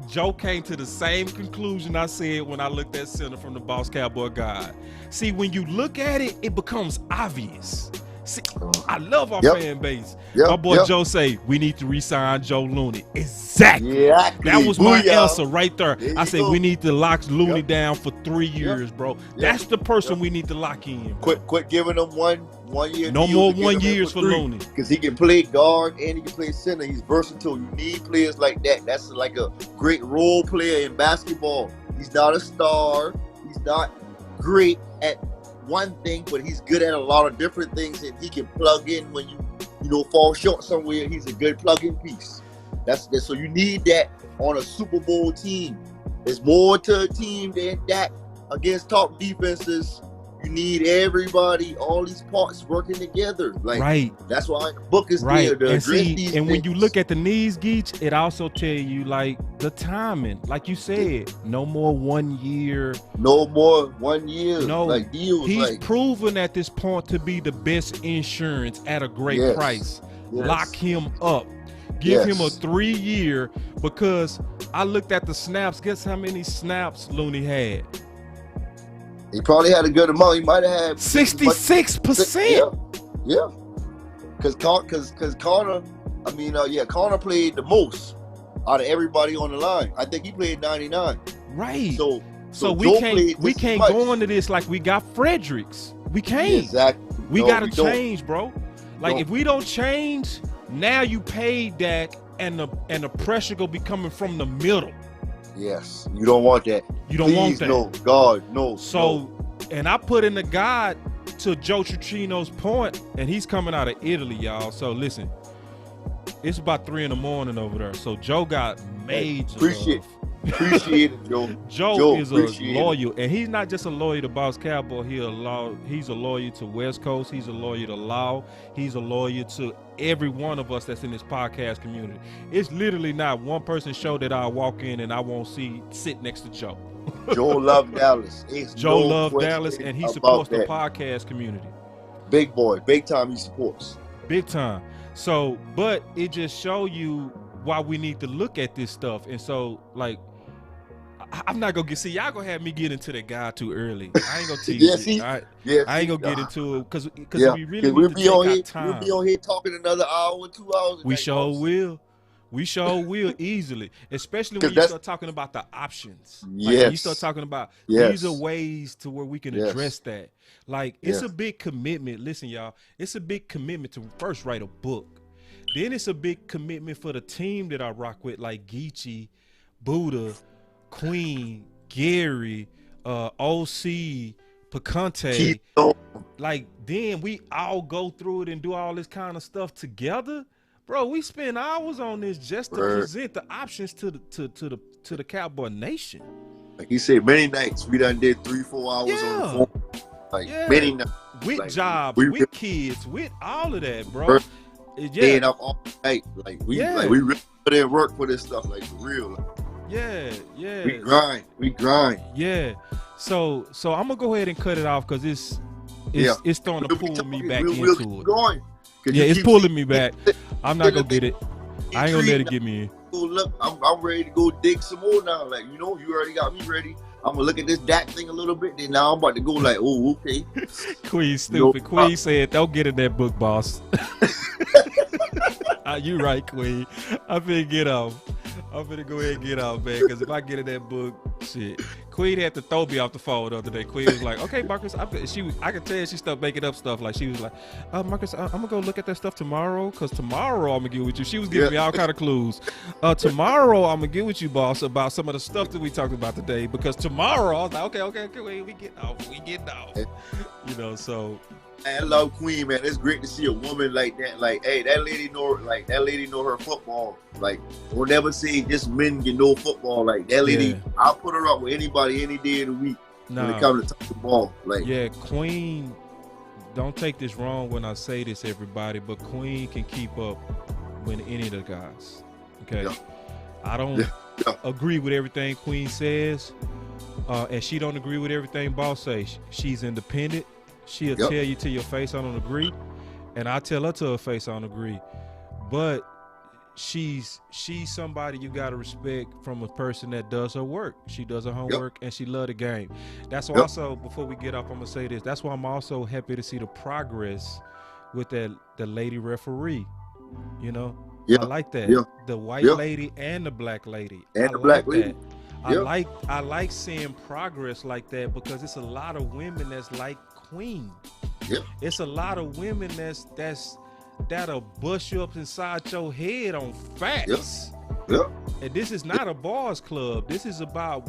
C: Joe came to the same conclusion I said when I looked at center from the Boss Cowboy Guide. See, when you look at it, it becomes obvious. See, I love our fan base. My boy Joe say, we need to re-sign Joe Looney. Exactly. That was my answer right there. I said, we need to lock Looney down for 3 years, bro. That's the person we need to lock in.
E: Quit giving him one year.
C: No more 1 years for Looney.
E: Because he can play guard and he can play center. He's versatile. You need players like that. That's like a great role player in basketball. He's not a star. He's not great at one thing, but he's good at a lot of different things, and he can plug in when you fall short somewhere. He's a good plug-in piece. That's so you need that on a Super Bowl team. There's more to a team than that against top defenses. You need everybody, all these parts working together. Like,
C: right.
E: That's why the book is there to address these things.
C: When you look at the knees, Geach, it also tell you like the timing. Like you said, no more 1 year.
E: No more 1 year.
C: No,
E: like deals.
C: He's proven at this point to be the best insurance at a great price. Lock him up. Give him a 3 year, because I looked at the snaps. Guess how many snaps Looney had?
E: He probably had a good amount. He might have had
C: 66%.
E: Yeah. Because Connor, Connor played the most out of everybody on the line. I think he played 99.
C: Right.
E: So
C: we can't go into this like we got Fredericks. We can't.
E: Exactly.
C: We gotta change, bro. Like, if we don't change, now you paid that, and the pressure gonna be coming from the middle.
E: Yes, you don't want that.
C: You don't want that.
E: No, God, no.
C: So, and I put in the guide to Joe Tricino's point, and he's coming out of Italy, y'all. So listen, it's about 3 a.m. over there. So Joe got major
E: Appreciate it, Joe.
C: Joe is a lawyer, and he's not just a lawyer to Boss Cowboy. He's a lawyer to West Coast. He's a lawyer to law. He's a lawyer to every one of us that's in this podcast community. It's literally not one person show that I walk in and I won't sit next to Joe.
E: Joe love Dallas.
C: Joe love Dallas, and he supports the podcast community.
E: Big boy, big time he supports.
C: Big time. So, but it just show you why we need to look at this stuff. And so, like, I'm not gonna see y'all gonna have me get into that guy too early. I ain't gonna tease you. I ain't gonna get into it because we really need to take our time.
E: We'll be on here talking another hour, 2 hours.
C: We sure will. We sure will easily, especially when you start talking about the options. Like, you start talking about these are ways to where we can address that. Like, it's a big commitment. Listen, y'all, it's a big commitment to first write a book. Then it's a big commitment for the team that I rock with, like Geechee, Buddha, Queen, Gary, OC, Picante. Like, then we all go through it and do all this kind of stuff together. Bro, we spend hours on this just to present the options to the Cowboy Nation.
E: Like you said, many nights we done did 3-4 hours on the phone. Like many nights.
C: With
E: like,
C: jobs, with kids, with all of that, bro.
E: Staying up all night. Like we really put in work for this stuff, like for real. Like, We grind.
C: Yeah. So I'm gonna go ahead and cut it off because it's starting to pull me back into it.
E: Going.
C: It's pulling me back. I'm not gonna get it. I ain't gonna let it get me in.
E: Look, I'm ready to go dig some more now. Like, you already got me ready. I'm gonna look at this Dak thing a little bit. Then now I'm about to go like, oh, okay.
C: Queen stupid. Queen said, "Don't get in that book, boss." You right, Queen. I finna get off. I'm finna go ahead and get out, man, because if I get in that book, shit. Queen had to throw me off the phone the other day. Queen was like, okay, Marcus, I could tell she started making up stuff. Like, she was like, Marcus, I'm going to go look at that stuff tomorrow, because tomorrow I'm going to get with you. She was giving me all kind of clues. Tomorrow I'm going to get with you, boss, about some of the stuff that we talked about today, because tomorrow, I was like, okay, we getting off. You know, so...
E: I love Queen, man. It's great to see a woman like that. Like, hey, that lady know her football. Like, we'll never say just men can know football. Like, that lady, I'll put her up with anybody any day of the week when it comes to touch the ball. Like,
C: yeah, Queen, don't take this wrong when I say this, everybody, but Queen can keep up with any of the guys. Okay? Yeah. I don't agree with everything Queen says, and she don't agree with everything Boss says. She's independent. She'll tell you to your face, I don't agree. And I tell her to her face, I don't agree. But she's somebody you got to respect from a person that does her work. She does her homework, and she love the game. That's why also, before we get off, I'm going to say this. That's why I'm also happy to see the progress with the lady referee. You know? I like that. The white lady and the black lady.
E: And the black lady.
C: I like seeing progress like that, because it's a lot of women that's like Queen. It's a lot of women that'll bust you up inside your head on facts. And this is not a bars club. This is about,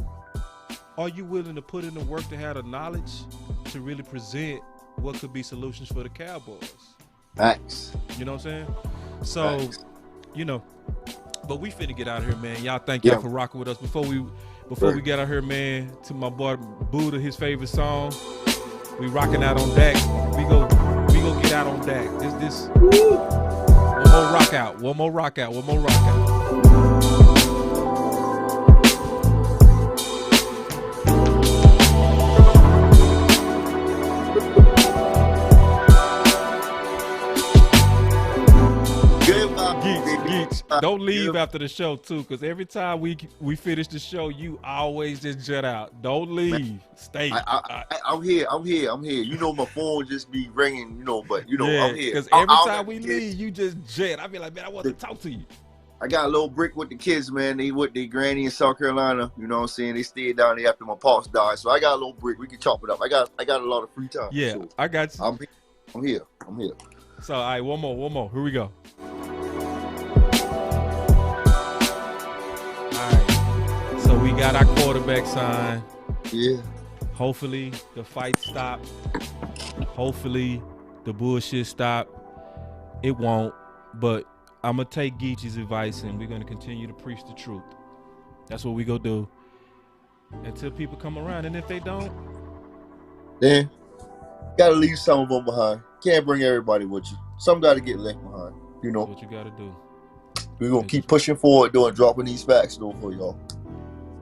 C: are you willing to put in the work to have the knowledge to really present what could be solutions for the Cowboys?
E: Facts.
C: You know what I'm saying? So, you know, but we finna get out of here, man. Y'all thank y'all for rocking with us. Before we get out here, man, to my boy Buddha, his favorite song. We rocking out on deck. We go get out on deck. This one more rock out. Geeks. Don't leave after the show too, because every time we finish the show, you always just jet out. Don't leave. Man, stay.
E: I'm here. You know, my phone just be ringing. You know, but I'm here.
C: Because every time we leave, you just jet. I be like, man, I want to talk to you.
E: I got a little break with the kids, man. They with their granny in South Carolina. You know what I'm saying? They stayed down there after my pops died, so I got a little break. We can chop it up. I got a lot of free time.
C: Yeah,
E: so
C: I got you.
E: I'm here.
C: So, all right, one more. Here we go. So we got our quarterback signed.
E: Yeah.
C: Hopefully the fight stop. Hopefully the bullshit stop. It won't, but I'm going to take Geeche's advice, and we're going to continue to preach the truth. That's what we going to do until people come around. And if they don't,
E: then got to leave some of them behind. Can't bring everybody with you. Some got to get left behind. You know.
C: That's what you got to do.
E: We're going to keep pushing forward, dropping these facts, though, for y'all.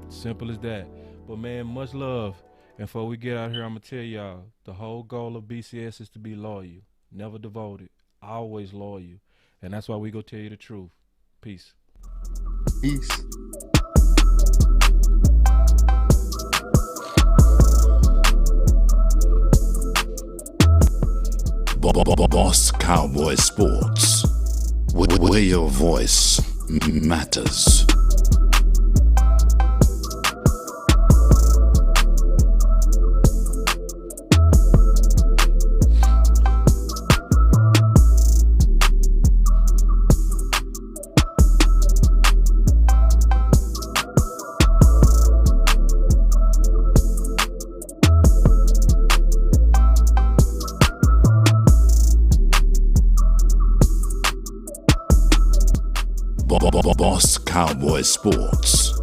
C: Simple as that. But, man, much love. And before we get out here, I'm going to tell y'all, the whole goal of BCS is to be loyal. Never devoted. Always loyal. And that's why we go tell you the truth. Peace.
E: Peace.
G: Boss Cowboy Sports, where your voice matters. Boss Cowboy Sports.